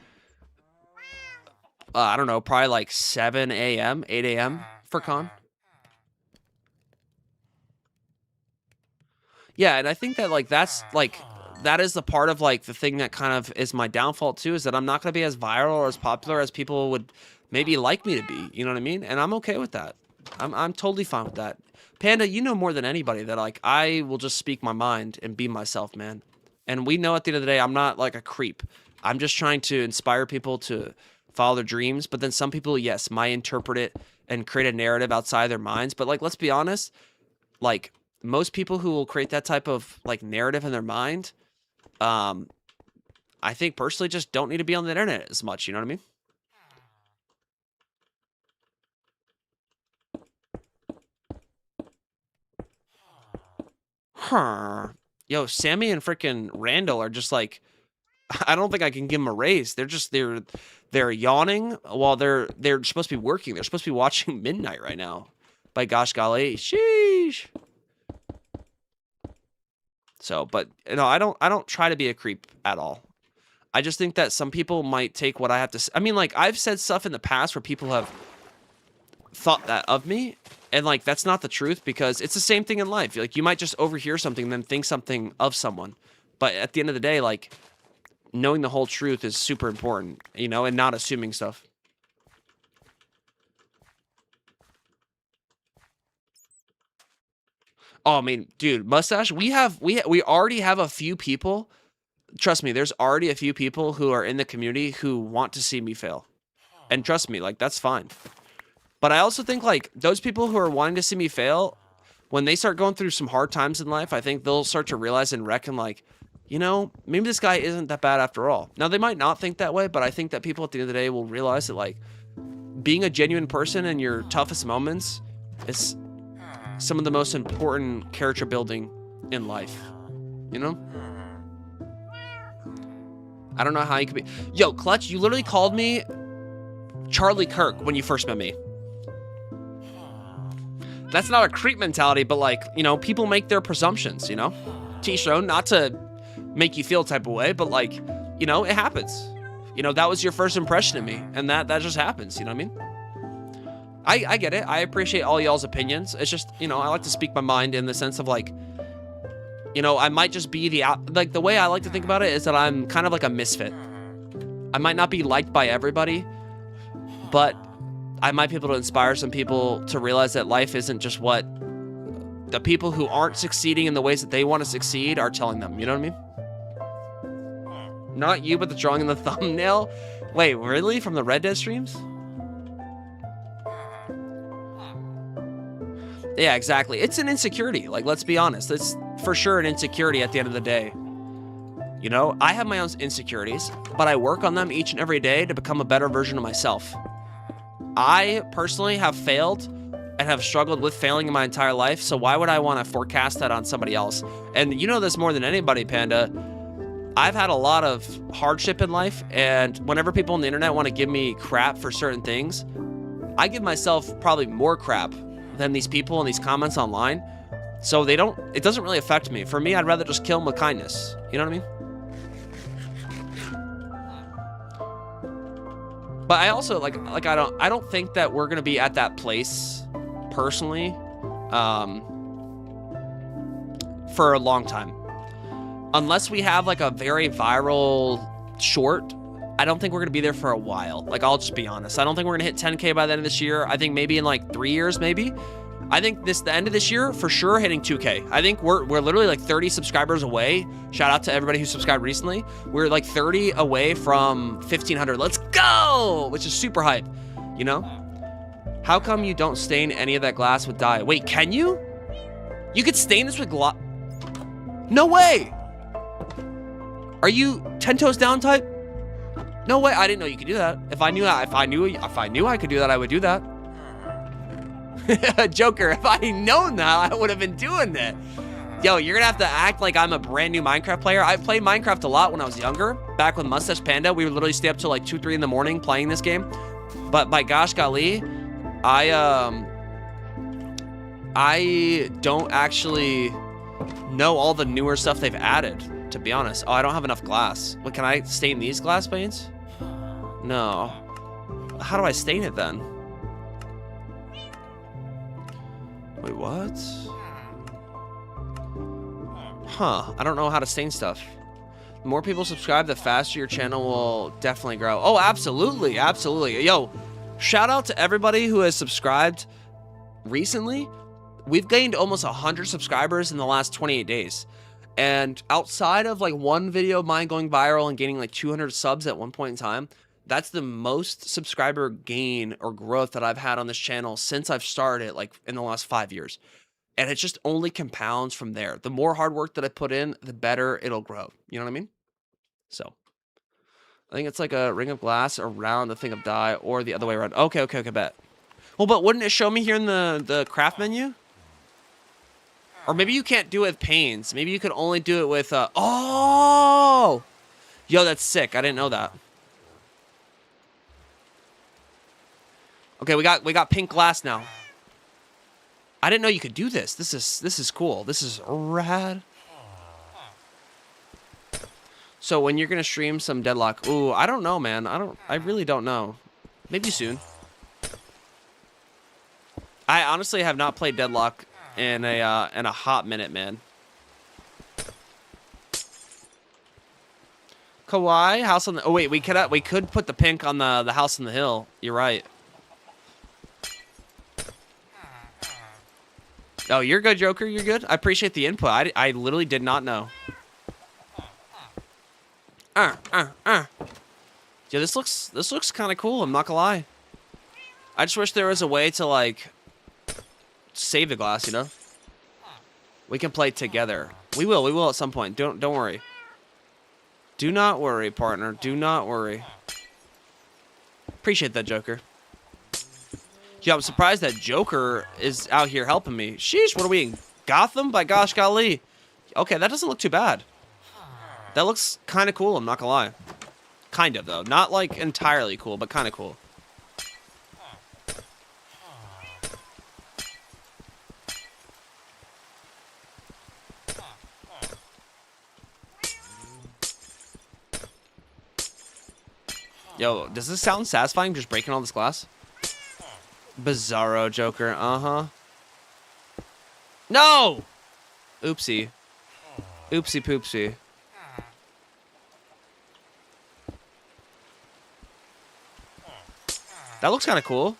I don't know, probably like 7 a.m., 8 a.m. for Con. Yeah, and I think that, like, that's, like, that is the part of, like, the thing that kind of is my downfall, too, is that I'm not going to be as viral or as popular as people would maybe like me to be, you know what I mean? And I'm okay with that. I'm totally fine with that. Panda, you know more than anybody that, like, I will just speak my mind and be myself, man. And we know at the end of the day, I'm not like a creep. I'm just trying to inspire people to follow their dreams. But then some people, yes, might interpret it and create a narrative outside their minds. But, like, let's be honest, like, most people who will create that type of, like, narrative in their mind, I think personally just don't need to be on the internet as much. You know what I mean? Huh. Yo, Sammy and freaking Randall are just like, I don't think I can give them a raise. They're They're yawning while they're supposed to be working. They're supposed to be watching Midnight right now. By gosh golly, sheesh. So, but you know, I don't try to be a creep at all. I just think that some people might take what I have to say. I mean, like, I've said stuff in the past where people have thought that of me, and like that's not the truth, because it's the same thing in life. Like, you might just overhear something and then think something of someone, but at the end of the day, like, knowing the whole truth is super important, you know, and not assuming stuff. Oh, I mean, dude, Mustache, we already have a few people. Trust me, there's already a few people who are in the community who want to see me fail. And trust me, like, that's fine. But I also think, like, those people who are wanting to see me fail, when they start going through some hard times in life, I think they'll start to realize and reckon, like, you know, maybe this guy isn't that bad after all. Now, they might not think that way, but I think that people at the end of the day will realize that, like, being a genuine person in your toughest moments is some of the most important character building in life, you know? I don't know how you could be. Yo, Clutch, you literally called me Charlie Kirk when you first met me. That's not a creep mentality, but like, you know, people make their presumptions, you know? T-Show, not to make you feel type of way, but like, you know, it happens. You know, that was your first impression of me, and that just happens, you know what I mean? I get it. I appreciate all y'all's opinions. It's just, you know, I like to speak my mind in the sense of like, you know, I might just be like, the way I like to think about it is that I'm kind of like a misfit. I might not be liked by everybody, but I might be able to inspire some people to realize that life isn't just what the people who aren't succeeding in the ways that they want to succeed are telling them. You know what I mean? Not you, but the drawing in the thumbnail. Wait, really? From the Red Dead streams? Yeah, exactly. It's an insecurity. Like, let's be honest. It's for sure an insecurity at the end of the day. You know, I have my own insecurities, but I work on them each and every day to become a better version of myself. I personally have failed and have struggled with failing in my entire life, so why would I want to forecast that on somebody else? And you know this more than anybody, Panda. I've had a lot of hardship in life, and whenever people on the internet want to give me crap for certain things, I give myself probably more crap than these people in these comments online. So it doesn't really affect me. For me, I'd rather just kill them with kindness. You know what I mean? But I also I don't think that we're gonna be at that place personally for a long time. Unless we have like a very viral short, I don't think we're gonna be there for a while. Like, I'll just be honest. I don't think we're gonna hit 10K by the end of this year. I think maybe in like 3 years, maybe. I think the end of this year, for sure, hitting 2K. I think we're literally like 30 subscribers away. Shout out to everybody who subscribed recently. We're like 30 away from 1,500. Let's go! Which is super hype, you know? How come you don't stain any of that glass with dye? Wait, can you? You could stain this with glass? No way! Are you 10 toes down type? No way! I didn't know you could do that. If I knew I could do that, I would do that. Joker, if I had known that, I would have been doing that. Yo, you're gonna have to act like I'm a brand new Minecraft player. I played Minecraft a lot when I was younger. Back with Mustache Panda, we would literally stay up till like 2, 3 in the morning playing this game. But by gosh golly, I don't actually know all the newer stuff they've added, to be honest. Oh, I don't have enough glass. What, can I stain these glass panes? No. How do I stain it then? Wait, what? Huh, I don't know how to stain stuff. The more people subscribe, the faster your channel will definitely grow. Oh, absolutely, absolutely. Yo, shout out to everybody who has subscribed recently. We've gained almost 100 subscribers in the last 28 days. And outside of like one video of mine going viral and gaining like 200 subs at one point in time, that's the most subscriber gain or growth that I've had on this channel since I've started, like in the last 5 years. And it just only compounds from there. The more hard work that I put in, the better it'll grow. You know what I mean? So I think it's like a ring of glass around the thing of dye, or the other way around. Okay, bet. Well, but wouldn't it show me here in the craft menu? Or maybe you can't do it with panes. Maybe you could only do it with, oh! Yo, that's sick. I didn't know that. Okay, we got pink glass now. I didn't know you could do this. This is cool. This is rad. So when you're gonna stream some Deadlock, ooh, I don't know, man. I really don't know. Maybe soon. I honestly have not played Deadlock in a hot minute, man. Kawaii, house on the. Oh wait, we could put the pink on the house on the hill. You're right. Oh, you're good, Joker. You're good. I appreciate the input. I literally did not know. Yeah, this looks kind of cool. I'm not gonna lie. I just wish there was a way to like save the glass. You know, we can play together. We will at some point. Don't worry. Do not worry, partner. Do not worry. Appreciate that, Joker. Yeah, I'm surprised that Joker is out here helping me. Sheesh, what are we in? Gotham? By gosh golly. Okay, that doesn't look too bad. That looks kind of cool, I'm not gonna lie. Kind of, though. Not, like, entirely cool, but kind of cool. Yo, does this sound satisfying, just breaking all this glass? Bizarro Joker, uh-huh. No! Oopsie. Oopsie poopsie. That looks kind of cool.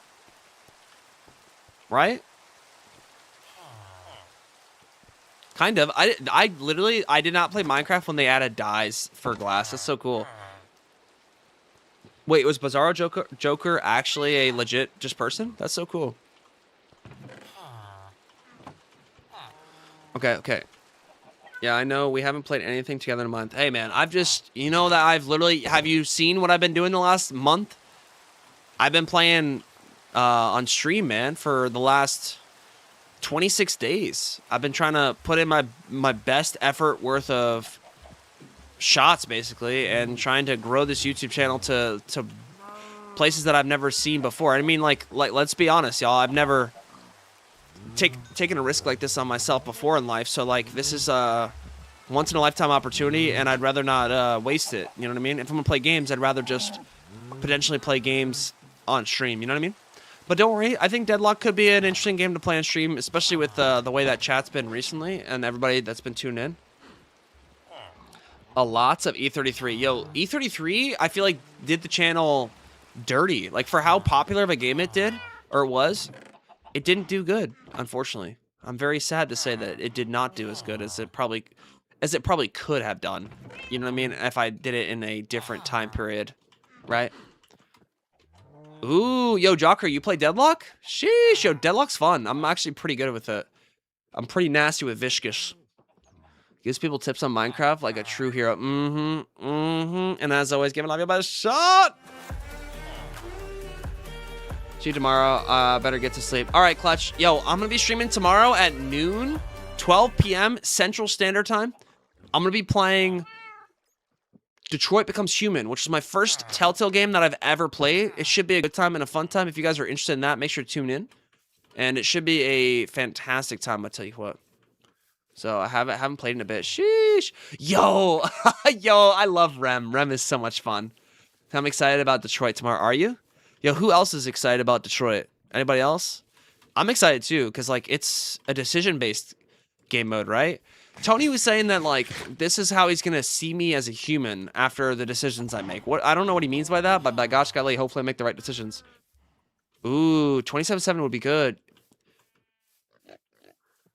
Right? Kind of. I literally did not play Minecraft when they added dyes for glass. That's so cool. Wait, was Bizarro Joker actually a legit just person? That's so cool. Okay. Yeah, I know we haven't played anything together in a month. Hey, man, I've just, you know that I've literally, have you seen what I've been doing the last month? I've been playing on stream, man, for the last 26 days. I've been trying to put in my best effort worth of shots, basically, and trying to grow this YouTube channel to places that I've never seen before. I mean, like let's be honest, y'all. I've never taken a risk like this on myself before in life. So, like, this is a once-in-a-lifetime opportunity, and I'd rather not waste it. You know what I mean? If I'm going to play games, I'd rather just potentially play games on stream. You know what I mean? But don't worry. I think Deadlock could be an interesting game to play on stream, especially with the way that chat's been recently and everybody that's been tuned in. Lots of E33. Yo, E33, I feel like did the channel dirty. Like, for how popular of a game it did, or it was, it didn't do good, unfortunately. I'm very sad to say that it did not do as good as it probably could have done. You know what I mean? If I did it in a different time period, right? Ooh, yo, Jocker, you play Deadlock? Sheesh, yo, Deadlock's fun. I'm actually pretty good with it. I'm pretty nasty with Vicious. Gives people tips on Minecraft like a true hero. And as always, giving love you by a shot. See you tomorrow. Better get to sleep. All right, Clutch. Yo, I'm going to be streaming tomorrow at noon, 12 p.m. Central Standard Time. I'm going to be playing Detroit Becomes Human, which is my first Telltale game that I've ever played. It should be a good time and a fun time. If you guys are interested in that, make sure to tune in. And it should be a fantastic time, I'll tell you what. So I haven't played in a bit. Sheesh. Yo, I love Rem. Rem is so much fun. I'm excited about Detroit tomorrow. Are you? Yo, who else is excited about Detroit? Anybody else? I'm excited too, because like it's a decision-based game mode, right? Tony was saying that like this is how he's gonna see me as a human after the decisions I make. What I don't know what he means by that, but by gosh golly, hopefully I make the right decisions. Ooh, 27-7 would be good.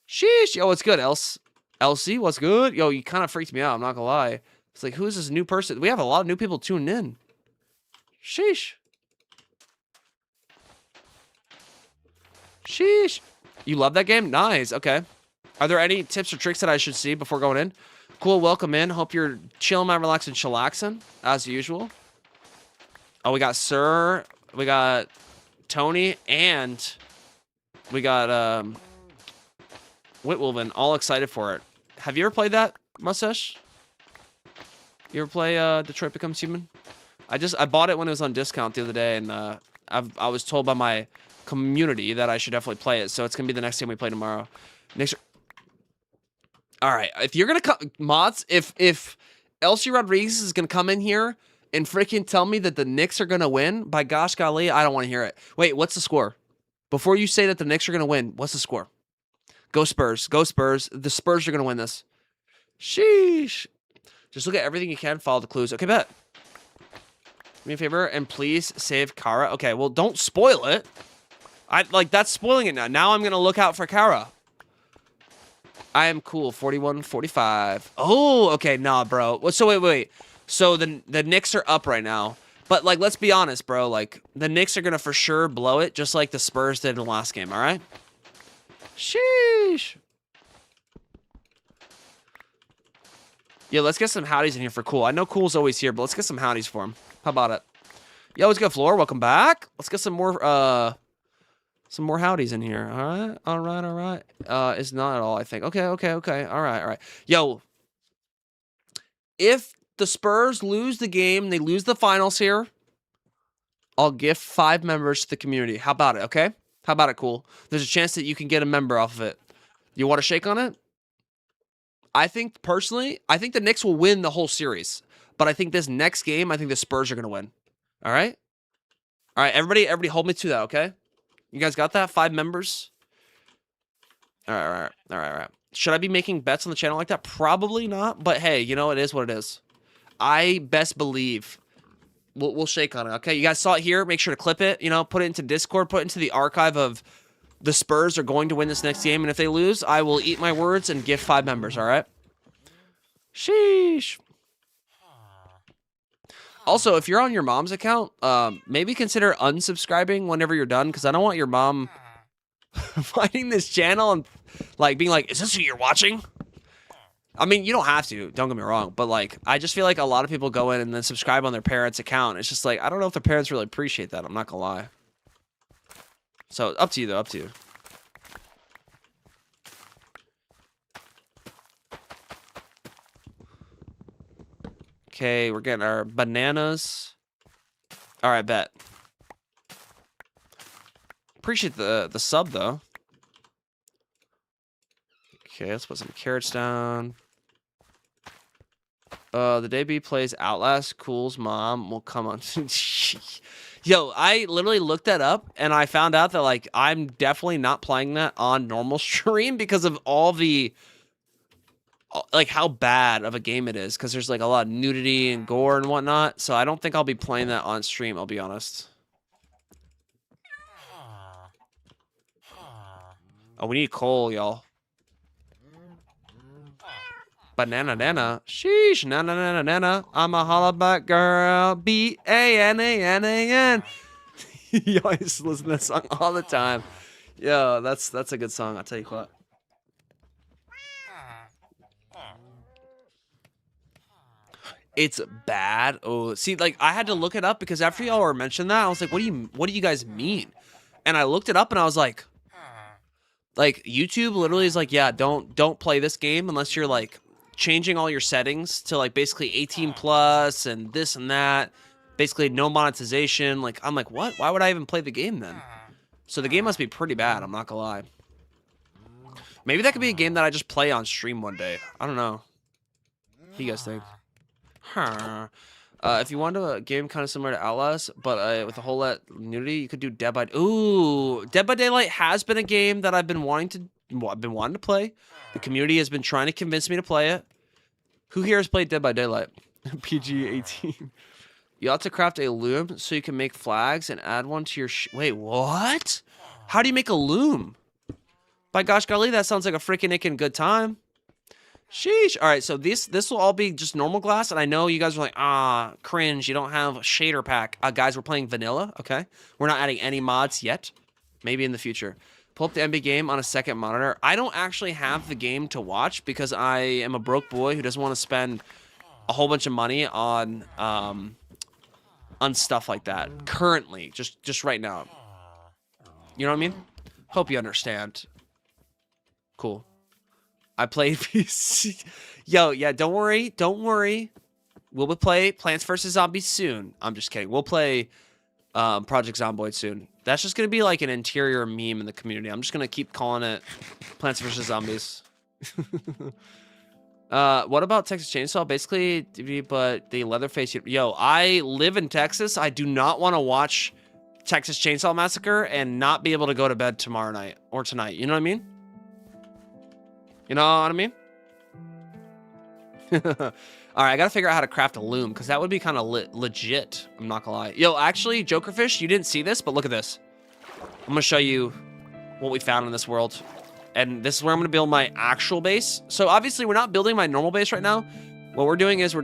Sheesh. Yo, what's good, Elsie? What's good? Yo, you kind of freaked me out. I'm not gonna lie. It's like, who's this new person? We have a lot of new people tuning in. Sheesh. Sheesh. You love that game? Nice. Okay. Are there any tips or tricks that I should see before going in? Cool. Welcome in. Hope you're chilling, man, relaxing, chillaxing, as usual. Oh, we got Sir. We got Tony. And we got Whitwolven, all excited for it. Have you ever played that, Mustache? You ever play Detroit Becomes Human? I bought it when it was on discount the other day, and I was told by my community that I should definitely play it. So it's gonna be the next game we play tomorrow. Next. All right, if you're gonna come, mods, if LC Rodriguez is gonna come in here and freaking tell me that the Knicks are gonna win, by gosh golly, I don't want to hear it. Wait, what's the score? Before you say that the Knicks are gonna win, what's the score? Go Spurs, go Spurs. The Spurs are gonna win this. Sheesh. Just look at everything you can. Follow the clues. Okay, bet. Do me a favor and please save Kara. Okay, well don't spoil it. That's spoiling it now. Now I'm gonna look out for Kara. I am cool. 41-45. Oh, okay, nah, bro. So wait. So the Knicks are up right now. But like, let's be honest, bro. Like the Knicks are gonna for sure blow it, just like the Spurs did in the last game. All right. Sheesh. Yeah, let's get some howdies in here for Cool. I know Cool's always here, but let's get some howdies for him. How about it? Yo, what's good, Floor? Welcome back. Let's get some more howdies in here. All right. It's not at all, I think. Okay. All right. Yo, if the Spurs lose the game, they lose the finals here, I'll gift 5 members to the community. How about it, okay? How about it, Cool? There's a chance that you can get a member off of it. You want to shake on it? I think, personally, I think the Knicks will win the whole series. But I think this next game, I think the Spurs are going to win. All right? All right, everybody hold me to that, okay? You guys got that? 5 members? All right. Should I be making bets on the channel like that? Probably not. But hey, you know, it is what it is. I best believe we'll shake on it, okay? You guys saw it here. Make sure to clip it, you know, put it into Discord, put it into the archive of the Spurs are going to win this next game. And if they lose, I will eat my words and give 5 members, all right? Sheesh. Also, if you're on your mom's account, maybe consider unsubscribing whenever you're done, because I don't want your mom finding this channel and like being like, is this who you're watching? I mean, you don't have to, don't get me wrong, but like, I just feel like a lot of people go in and then subscribe on their parents' account. It's just like, I don't know if their parents really appreciate that. I'm not gonna lie. So, up to you, though, up to you. Okay, we're getting our bananas. All right, bet. Appreciate the sub, though. Okay, let's put some carrots down. The day B plays Outlast, Cool's mom will come on. Yo, I literally looked that up, and I found out that, like, I'm definitely not playing that on normal stream because of all the, like, how bad of a game it is, because there's, like, a lot of nudity and gore and whatnot, so I don't think I'll be playing that on stream, I'll be honest. Oh, we need coal, y'all. Banana nana. Sheesh. Nana. I'm a hollaback girl. B-A-N-A-N-A-N. You always listen to that song all the time. Yo, that's a good song, I'll tell you what. It's bad. Oh, see, like, I had to look it up because after y'all were mentioning that, I was like, what do you guys mean? And I looked it up and I was like, YouTube literally is like, yeah, don't play this game unless you're like changing all your settings to like basically 18 plus and this and that, basically no monetization. Like, I'm like, what? Why would I even play the game then? So the game must be pretty bad, I'm not gonna lie. Maybe that could be a game that I just play on stream one day. I don't know. What do you guys think? Huh. If you want a game kind of similar to Outlast, but with a whole lot nudity, you could do Dead by... Ooh, Dead by Daylight has been a game that I've been wanting to play. The community has been trying to convince me to play it. Who here has played Dead by Daylight? PG-18. You ought to craft a loom so you can make flags and add one to your... Wait, what? How do you make a loom? By gosh golly, that sounds like a freaking good time. Sheesh. All right, so this will all be just normal glass, and I know you guys are like, cringe, you don't have a shader pack. Guys, we're playing vanilla, okay? We're not adding any mods yet. Maybe in the future. Pull up the NBA game on a second monitor. I don't actually have the game to watch because I am a broke boy who doesn't want to spend a whole bunch of money on stuff like that. Currently, just right now. You know what I mean? Hope you understand. Cool. I played PC. Yo, yeah, don't worry. We'll play Plants vs. Zombies soon. I'm just kidding. We'll play Project Zomboid soon. That's just gonna be like an interior meme in the community. I'm just gonna keep calling it Plants vs Zombies. What about Texas Chainsaw? Basically, but the Leatherface. Yo, I live in Texas. I do not want to watch Texas Chainsaw Massacre and not be able to go to bed tomorrow night or tonight. You know what I mean? You know what I mean? All right, I gotta figure out how to craft a loom because that would be kind of legit. I'm not gonna lie. Yo, actually, Jokerfish, you didn't see this, but look at this. I'm gonna show you what we found in this world. And this is where I'm gonna build my actual base. So obviously we're not building my normal base right now. What we're doing is we're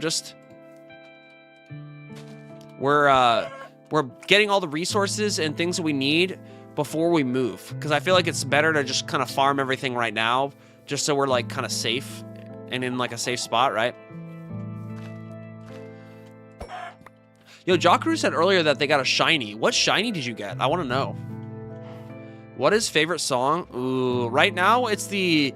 getting all the resources and things that we need before we move. Because I feel like it's better to just kind of farm everything right now, just so we're like kind of safe and in like a safe spot, right? Yo, Jockaroo said earlier that they got a shiny. What shiny did you get? I want to know. What is favorite song? Ooh, right now it's the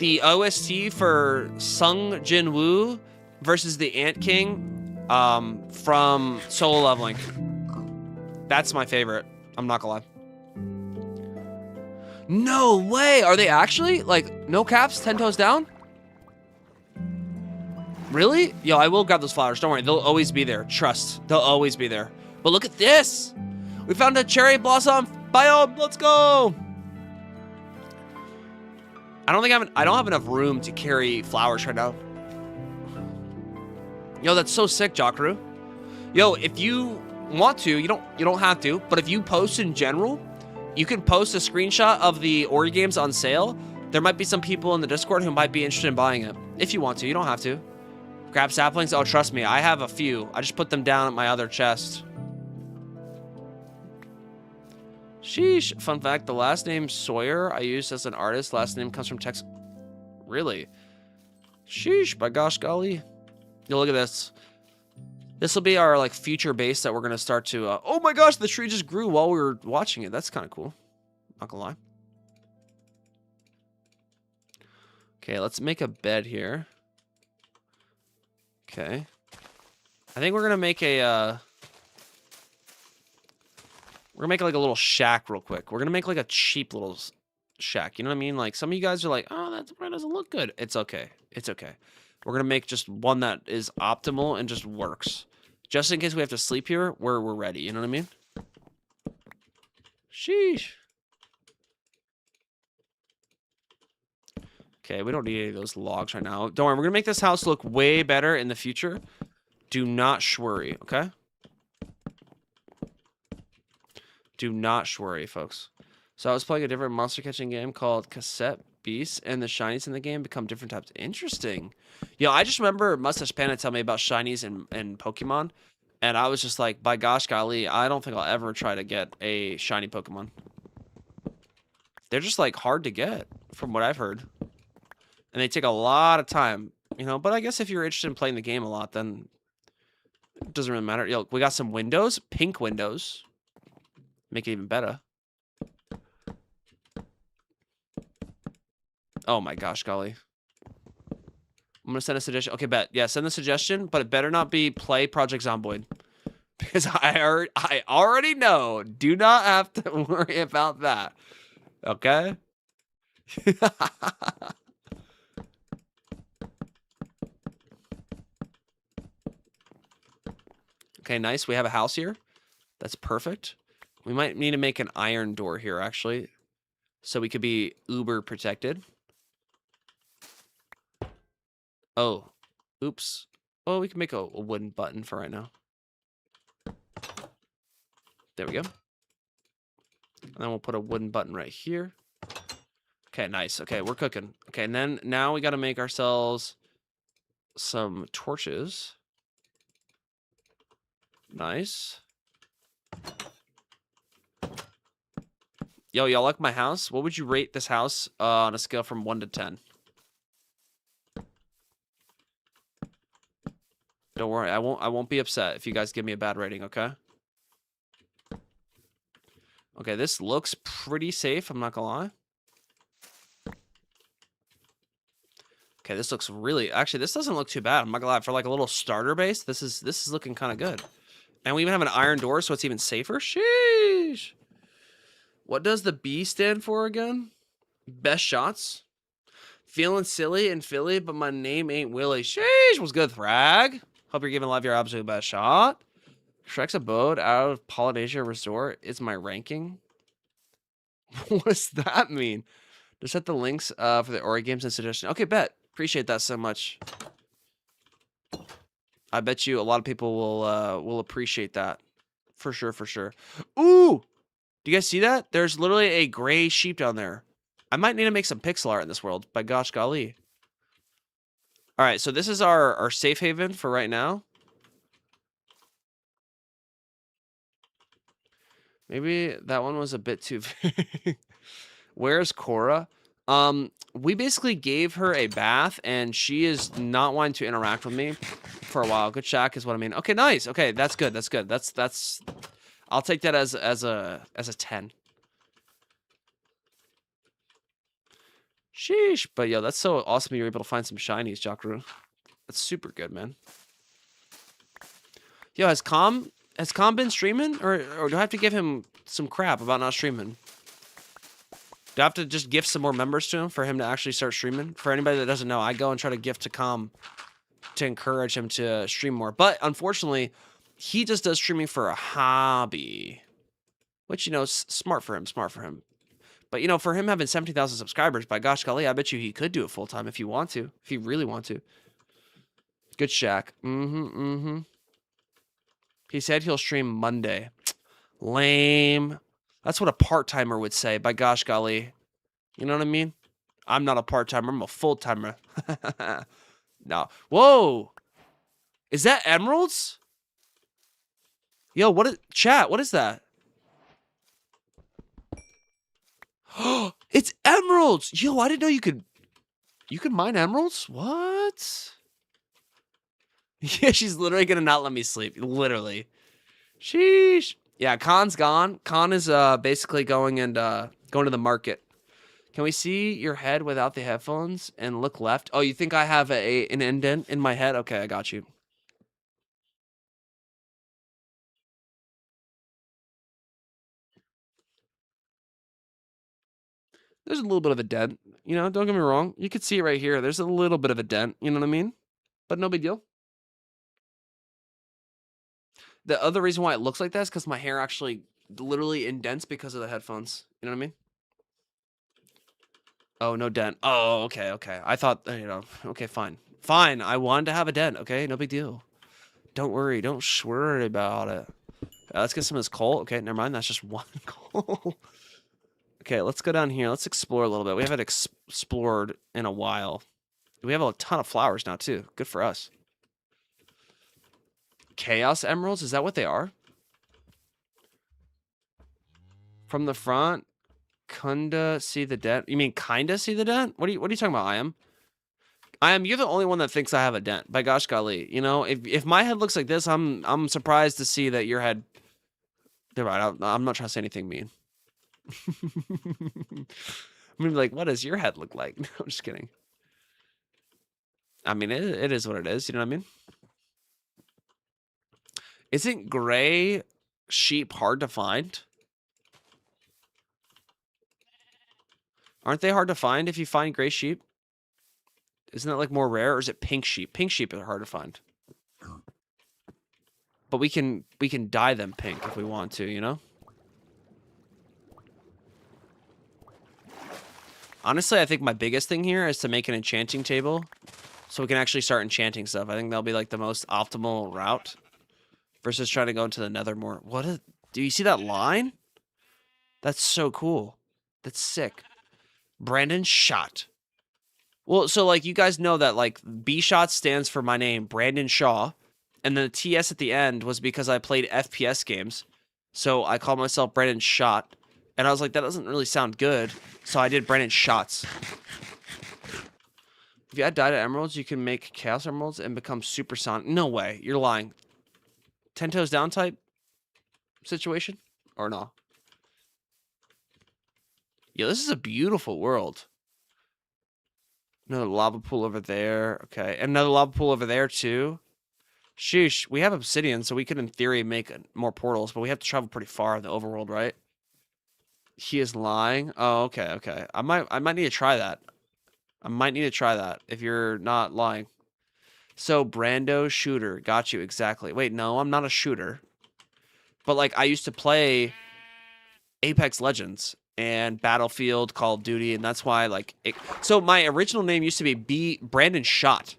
OST for Sung Jin Woo versus the Ant King from Solo Leveling. That's my favorite. I'm not gonna lie. No way! Are they actually? Like, no caps, 10 toes down? Really? Yo, I will grab those flowers. Don't worry, they'll always be there. Trust, they'll always be there. But look at this! We found a cherry blossom biome. Let's go! I don't have enough room to carry flowers right now. Yo, that's so sick, Jockaroo. Yo, if you want to, you don't have to, but if you post in general, you can post a screenshot of the Ori games on sale. There might be some people in the Discord who might be interested in buying it. If you want to, you don't have to. Grab saplings? Oh, trust me, I have a few. I just put them down at my other chest. Sheesh. Fun fact, the last name Sawyer I used as an artist, last name comes from Texas. Really? Sheesh, by gosh golly. Yo, look at this. This will be our like future base that we're gonna start to oh my gosh, the tree just grew while we were watching it. That's kind of cool. Not gonna lie. Okay, let's make a bed here. Okay. I think we're gonna make a we're gonna make like a little shack real quick. We're gonna make like a cheap little shack. You know what I mean? Like some of you guys are like, oh, that doesn't look good. It's okay. It's okay. We're gonna make just one that is optimal and just works. Just in case we have to sleep here, we're ready. You know what I mean? Sheesh. Okay, we don't need any of those logs right now. Don't worry, we're gonna make this house look way better in the future. Do not worry, okay? Do not worry, folks. So I was playing a different monster catching game called Cassette Beasts, and the shinies in the game become different types. Interesting. Yo, I just remember Mustache Panda tell me about shinies and Pokemon, and I was just like, by gosh golly, I don't think I'll ever try to get a shiny Pokemon. They're just like hard to get, from what I've heard. And they take a lot of time, you know, but I guess if you're interested in playing the game a lot, then it doesn't really matter. Yo, we got some windows, pink windows. Make it even better. Oh my gosh, golly. I'm gonna send a suggestion. Okay, bet. Yeah, send the suggestion, but it better not be play Project Zomboid. Because I already know. Do not have to worry about that. Okay? Okay, nice. We have a house here. That's perfect. We might need to make an iron door here, actually, so we could be uber protected. Oh, oops. Oh, we can make a wooden button for right now. There we go. And then we'll put a wooden button right here. Okay, nice. Okay, we're cooking. Okay, and then now we got to make ourselves some torches. Nice. Yo, y'all like my house? What would you rate this house on a scale from 1 to 10? Don't worry, I won't be upset if you guys give me a bad rating, okay? Okay, this looks pretty safe, I'm not gonna lie. Okay, this looks really, actually this doesn't look too bad. I'm not gonna lie, for like a little starter base, this is looking kind of good. And we even have an iron door, so it's even safer. Sheesh. What does the B stand for again? Bshawts. Feeling silly in Philly, but my name ain't Willie. Sheesh. What's good, Thrag? Hope you're giving live your absolute best shot. Shrek's abode out of Polynesia Resort is my ranking. What does that mean? Just set the links for the Ori games and suggestion. Okay, bet. Appreciate that so much. I bet you a lot of people will appreciate that. For sure, for sure. Ooh! Do you guys see that? There's literally a gray sheep down there. I might need to make some pixel art in this world. By gosh golly. All right, so this is our safe haven for right now. Maybe that one was a bit too vague. Where's Cora? We basically gave her a bath, and she is not wanting to interact with me for a while. Good shack is what I mean. Okay, nice. Okay, that's good. That's good. That's. I'll take that as a 10. Sheesh. But yo, that's so awesome. You were able to find some shinies, Jakru. That's super good, man. Yo, has Com been streaming, or do I have to give him some crap about not streaming? Do I have to just gift some more members to him for him to actually start streaming? For anybody that doesn't know, I go and try to gift to Com to encourage him to stream more. But unfortunately, he just does streaming for a hobby. Which, you know, is smart for him, But, you know, for him having 70,000 subscribers, by gosh golly, I bet you he could do it full-time if you want to. If you really want to. Good shack. He said he'll stream Monday. Lame. That's what a part-timer would say, by gosh golly. You know what I mean? I'm not a part-timer. I'm a full-timer. No. Whoa. Is that emeralds? Yo, chat, what is that? Oh, it's emeralds. Yo, I didn't know you could mine emeralds? What? Yeah, she's literally going to not let me sleep. Literally. Sheesh. Yeah, Khan's gone. Khan is basically going to the market. Can we see your head without the headphones and look left? Oh, you think I have an indent in my head? Okay, I got you. There's a little bit of a dent. You know, don't get me wrong. You could see it right here. There's a little bit of a dent. You know what I mean? But no big deal. The other reason why it looks like that is because my hair actually literally indents because of the headphones. You know what I mean? Oh, no dent. Oh, okay. I thought, you know, okay, fine. Fine, I wanted to have a dent, okay? No big deal. Don't worry. Don't worry about it. Let's get some of this coal. Okay, never mind. That's just one coal. Okay, let's go down here. Let's explore a little bit. We haven't explored in a while. We have a ton of flowers now, too. Good for us. Chaos emeralds? Is that what they are? From the front, kinda see the dent. You mean kinda see the dent? What are you talking about, I am, you're the only one that thinks I have a dent. By gosh golly. You know, if my head looks like this, I'm surprised to see that your head. They're right. I'm not trying to say anything mean. I'm gonna be like, what does your head look like? No, I'm just kidding. I mean, it is what it is. You know what I mean? Isn't gray sheep hard to find? Aren't they hard to find if you find gray sheep? Isn't that like more rare, or is it pink sheep? Pink sheep are hard to find. But we can dye them pink if we want to, you know? Honestly, I think my biggest thing here is to make an enchanting table so we can actually start enchanting stuff. I think that'll be like the most optimal route versus trying to go into the nether more. Do you see that line? That's so cool. That's sick. Brandon Shawt. Well, so like you guys know that like Bshawts stands for my name, Brandon Shaw, and then the TS at the end was because I played FPS games. So I called myself Brandon Shawt, and I was like, that doesn't really sound good. So I did Brandon Shawts. If you add dye to emeralds, you can make chaos emeralds and become supersonic. No way, you're lying. 10 toes down type situation or no? Yeah, this is a beautiful world. Another lava pool over there. Okay, and another lava pool over there too. Sheesh. We have obsidian, so we could, in theory, make more portals, but we have to travel pretty far in the overworld, right? He is lying. Oh, okay, okay. I might need to try that. I might need to try that if you're not lying. So, Brando shooter. Got you, exactly. Wait, no, I'm not a shooter. But, like, I used to play Apex Legends and Battlefield, Call of Duty, and that's why, like... So, my original name used to be Brandon Shawt,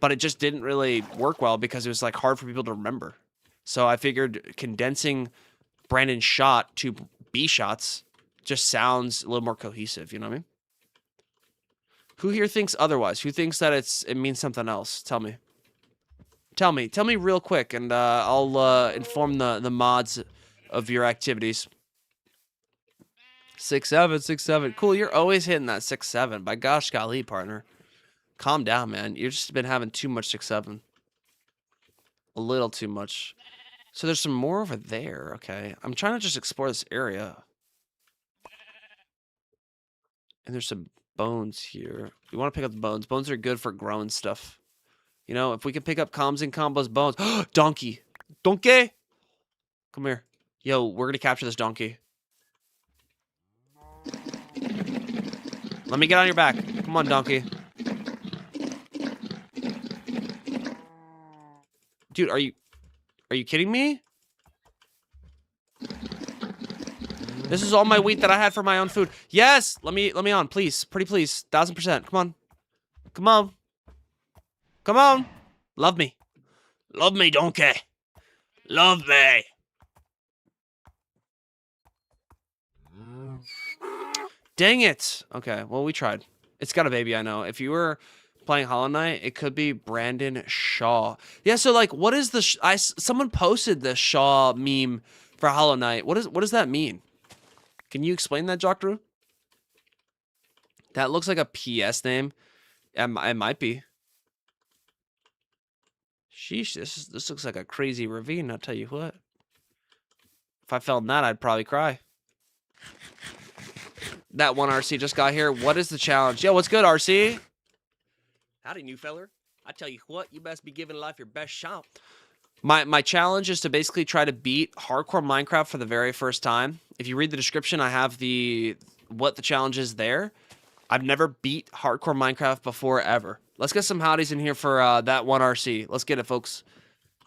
but it just didn't really work well because it was, like, hard for people to remember. So, I figured condensing Brandon Shawt to Bshawts just sounds a little more cohesive, you know what I mean? Who here thinks otherwise? Who thinks that it means something else? Tell me. Tell me real quick, and I'll inform the mods of your activities. 6-7, 6-7. Cool, you're always hitting that 6-7. By gosh golly, partner. Calm down, man. You've just been having too much 6-7. A little too much. So there's some more over there, okay. I'm trying to just explore this area. And there's some bones here. We want to pick up the bones. Bones are good for growing stuff. You know, if we can pick up comms and combos bones. Donkey. Donkey. Come here. Yo, we're going to capture this donkey. Let me get on your back. Come on, donkey. Dude, are you kidding me? This is all my wheat that I had for my own food. Yes! Let me on, please. Pretty please. 1000%. Come on. Come on. Come on. Love me. Love me, donkey. Love me. Dang it. Okay, well, we tried. It's got a baby, I know. If you were playing Hollow Knight, it could be Brandon Shaw. Yeah, so, like, what is the... someone posted the Shaw meme for Hollow Knight. What does that mean? Can you explain that, Jockdrew? That looks like a PS name. It might be. Sheesh, this looks like a crazy ravine, I'll tell you what. If I fell in that, I'd probably cry. That one RC just got here. What is the challenge? Yo, what's good, RC? Howdy, new feller. I tell you what, you best be giving life your best shot. My challenge is to basically try to beat hardcore Minecraft for the very first time. If you read the description, I have what the challenge is there. I've never beat hardcore Minecraft before, ever. Let's get some howdies in here for that one RC. Let's get it, folks.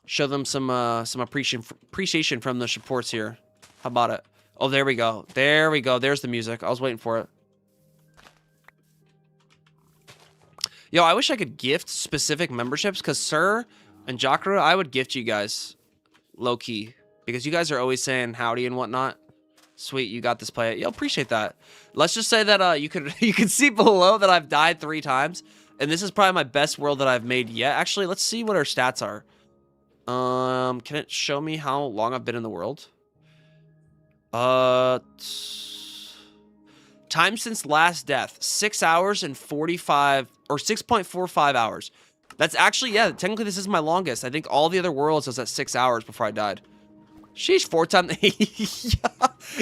Show them some appreciation from the supports here. How about it? Oh, there we go. There we go. There's the music. I was waiting for it. Yo, I wish I could gift specific memberships, because Sir and Jockdrew, I would gift you guys low-key, because you guys are always saying howdy and whatnot. Sweet, you got this play. Yo, appreciate that. Let's just say that you can see below that I've died 3 times, and this is probably my best world that I've made yet. Actually, let's see what our stats are. Can it show me how long I've been in the world? Time since last death, 6 hours and 45 or 6.45 hours. That's actually, yeah, technically this is my longest. I think all the other worlds was at 6 hours before I died. Sheesh, 4 times.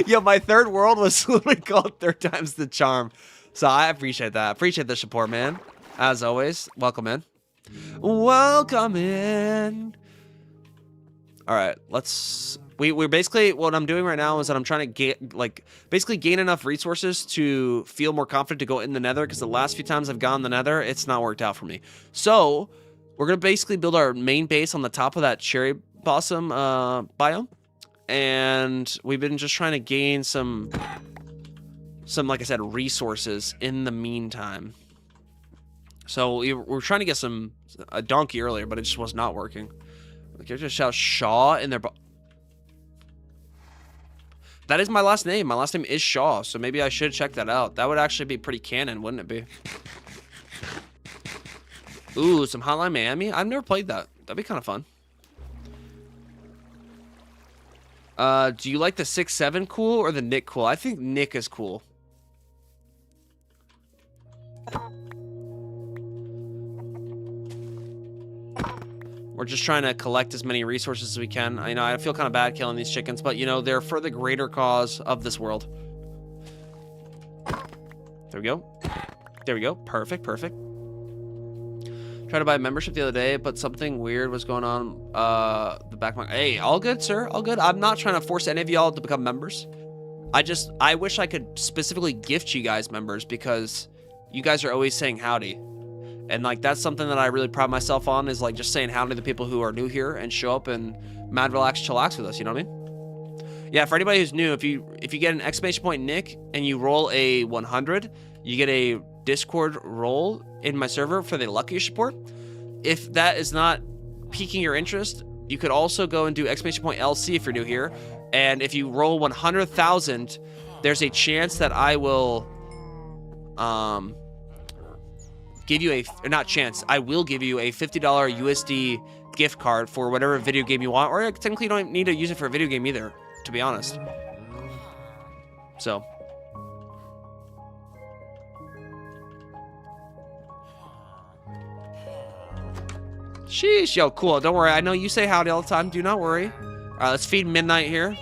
Yo, my third world was literally called 3rd times the charm. So I appreciate that. Appreciate the support, man. As always, welcome in. Welcome in. All right, we're basically, what I'm doing right now is that I'm trying to basically gain enough resources to feel more confident to go in the nether, because the last few times I've gone in the nether, it's not worked out for me. So we're going to basically build our main base on the top of that cherry blossom biome. And we've been just trying to gain some, like I said, resources in the meantime. So we're trying to get a donkey earlier, but it just was not working. Like, you just shout Shaw in their... That is my last name. My last name is Shaw, so maybe I should check that out. That would actually be pretty canon, wouldn't it be? Ooh, some Hotline Miami? I've never played that. That'd be kind of fun. Do you like the 6-7 cool or the Nick cool? I think Nick is cool. We're just trying to collect as many resources as we can. I feel kind of bad killing these chickens, but, they're for the greater cause of this world. There we go. There we go. Perfect, perfect. Tried to buy a membership the other day, but something weird was going on. The back of my... Hey, all good, sir. All good. I'm not trying to force any of y'all to become members. I wish I could specifically gift you guys members because you guys are always saying howdy. And, like, that's something that I really pride myself on is, like, just saying howdy to the people who are new here and show up and mad, relax, chillax with us. You know what I mean? Yeah, for anybody who's new, if you get an exclamation point nick and you roll a 100, you get a Discord role in my server for the luckiest support. If that is not piquing your interest, you could also go and do exclamation point LC if you're new here. And if you roll 100,000, there's a chance that I will give you I will give you a $50 USD gift card for whatever video game you want, or technically you don't need to use it for a video game either, to be honest. So sheesh, yo, cool. Don't worry. I know you say howdy all the time. Do not worry. All right, let's feed Midnight here.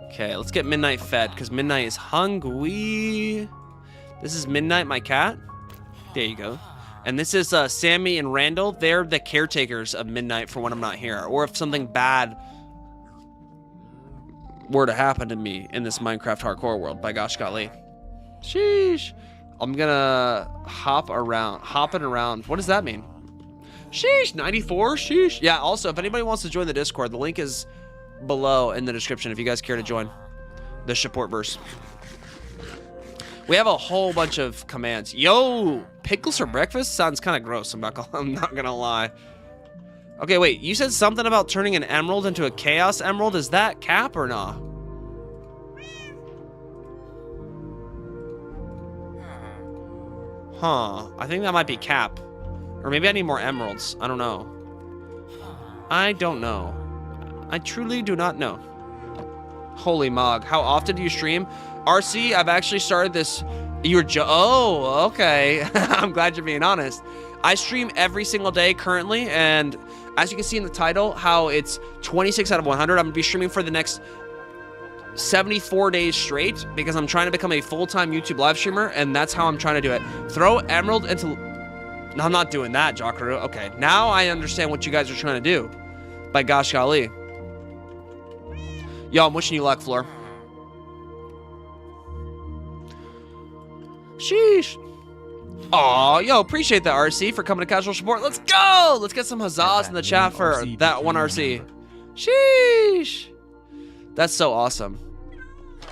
Okay, let's get Midnight fed because Midnight is hungry. This is Midnight, my cat. There you go. And this is Sammy and Randall. They're the caretakers of Midnight for when I'm not here, or if something bad were to happen to me in this Minecraft hardcore world. By gosh golly. Sheesh. I'm gonna hopping around. What does that mean? Sheesh, 94, sheesh. Yeah, also, if anybody wants to join the Discord, the link is below in the description if you guys care to join the shawportverse. We have a whole bunch of commands. Yo, pickles for breakfast? Sounds kind of gross, I'm not gonna lie. Okay, wait, you said something about turning an emerald into a chaos emerald. Is that cap or not? Huh, I think that might be cap. Or maybe I need more emeralds. I don't know. I don't know. I truly do not know. Holy mog. How often do you stream? RC, I've actually started this. Oh, okay. I'm glad you're being honest. I stream every single day currently, and as you can see in the title, how it's 26 out of 100. I'm going to be streaming for the next 74 days straight because I'm trying to become a full-time YouTube live streamer, and that's how I'm trying to do it. Throw emerald into... No, I'm not doing that, Jockaroo. Okay, now I understand what you guys are trying to do. By gosh golly. Yo, I'm wishing you luck, Floor. Sheesh. Aw, yo, appreciate that, RC, for coming to casual support. Let's go! Let's get some huzzahs in the chat for that one RC. Sheesh. That's so awesome.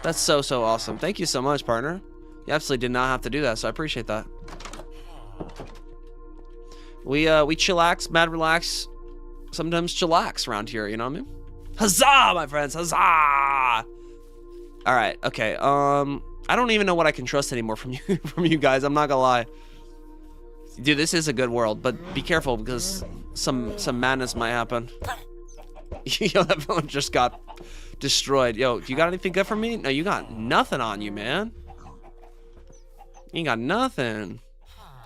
That's so awesome. Thank you so much, partner. You absolutely did not have to do that, so I appreciate that. We chillax, mad relax, sometimes chillax around here, you know what I mean? Huzzah, my friends, huzzah! All right, okay, I don't even know what I can trust anymore from you guys, I'm not gonna lie. Dude, this is a good world, but be careful because some madness might happen. Yo, that villain just got destroyed. Yo, you got anything good for me? No, you got nothing on you, man. You ain't got nothing.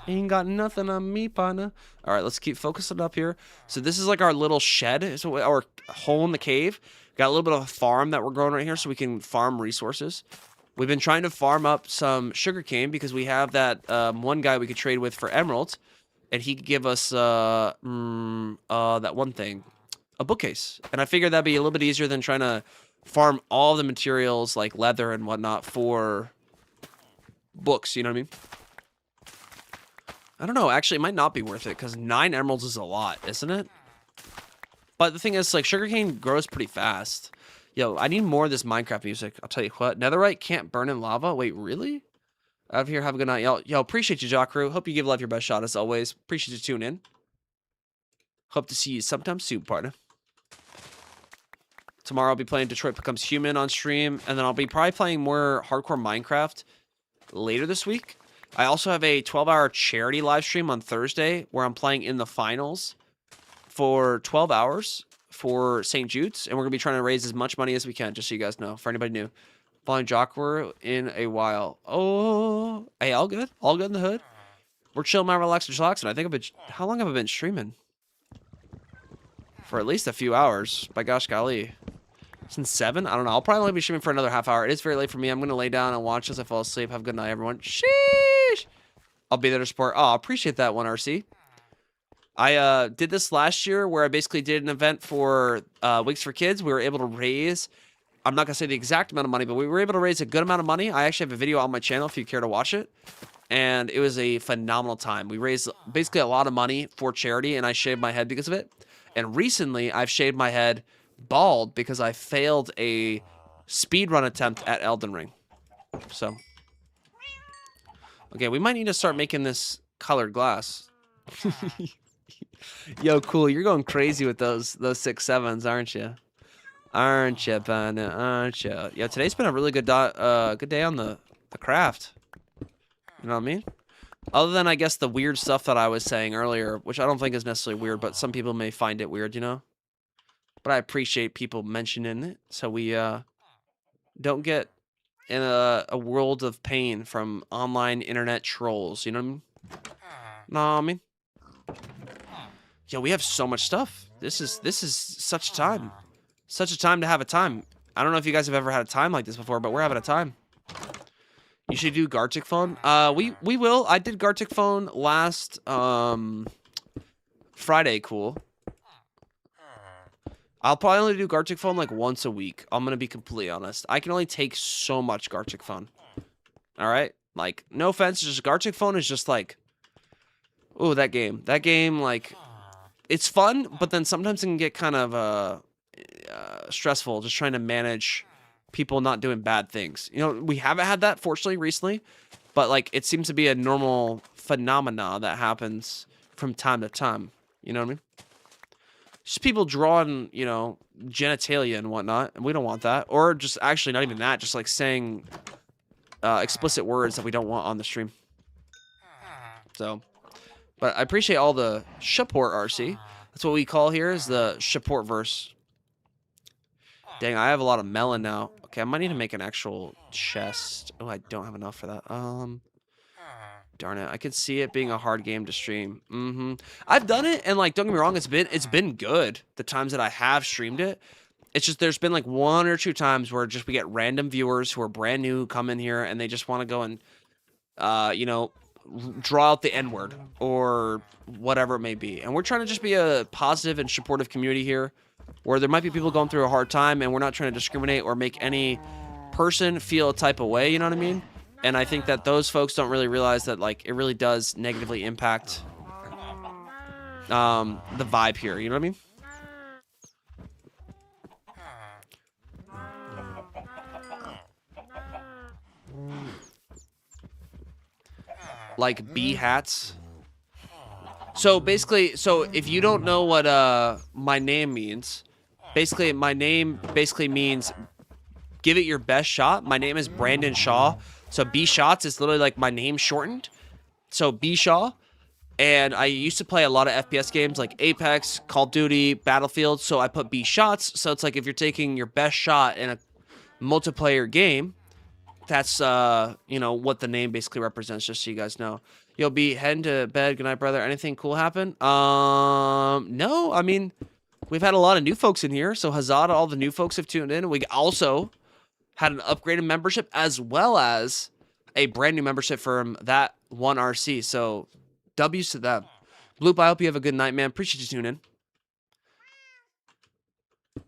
Ain't got nothing on me, partner. All right, let's keep focusing up here. So this is like our little shed, so our hole in the cave. Got a little bit of a farm that we're growing right here so we can farm resources. We've been trying to farm up some sugarcane because we have that one guy we could trade with for emeralds, and he could give us that one thing, a bookcase. And I figured that'd be a little bit easier than trying to farm all the materials like leather and whatnot for books, you know what I mean? I don't know. Actually, it might not be worth it because 9 emeralds is a lot, isn't it? But the thing is, like, sugarcane grows pretty fast. Yo, I need more of this Minecraft music. I'll tell you what. Netherite can't burn in lava. Wait, really? Out of here. Have a good night. Yo, appreciate you, Jockaroo. Hope you give love your best shot as always. Appreciate you tuning in. Hope to see you sometime soon, partner. Tomorrow I'll be playing Detroit Becomes Human on stream, and then I'll be probably playing more hardcore Minecraft later this week. I also have a 12-hour charity live stream on Thursday where I'm playing in the finals for 12 hours for St. Jude's, and we're going to be trying to raise as much money as we can, just so you guys know, for anybody new. Following Jockaroo in a while. Oh, hey, all good? All good in the hood? We're chilling, my relaxing. I think I've been... How long have I been streaming? For at least a few hours. By gosh golly. Since 7? I don't know. I'll probably only be streaming for another half hour. It is very late for me. I'm going to lay down and watch as I fall asleep. Have a good night, everyone. Sheesh! I'll be there to support. Oh, I appreciate that one, RC. I did this last year where I basically did an event for Weeks for Kids. We were able to raise, I'm not going to say the exact amount of money, but we were able to raise a good amount of money. I actually have a video on my channel if you care to watch it. And it was a phenomenal time. We raised basically a lot of money for charity, and I shaved my head because of it. And recently, I've shaved my head bald because I failed a speedrun attempt at Elden Ring. So, okay, we might need to start making this colored glass. Yo, cool. You're going crazy with those 6-7s, aren't you? Aren't you, Bana? Aren't you? Yo, today's been a really good day on the craft. You know what I mean? Other than, I guess, the weird stuff that I was saying earlier, which I don't think is necessarily weird, but some people may find it weird, you know? But I appreciate people mentioning it, so we don't get in a world of pain from online internet trolls, you know what I mean? Know what I mean? Yo, we have so much stuff. This is such a time. Such a time to have a time. I don't know if you guys have ever had a time like this before, but we're having a time. You should do Gartic phone. We will. I did Gartic phone last Friday. Cool. I'll probably only do Gartic phone like once a week. I'm gonna be completely honest. I can only take so much Gartic phone. All right. Like, no offense, just Gartic phone is just like, oh, that game. That game, like, it's fun, but then sometimes it can get kind of stressful just trying to manage people not doing bad things. You know, we haven't had that, fortunately, recently, but, like, it seems to be a normal phenomena that happens from time to time. You know what I mean? Just people drawing, you know, genitalia and whatnot, and we don't want that. Or just, actually, not even that, just, like, saying explicit words that we don't want on the stream. So, but I appreciate all the support, RC. That's what we call here is the shawportverse. Dang, I have a lot of melon now. Okay, I might need to make an actual chest. Oh, I don't have enough for that. Darn it. I could see it being a hard game to stream. I've done it, and, like, don't get me wrong, it's been good the times that I have streamed it. It's just there's been, like, 1 or 2 times where just we get random viewers who are brand new come in here, and they just want to go and, you know, draw out the N-word or whatever it may be. And we're trying to just be a positive and supportive community here where there might be people going through a hard time, and we're not trying to discriminate or make any person feel a type of way, you know what I mean? And I think that those folks don't really realize that, like, it really does negatively impact the vibe here, you know what I mean? Like bee hats. So basically, so if you don't know what my name means, basically my name basically means give it your best shot. My name is Brandon Shaw. So Bshawts is literally like my name shortened. So Bshaw. And I used to play a lot of FPS games like Apex, Call of Duty, Battlefield. So I put Bshawts. So it's like if you're taking your best shot in a multiplayer game, that's, you know, what the name basically represents, just so you guys know. You'll be heading to bed. Good night, brother. Anything cool happen? No. I mean, we've had a lot of new folks in here. So huzzah to all the new folks have tuned in. We also had an upgraded membership as well as a brand new membership from that one RC. So W's to them. Bloop, I hope you have a good night, man. Appreciate you tuning in.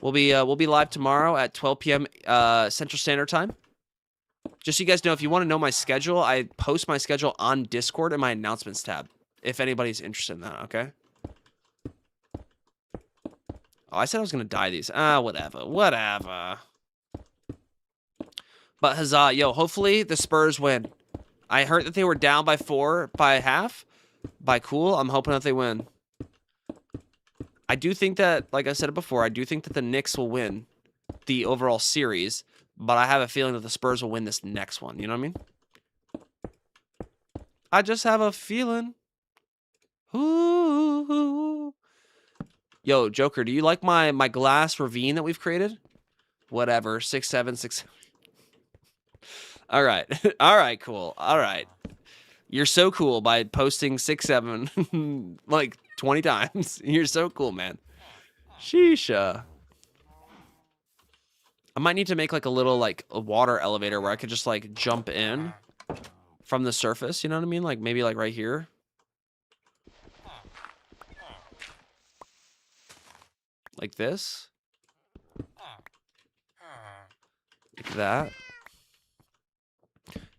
We'll be live tomorrow at 12 p.m. Central Standard Time. Just so you guys know, if you want to know my schedule, I post my schedule on Discord in my announcements tab. If anybody's interested in that, okay? Oh, I said I was gonna dye these. Whatever. But huzzah, yo, hopefully the Spurs win. I heard that they were down by 4 by half. By cool, I'm hoping that they win. I do think that, like I said it before, I do think that the Knicks will win the overall series, but I have a feeling that the Spurs will win this next one. You know what I mean? I just have a feeling. Ooh. Yo, Joker, do you like my glass ravine that we've created? Whatever, 6-7, 6. All right. All right, cool. All right. You're so cool by posting 6-7 like 20 times. You're so cool, man. Sheesha. I might need to make like a little like a water elevator where I could just like jump in from the surface. You know what I mean? Like maybe like right here. Like this. Like that.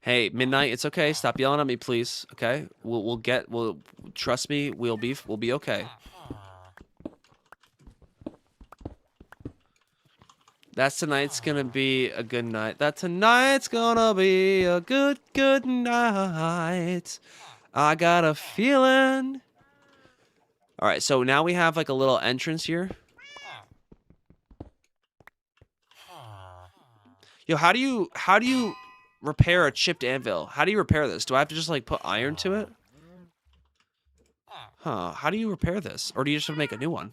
Hey, Midnight, it's okay. Stop yelling at me, please. Okay? We'll trust me, we'll be okay. That's tonight's gonna be a good night. That tonight's gonna be a good night. I got a feeling. All right, so now we have like a little entrance here. Yo, how do you repair a chipped anvil? How do you repair this? Do I have to just like put iron to it? Huh, how do you repair this? Or do you just have to make a new one?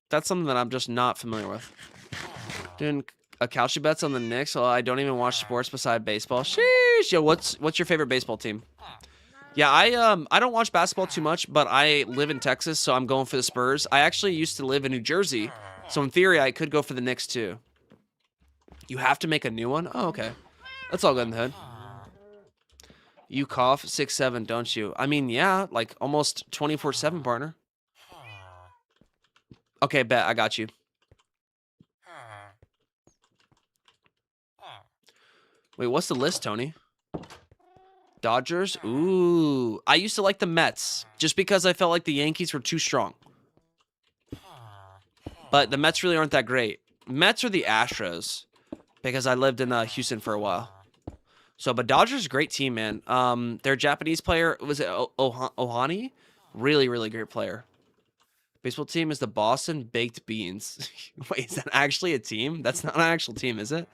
That's something that I'm just not familiar with. Doing Kalshi bets on the Knicks. Well, I don't even watch sports beside baseball. Sheesh. Yo, what's your favorite baseball team? Yeah, I don't watch basketball too much, but I live in Texas, so I'm going for the Spurs. I actually used to live in New Jersey, so in theory I could go for the Knicks too. You have to make a new one? Oh, okay. That's all good in the hood. You cough 6'7", don't you? I mean, yeah, like almost 24/7, partner. Okay, bet. I got you. Wait, what's the list, Tony? Dodgers? Ooh. I used to like the Mets, just because I felt like the Yankees were too strong. But the Mets really aren't that great. Mets are the Astros, because I lived in Houston for a while. So, but Dodgers is a great team, man. Their Japanese player, was it Ohani? Really, really great player. Baseball team is the Boston Baked Beans. Wait, is that actually a team? That's not an actual team, is it?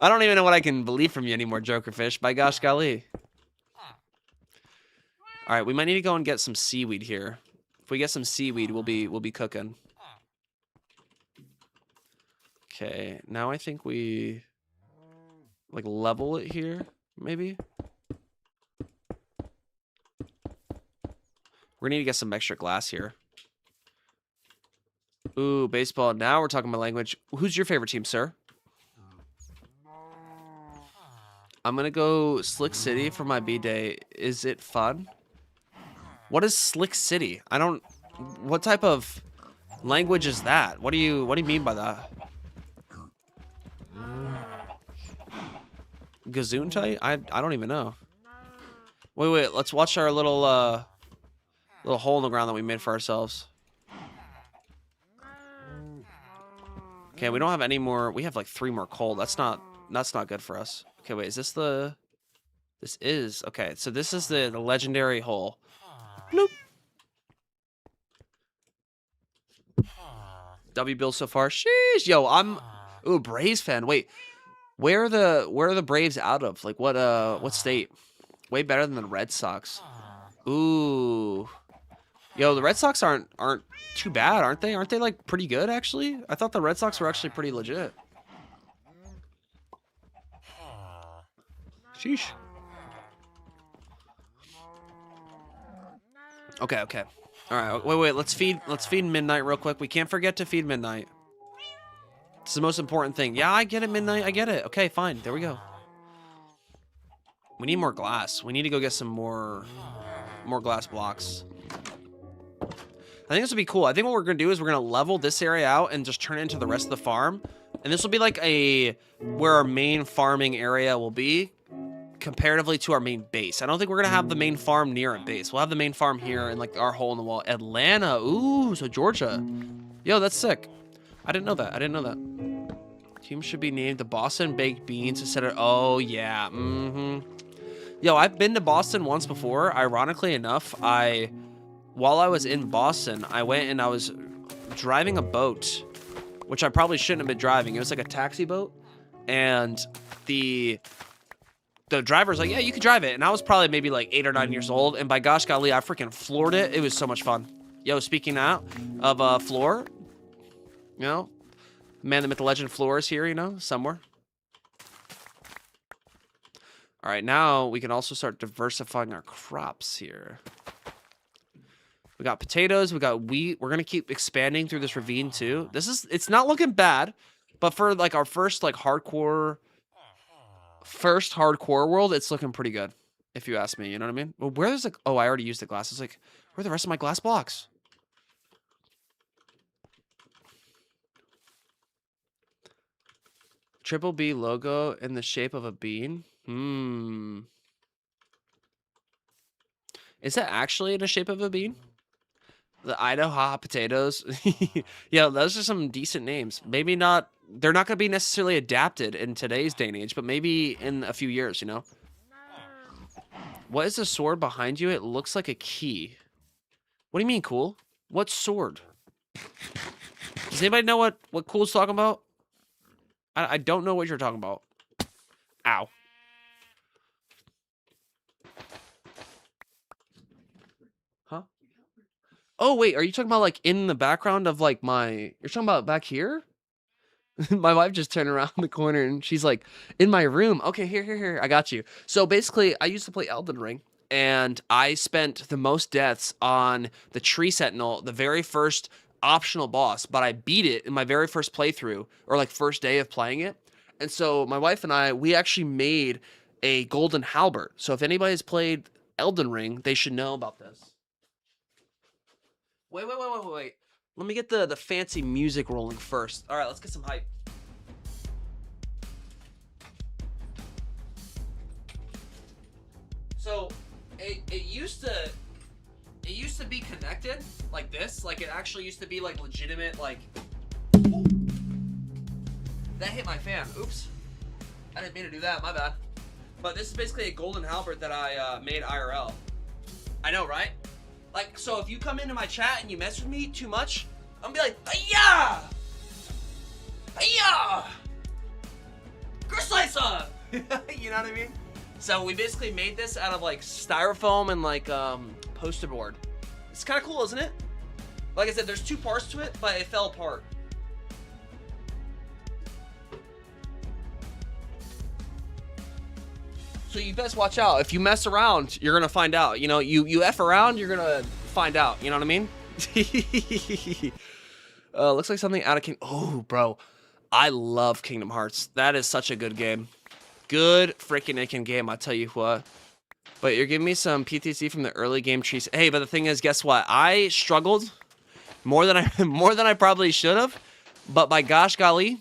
I don't even know what I can believe from you anymore, Jokerfish. By gosh golly. All right, we might need to go and get some seaweed here. If we get some seaweed, we'll be cooking. Okay, now I think we like level it here, maybe. We're gonna need to get some extra glass here. Ooh, baseball. Now we're talking my language. Who's your favorite team, sir? I'm gonna go Slick City for my B-Day. Is it fun? What is Slick City? I don't... What type of language is that? What do you mean by that? Gesundheit? I don't even know. Wait. Let's watch our little hole in the ground that we made for ourselves. Okay, we don't have any more. We have like 3 more coal. That's not good for us. Okay, wait. Is this the... This is... Okay, so this is the legendary hole. Bloop. W Bill so far. Sheesh. Yo, I'm... Ooh, Braves fan. Wait. Where are the Braves out of? Like what state? Way better than the Red Sox. Ooh. Yo, the Red Sox aren't too bad, aren't they? Aren't they like pretty good actually? I thought the Red Sox were actually pretty legit. Sheesh. Okay. All right. Wait. Let's feed Midnight real quick. We can't forget to feed Midnight. It's the most important thing. Yeah, I get it, Midnight. I get it. Okay, fine. There we go. We need more glass. We need to go get some more glass blocks. I think this would be cool. I think what we're going to do is we're going to level this area out and just turn it into the rest of the farm. And this will be like where our main farming area will be comparatively to our main base. I don't think we're going to have the main farm near a base. We'll have the main farm here and like our hole in the wall. Atlanta. Ooh, so Georgia. Yo, that's sick. I didn't know that. Team should be named the Boston Baked Beans instead of... Oh, yeah. Yo, I've been to Boston once before. Ironically enough, while I was in Boston, I went and I was driving a boat, which I probably shouldn't have been driving. It was like a taxi boat, and the driver's like, yeah, you can drive it. And I was probably maybe like 8 or 9 years old, and by gosh golly, I freaking floored it. It was so much fun. Yo, speaking out of floor, you know, man, the myth, the legend, floor is here, you know, somewhere. All right, now we can also start diversifying our crops here. We got potatoes, we got wheat. We're gonna keep expanding through this ravine too. It's not looking bad, but for like our first like hardcore first hardcore world, it's looking pretty good, if you ask me. You know what I mean? Well, where's like? Oh, I already used the glasses. Like, where are the rest of my glass blocks? Triple B logo in the shape of a bean. Is that actually in the shape of a bean? The Idaho hot potatoes. Yeah, those are some decent names. Maybe not. They're not going to be necessarily adapted in today's day and age, but maybe in a few years, you know? What is the sword behind you? It looks like a key. What do you mean, cool? What sword? Does anybody know what Cool's talking about? I don't know what you're talking about. Ow. Huh? Oh, wait. Are you talking about, like, in the background of, like, my... You're talking about back here? My wife just turned around the corner, and she's like, in my room. Okay, here. I got you. So, basically, I used to play Elden Ring, and I spent the most deaths on the Tree Sentinel, the very first optional boss, but I beat it in my very first playthrough, or, like, first day of playing it. And so my wife and I, we actually made a golden halberd. So if anybody's played Elden Ring, they should know about this. Wait. Let me get the fancy music rolling first. All right, let's get some hype. So it used to be connected like this. Like it actually used to be like legitimate like. That hit my fan. Oops. I didn't mean to do that. My bad. But this is basically a golden halberd that I made IRL. I know, right? Like, so if you come into my chat and you mess with me too much, I'm gonna be like, Hiya! Hiya! Slicer! You know what I mean? So we basically made this out of like styrofoam and like poster board. It's kind of cool, isn't it? Like I said, there's two parts to it, but it fell apart. So you best watch out. If you mess around, you're gonna find out. You know, you F around, you're gonna find out. You know what I mean? Looks like something out of Kingdom. Oh, bro. I love Kingdom Hearts. That is such a good game. Good freaking game, I tell you what. But you're giving me some PTSD from the early game trees. Hey, but the thing is, guess what? I struggled more than I probably should have. But by gosh golly,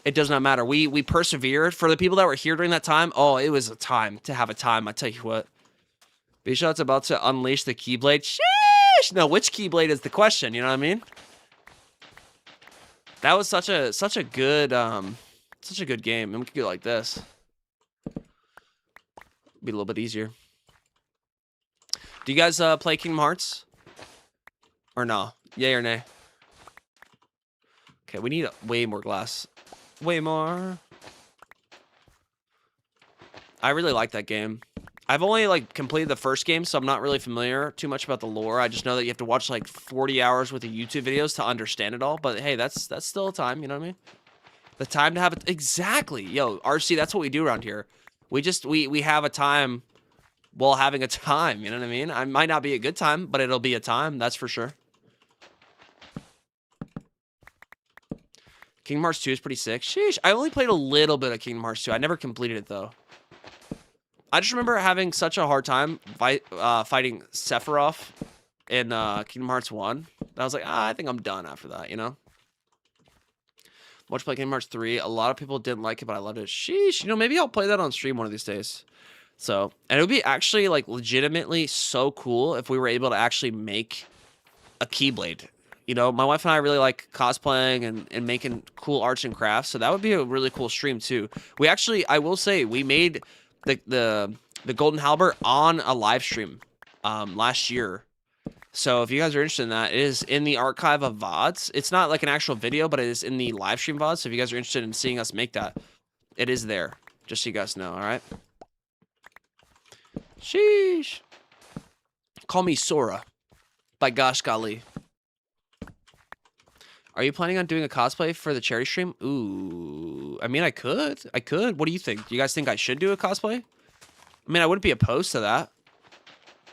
it does not matter. We persevered. For the people that were here during that time, oh, it was a time to have a time. I tell you what. Bshawts about to unleash the Keyblade. Sheesh! No, which Keyblade is the question? You know what I mean? That was such a good game. And we could go like this. Be a little bit easier. Do you guys play Kingdom Hearts? Or no? Yay or nay? Okay, we need way more glass. Way more. I really like that game. I've only like completed the first game, so I'm not really familiar too much about the lore. I just know that you have to watch like 40 hours worth of YouTube videos to understand it all. But hey, that's still a time, you know what I mean? The time to have it. Exactly. Yo, RC, that's what we do around here. We have a time while having a time, you know what I mean? I might not be a good time, but it'll be a time, that's for sure. Kingdom Hearts 2 is pretty sick. Sheesh, I only played a little bit of Kingdom Hearts 2. I never completed it, though. I just remember having such a hard time fighting Sephiroth in Kingdom Hearts 1. I was like, I think I'm done after that, you know? Watch play Kingdom Hearts 3. A lot of people didn't like it, but I loved it. Sheesh, you know, maybe I'll play that on stream one of these days. So, and it would be actually, like, legitimately so cool if we were able to actually make a Keyblade. You know, my wife and I really like cosplaying and making cool arts and crafts, so that would be a really cool stream too. We actually, I will say, we made the Golden Halberd on a live stream last year. So if you guys are interested in that, it is in the archive of VODs. It's not like an actual video, but it is in the live stream VODs. So if you guys are interested in seeing us make that, it is there. Just so you guys know, all right? Sheesh. Call me Sora. By gosh golly. Are you planning on doing a cosplay for the charity stream? Ooh. I mean, I could. What do you think? Do you guys think I should do a cosplay? I mean, I wouldn't be opposed to that.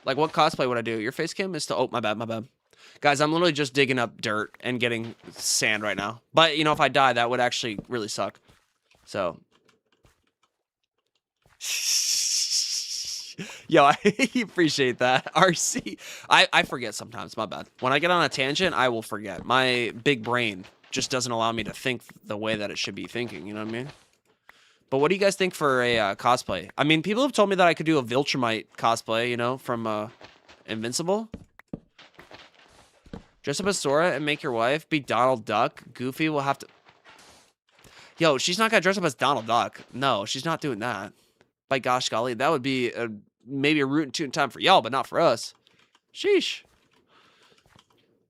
Like, what cosplay would I do? Your face cam is to... Oh, my bad. Guys, I'm literally just digging up dirt and getting sand right now. But, you know, if I die, that would actually really suck. So, Yo, I appreciate that. RC. I forget sometimes, my bad. When I get on a tangent, I will forget. My big brain just doesn't allow me to think the way that it should be thinking, you know what I mean? But what do you guys think for a cosplay? I mean, people have told me that I could do a Viltrumite cosplay, you know, from Invincible. Dress up as Sora and make your wife be Donald Duck. Goofy will have to... Yo, she's not gonna dress up as Donald Duck. No, she's not doing that. By gosh golly, that would be maybe a root and toot time for y'all, but not for us. Sheesh.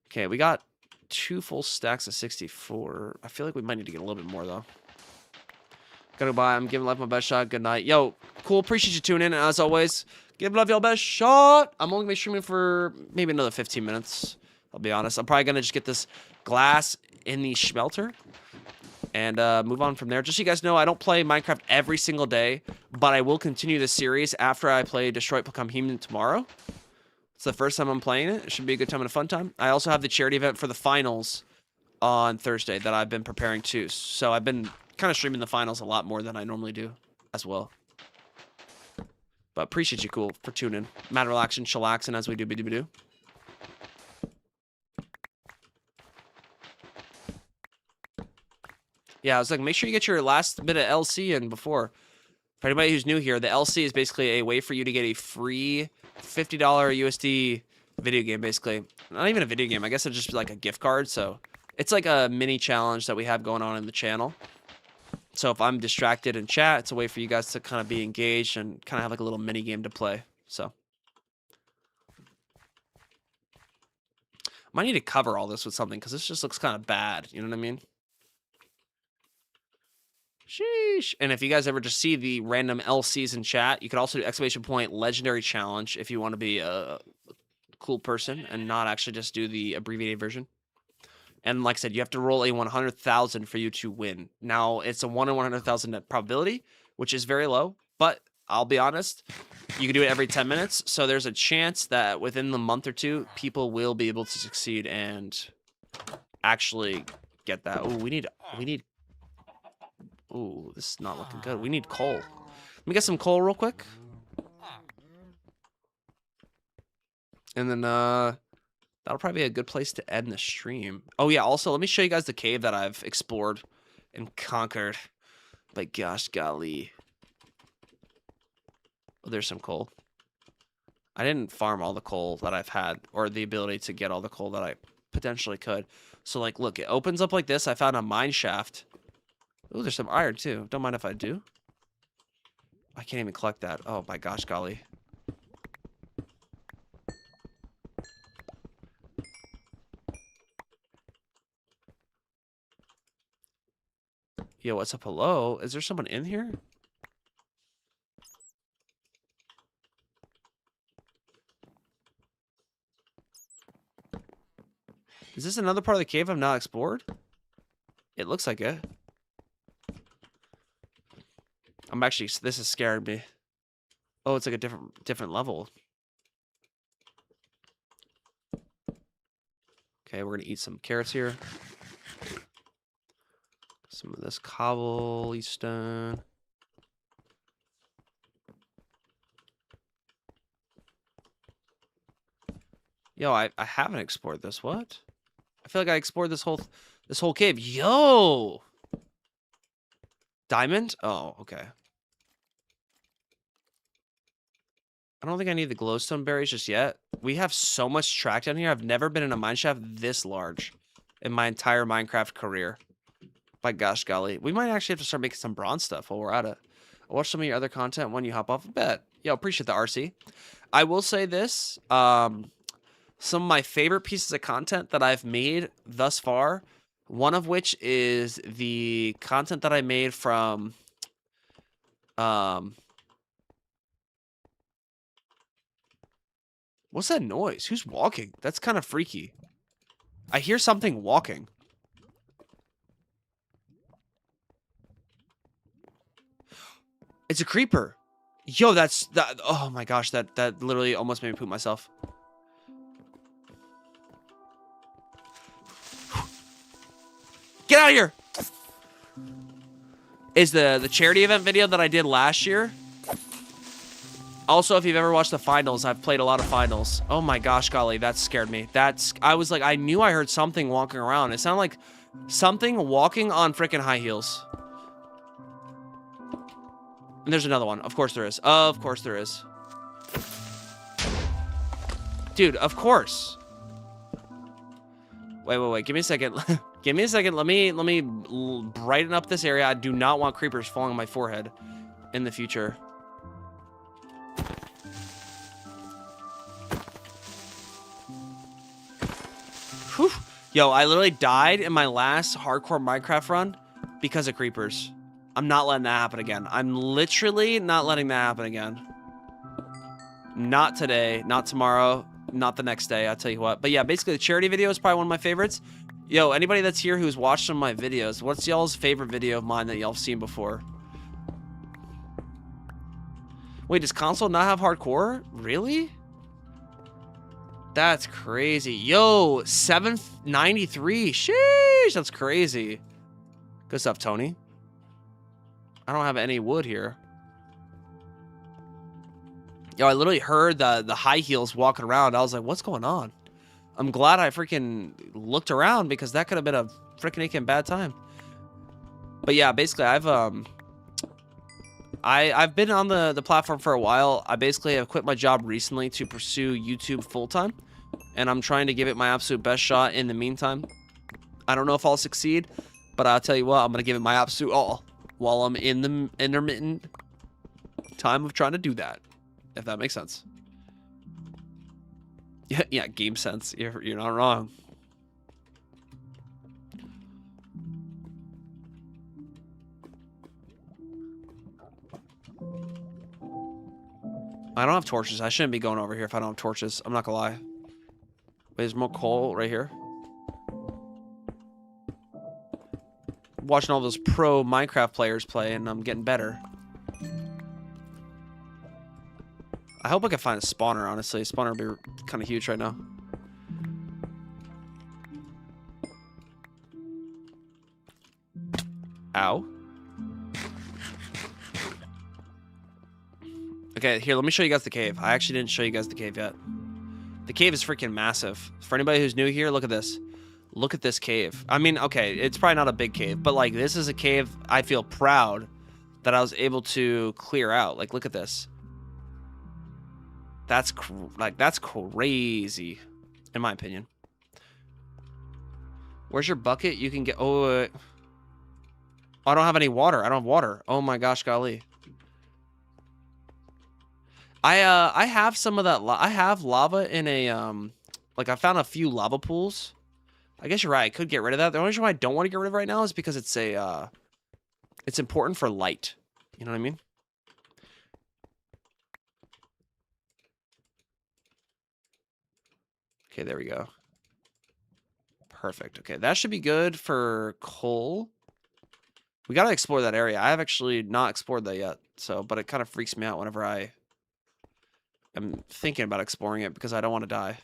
Okay, we got 2 full stacks of 64. I feel like we might need to get a little bit more, though. Gotta buy. I'm giving life my best shot. Good night. Yo, cool. Appreciate you tuning in. And as always, give love your best shot. I'm only gonna be streaming for maybe another 15 minutes. I'll be honest. I'm probably gonna just get this glass in the smelter and move on from there. Just so you guys know, I don't play Minecraft every single day, but I will continue this series after I play Detroit Become Human tomorrow. It's the first time I'm playing it. It should be a good time and a fun time. I also have the charity event for the finals on Thursday that I've been preparing too. So I've been kind of streaming the finals a lot more than I normally do as well. But appreciate you, cool, for tuning in. Mad relaxing, chillaxing as we do, do. Yeah, I was like, make sure you get your last bit of LC in before. For anybody who's new here, the LC is basically a way for you to get a free $50 USD video game, basically. Not even a video game. I guess it's just like a gift card. So it's like a mini challenge that we have going on in the channel. So if I'm distracted in chat, it's a way for you guys to kind of be engaged and kind of have like a little mini game to play. So might need to cover all this with something because this just looks kind of bad. You know what I mean? Sheesh. And if you guys ever just see the random LCs in chat, you could also do ! Legendary Challenge if you want to be a cool person and not actually just do the abbreviated version. And like I said, you have to roll a 100,000 for you to win. Now, it's a 1 in 100,000 probability, which is very low. But I'll be honest, you can do it every 10 minutes. So there's a chance that within the month or two, people will be able to succeed and actually get that. Oh, we need... Ooh, this is not looking good. We need coal. Let me get some coal real quick. And then, that'll probably be a good place to end the stream. Oh, yeah, also, let me show you guys the cave that I've explored and conquered. By gosh golly. Oh, there's some coal. I didn't farm all the coal that I've had, or the ability to get all the coal that I potentially could. So, like, look, it opens up like this. I found a mine shaft. Ooh, there's some iron, too. Don't mind if I do. I can't even collect that. Oh, my gosh, golly. Yo, what's up? Hello? Is there someone in here? Is this another part of the cave I've not explored? It looks like it. I'm actually, this has scared me. Oh, it's like a different level. Okay, we're gonna eat some carrots here. Some of this cobblestone. Yo, I haven't explored this. What? I feel like I explored this whole cave. Yo! Diamond? Oh, okay. I don't think I need the glowstone berries just yet. We have so much track down here. I've never been in a mineshaft this large in my entire Minecraft career. By gosh golly. We might actually have to start making some bronze stuff while we're at it. I'll watch some of your other content when you hop off a bet. Yo, appreciate the RC. I will say this. Some of my favorite pieces of content that I've made thus far, one of which is the content that I made from what's that noise? Who's walking? That's kind of freaky. I hear something walking. It's a creeper. Yo, that. Oh my gosh, that literally almost made me poop myself. Get out of here! Is the charity event video that I did last year Also, if you've ever watched the finals, I've played a lot of finals. Oh my gosh, golly, that scared me. I was like, I knew I heard something walking around. It sounded like something walking on freaking high heels. And there's another one. Of course there is. Of course there is. Dude, of course. Wait. Give me a second. Give me a second. Let me brighten up this area. I do not want creepers falling on my forehead in the future. Whew. Yo, I literally died in my last hardcore Minecraft run because of creepers. I'm not letting that happen again. I'm literally not letting that happen again. Not today, not tomorrow, not the next day, I'll tell you what. But yeah, basically the charity video is probably one of my favorites. Yo, anybody that's here who's watched some of my videos, what's y'all's favorite video of mine that y'all have seen before? Wait, does console not have hardcore? Really? That's crazy. Yo, 793. Sheesh, that's crazy. Good stuff, Tony. I don't have any wood here. Yo, I literally heard the high heels walking around. I was like, what's going on? I'm glad I freaking looked around because that could have been a freaking bad time. But yeah, basically I've been on the platform for a while. I basically have quit my job recently to pursue YouTube full-time. And I'm trying to give it my absolute best shot in the meantime. I don't know if I'll succeed, but I'll tell you what, I'm going to give it my absolute all while I'm in the intermittent time of trying to do that. If that makes sense. Yeah, game sense. You're not wrong. I don't have torches. I shouldn't be going over here if I don't have torches. I'm not gonna lie. Wait, there's more coal right here. Watching all those pro Minecraft players play, and I'm getting better. I hope I can find a spawner, honestly. A spawner would be kind of huge right now. Ow. Okay, here, let me show you guys the cave. I actually didn't show you guys the cave yet. The cave is freaking massive. For anybody who's new here, look at this. Look at this cave. I mean, okay, it's probably not a big cave, but like this is a cave I feel proud that I was able to clear out. Like, look at this. That's crazy, in my opinion. Where's your bucket? You can get. Oh, I don't have any water. I don't have water. Oh my gosh, golly. I have some of that. I have lava in a like I found a few lava pools. I guess you're right. I could get rid of that. The only reason why I don't want to get rid of it right now is because it's a it's important for light. You know what I mean? Okay, there we go. Perfect. Okay, that should be good for coal. We gotta explore that area. I have actually not explored that yet. So, but it kind of freaks me out whenever I am thinking about exploring it because I don't want to die.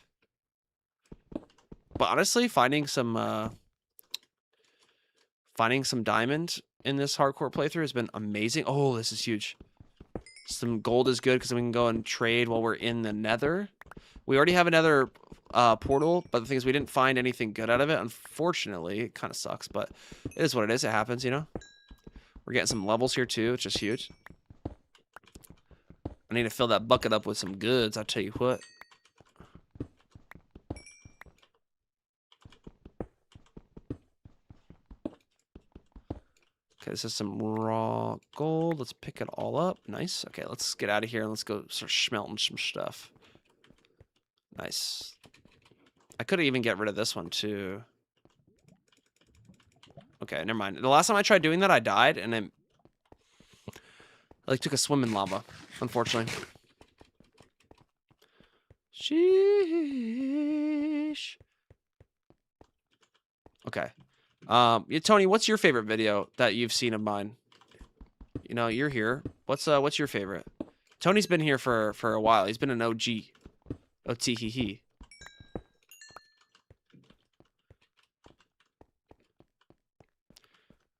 But honestly, finding some diamond in this hardcore playthrough has been amazing. Oh, this is huge. Some gold is good because we can go and trade while we're in the nether. We already have another portal, but the thing is we didn't find anything good out of it. Unfortunately, it kind of sucks, but it is what it is. It happens, you know? We're getting some levels here too, which is huge. I need to fill that bucket up with some goods, I'll tell you what. Okay, this is some raw gold. Let's pick it all up. Nice. Okay, let's get out of here and let's go start smelting some stuff. Nice. I could even get rid of this one too. Okay, never mind. The last time I tried doing that, I died, and I like took a swim in lava, unfortunately. Sheesh. Okay. Yeah, Tony, what's your favorite video that you've seen of mine? You know, you're here. What's your favorite? Tony's been here for a while. He's been an OG. OT-hee-hee.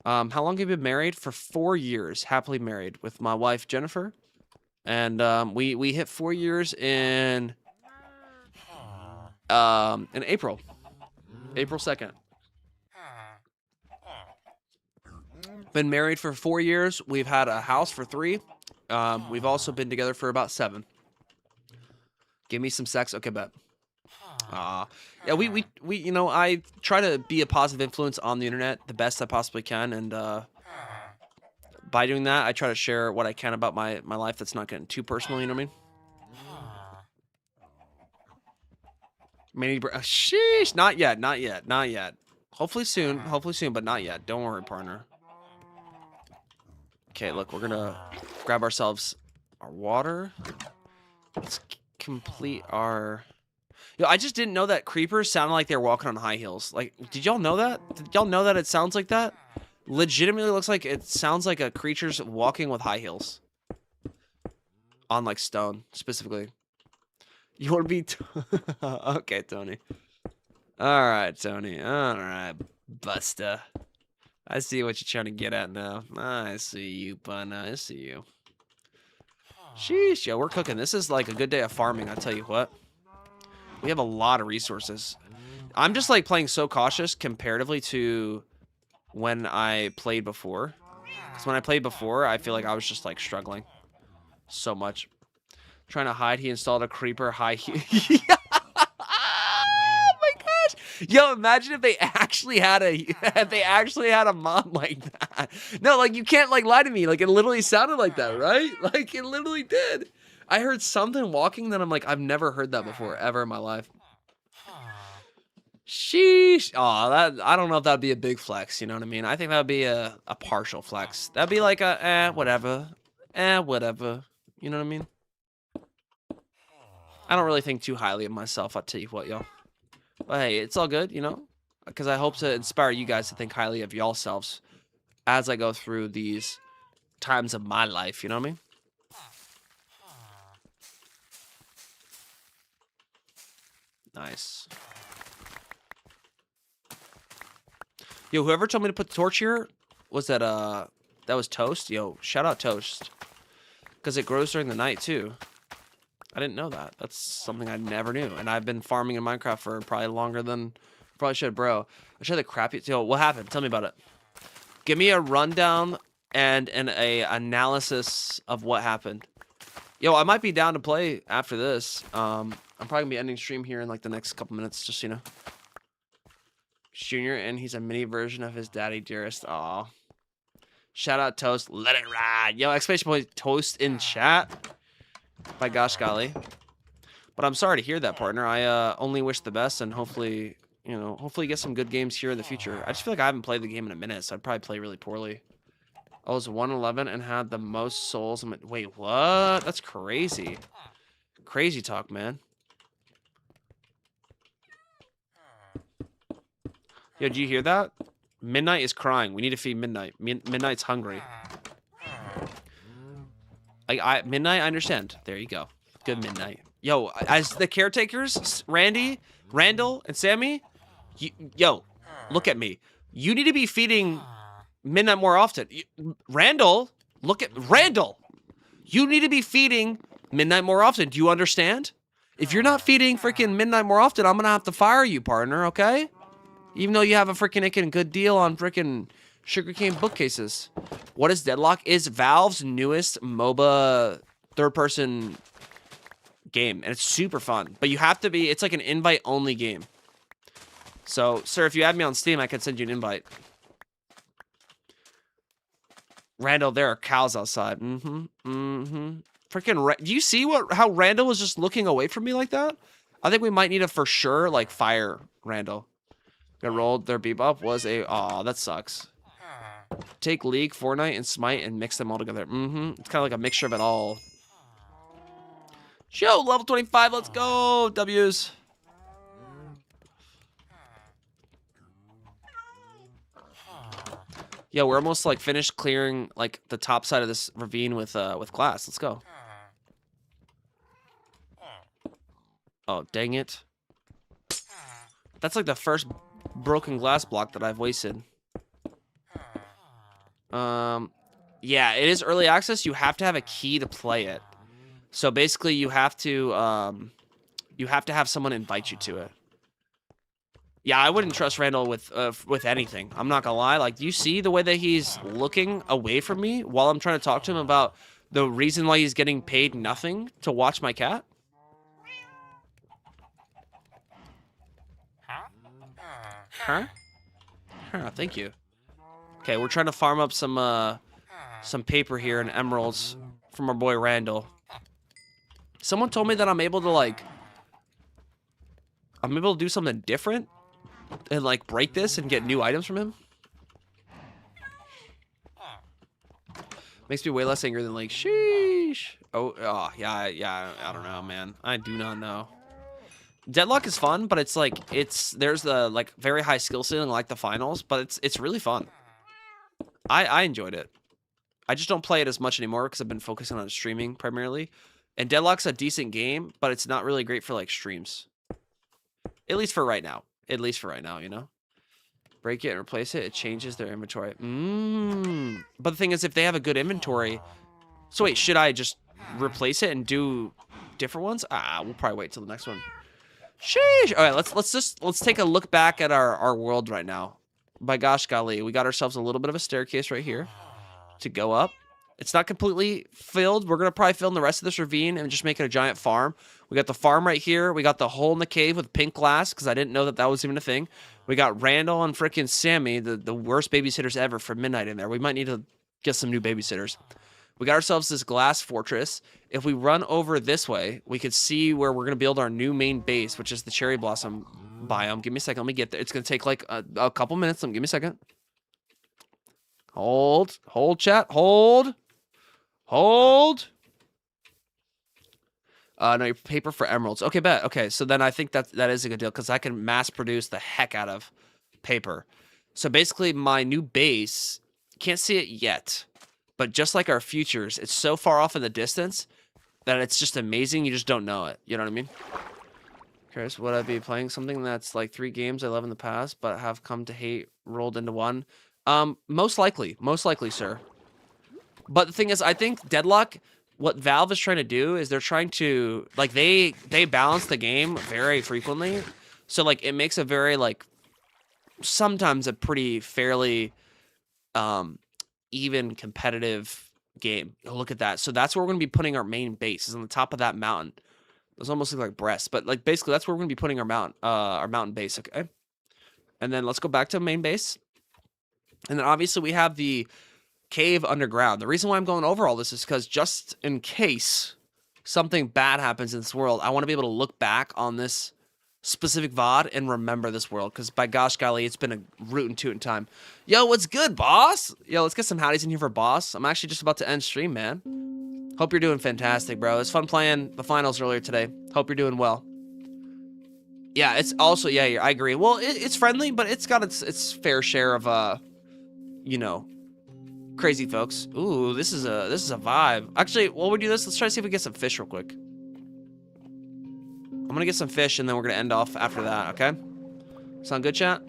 How long have you been married? For 4 years. Happily married with my wife, Jennifer. And we hit 4 years in April 2nd. Been married for 4 years. We've had a house for 3. We've also been together for about 7. Give me some sex. Okay, bet. Yeah, we you know, I try to be a positive influence on the internet the best I possibly can, and by doing that, I try to share what I can about my life that's not getting too personal, you know what I mean? Sheesh, not yet, not yet, not yet. Hopefully soon, but not yet. Don't worry, partner. Okay, look, we're gonna grab ourselves our water. Let's complete our... Yo, I just didn't know that creepers sounded like they're walking on high heels. Like, did y'all know that? Did y'all know that it sounds like that? Legitimately looks like it sounds like a creature's walking with high heels. On, like, stone, specifically. You want to be... Okay, Tony. Alright, Tony. Alright, Buster. I see what you're trying to get at now. I see you, bun. I see you. Sheesh, yo, we're cooking. This is like a good day of farming, I tell you what. We have a lot of resources. I'm just like playing so cautious comparatively to when I played before. Because when I played before, I feel like I was just like struggling so much. Trying to hide, he installed a creeper high heel. Oh my gosh. Yo, imagine if they actually had a mod like that. No, like you can't like lie to me. Like it literally sounded like that, right? Like it literally did. I heard something walking that I'm like, I've never heard that before, ever in my life. Sheesh. Oh, that I don't know if that'd be a big flex, you know what I mean? I think that would be a partial flex. That'd be like a, whatever. Whatever. You know what I mean? I don't really think too highly of myself, I'll tell you what, y'all. But hey, it's all good, you know? Because I hope to inspire you guys to think highly of y'all selves as I go through these times of my life, you know what I mean? Nice. Yo, whoever told me to put the torch here, was that was Toast? Yo, shout out Toast. Because it grows during the night, too. I didn't know that. That's something I never knew. And I've been farming in Minecraft for probably longer than... Probably should, bro. I should have the crappy... Yo, what happened? Tell me about it. Give me a rundown and a analysis of what happened. Yo, I might be down to play after this. I'm probably gonna be ending stream here in like the next couple minutes, just so you know. Junior, and he's a mini version of his daddy dearest. Aw. Shout out Toast. Let it ride. Yo, exclamation point Toast in chat. By gosh golly. But I'm sorry to hear that, partner. I only wish the best, and hopefully, you know, hopefully get some good games here in the future. I just feel like I haven't played the game in a minute, so I'd probably play really poorly. I was 111 and had the most souls. Wait, what? That's crazy. Crazy talk, man. Yo, do you hear that? Midnight is crying. We need to feed Midnight. Midnight's hungry. Midnight, I understand. There you go. Good Midnight. Yo, as the caretakers, Randall, and Sammy, yo, look at me. You need to be feeding Midnight more often. Randall, you need to be feeding Midnight more often. Do you understand? If you're not feeding freaking Midnight more often, I'm gonna have to fire you, partner, okay? Even though you have a freaking good deal on freaking sugarcane bookcases. What is Deadlock? Is Valve's newest MOBA third-person game, and it's super fun. But you have to be, it's like an invite-only game. So, sir, if you add me on Steam, I can send you an invite. Randall, there are cows outside. Freaking, do you see how Randall was just looking away from me like that? I think we might need to for sure, like, fire Randall. Got rolled, their bebop was a, aw, that sucks. Take League, Fortnite, and Smite and mix them all together. It's kind of like a mixture of it all. Show, level 25, let's go, W's. Yeah, we're almost like finished clearing like the top side of this ravine with glass. Let's go. Oh, dang it. That's like the first broken glass block that I've wasted. Yeah, it is early access. You have to have a key to play it. So basically, you have to have someone invite you to it. Yeah, I wouldn't trust Randall with anything. I'm not gonna lie. Like, do you see the way that he's looking away from me while I'm trying to talk to him about the reason why he's getting paid nothing to watch my cat? Huh? Huh, thank you. Okay, we're trying to farm up some paper here and emeralds from our boy Randall. Someone told me that I'm able to do something different and like break this and get new items from him. Makes me way less angry than like sheesh. Oh yeah, I don't know, man. I do not know. Deadlock is fun, but it's like there's the like very high skill ceiling like the finals, but it's really fun. I enjoyed it. I just don't play it as much anymore because I've been focusing on streaming primarily. And Deadlock's a decent game, but it's not really great for like streams. At least for right now. At least for right now, you know? Break it and replace it. It changes their inventory. But the thing is, if they have a good inventory... So wait, should I just replace it and do different ones? We'll probably wait till the next one. Sheesh! All right, let's take a look back at our world right now. By gosh golly, we got ourselves a little bit of a staircase right here to go up. It's not completely filled. We're going to probably fill in the rest of this ravine and just make it a giant farm. We got the farm right here. We got the hole in the cave with pink glass because I didn't know that was even a thing. We got Randall and frickin' Sammy, the worst babysitters ever for midnight in there. We might need to get some new babysitters. We got ourselves this glass fortress. If we run over this way, we could see where we're going to build our new main base, which is the cherry blossom biome. Give me a second. Let me get there. It's going to take like a couple minutes. Give me a second. Hold, chat. Hold. No, your paper for emeralds. Okay, bet. Okay, so then I think that is a good deal because I can mass produce the heck out of paper. So basically, my new base, can't see it yet, but just like our futures, it's so far off in the distance that it's just amazing. You just don't know it. You know what I mean? Curious, would I be playing something that's like 3 games I love in the past, but have come to hate rolled into one? Most likely, sir. But the thing is, I think Deadlock, what Valve is trying to do is they're trying to, like, they balance the game very frequently. So, like, it makes a very, like, sometimes a pretty fairly, even competitive game. Oh, look at that. So that's where we're going to be putting our main base, is on the top of that mountain. Those almost look like breasts, but, like, basically that's where we're going to be putting our mountain base, okay? And then let's go back to main base. And then obviously we have the cave underground. The reason why I'm going over all this is because just in case something bad happens in this world, I want to be able to look back on this specific VOD and remember this world, because by gosh golly, it's been a rootin' tootin' time. Yo, what's good, boss? Yo, let's get some howdies in here for boss. I'm actually just about to end stream, man. Hope you're doing fantastic, bro. It's fun playing the finals earlier today. Hope you're doing well. Yeah, it's also, yeah, I agree. Well, it's friendly, but it's got its fair share of, you know, crazy folks. Ooh, this is a vibe. Actually, while we do this, let's try to see if we get some fish real quick. I'm gonna get some fish and then we're gonna end off after that, okay? Sound good, chat?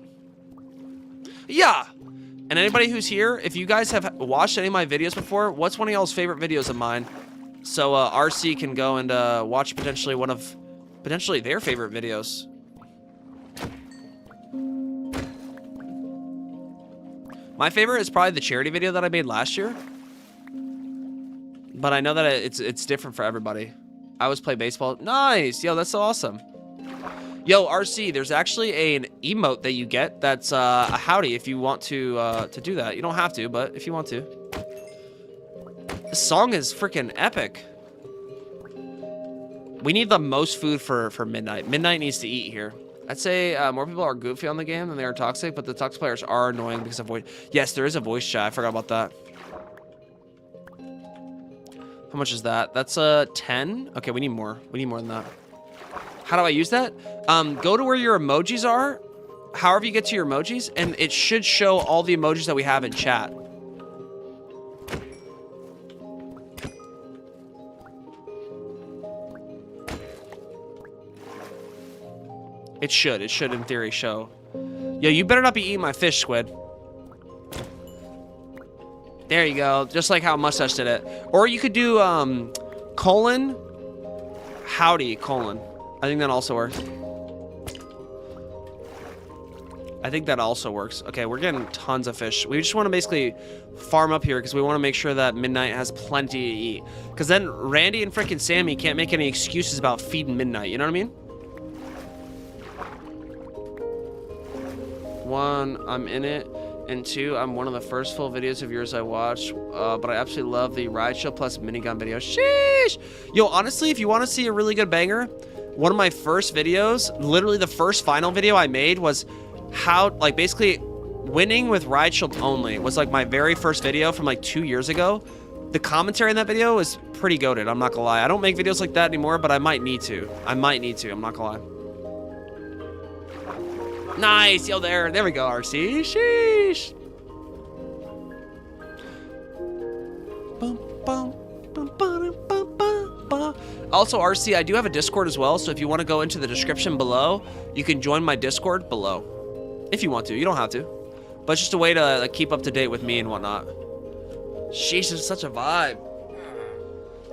Yeah! And anybody who's here, if you guys have watched any of my videos before, what's one of y'all's favorite videos of mine? So RC can go and watch potentially one of their favorite videos. My favorite is probably the charity video that I made last year. But I know that it's different for everybody. I always play baseball. Nice! Yo, that's so awesome. Yo, RC, there's actually an emote that you get that's a howdy if you want to do that. You don't have to, but if you want to. This song is freaking epic. We need the most food for midnight. Midnight needs to eat here. I'd say more people are goofy on the game than they are toxic, but the toxic players are annoying because of voice. Yes, there is a voice chat. I forgot about that. How much is that? That's 10. Okay, we need more. We need more than that. How do I use that? Go to where your emojis are. However you get to your emojis, and it should show all the emojis that we have in chat. It should in theory show. Yo, you better not be eating my fish, Squid. There you go, just like how Mustache did it. Or you could do colon Howdy, colon. I think that also works. I think that also works. Okay, we're getting tons of fish. We just want to basically farm up here because we want to make sure that Midnight has plenty to eat. Because then Randy and freaking Sammy can't make any excuses about feeding Midnight. You know what I mean? One, I'm in it. And two, I'm one of the first full videos of yours I watched. But I absolutely love the ride show plus minigun video. Sheesh! Yo, honestly, if you want to see a really good banger, one of my first videos, literally the first final video I made was how, like, basically winning with ride shield only was like my very first video from like 2 years ago. The commentary in that video is pretty goated, I'm not gonna lie. I don't make videos like that anymore, but I might need to. I'm not gonna lie. Nice, yo, there we go, RC. Sheesh. Also, RC, I do have a Discord as well, so if you want to go into the description below, you can join my Discord below. If you want to, you don't have to. But it's just a way to like, keep up to date with me and whatnot. Sheesh, it's such a vibe.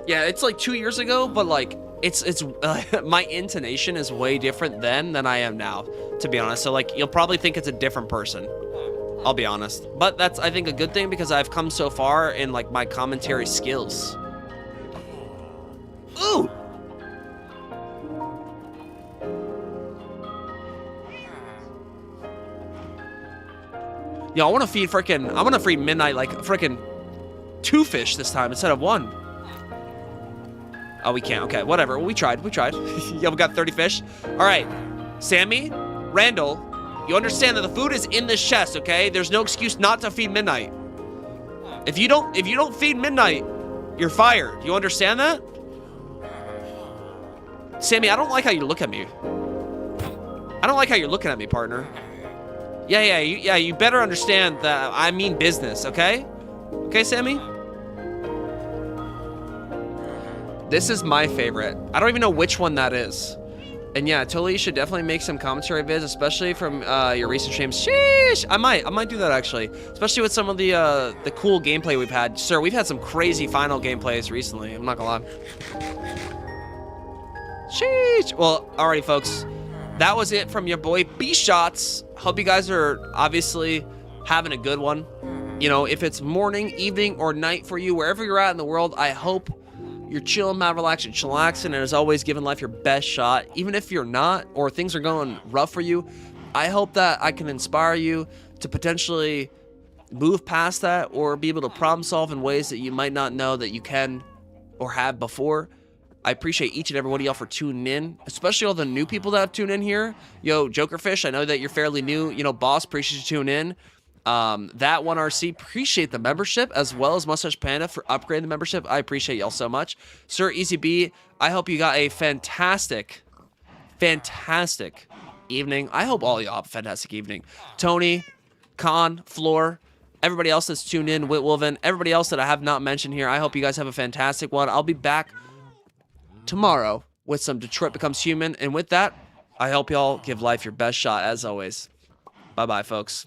Yeah, it's like 2 years ago, but like, it's my intonation is way different then than I am now, to be honest. So like, you'll probably think it's a different person. I'll be honest. But that's, I think, a good thing because I've come so far in like my commentary skills. Ooh! Yo, I want to feed freaking, I want to feed Midnight like freaking 2 fish this time instead of 1. Oh, we can't. Okay, whatever. Well, we tried. Yeah, we got 30 fish. All right, Sammy, Randall, you understand that the food is in this chest, okay? There's no excuse not to feed Midnight. If you don't feed Midnight, you're fired. You understand that? Sammy, I don't like how you look at me. I don't like how you're looking at me, partner. Yeah, you better understand that I mean business, okay? Okay, Sammy? This is my favorite. I don't even know which one that is. And yeah, totally, you should definitely make some commentary vids, especially from your recent streams. Sheesh! I might do that, actually. Especially with some of the cool gameplay we've had. Sir, we've had some crazy final gameplays recently. I'm not gonna lie. Sheesh! Well, alrighty, folks. That was it from your boy Bshawts. Hope you guys are obviously having a good one. You know, if it's morning, evening, or night for you, wherever you're at in the world, I hope you're chilling, mad, relaxing, chillaxing, and as always, giving life your best shot. Even if you're not, or things are going rough for you, I hope that I can inspire you to potentially move past that or be able to problem solve in ways that you might not know that you can or have before. I appreciate each and every one of y'all for tuning in, especially all the new people that have tuned in here. Yo, Jokerfish, I know that you're fairly new. You know, Boss, appreciate you tuning in. That one RC, appreciate the membership, as well as Mustache Panda for upgrading the membership. I appreciate y'all so much. Sir Easy B, I hope you got a fantastic evening. I hope all y'all have a fantastic evening. Tony, Con, Floor, everybody else that's tuned in, Whitwolven, everybody else that I have not mentioned here, I hope you guys have a fantastic one. I'll be back tomorrow with some Detroit Becomes Human. And with that, I hope y'all give life your best shot as always. Bye-bye, folks.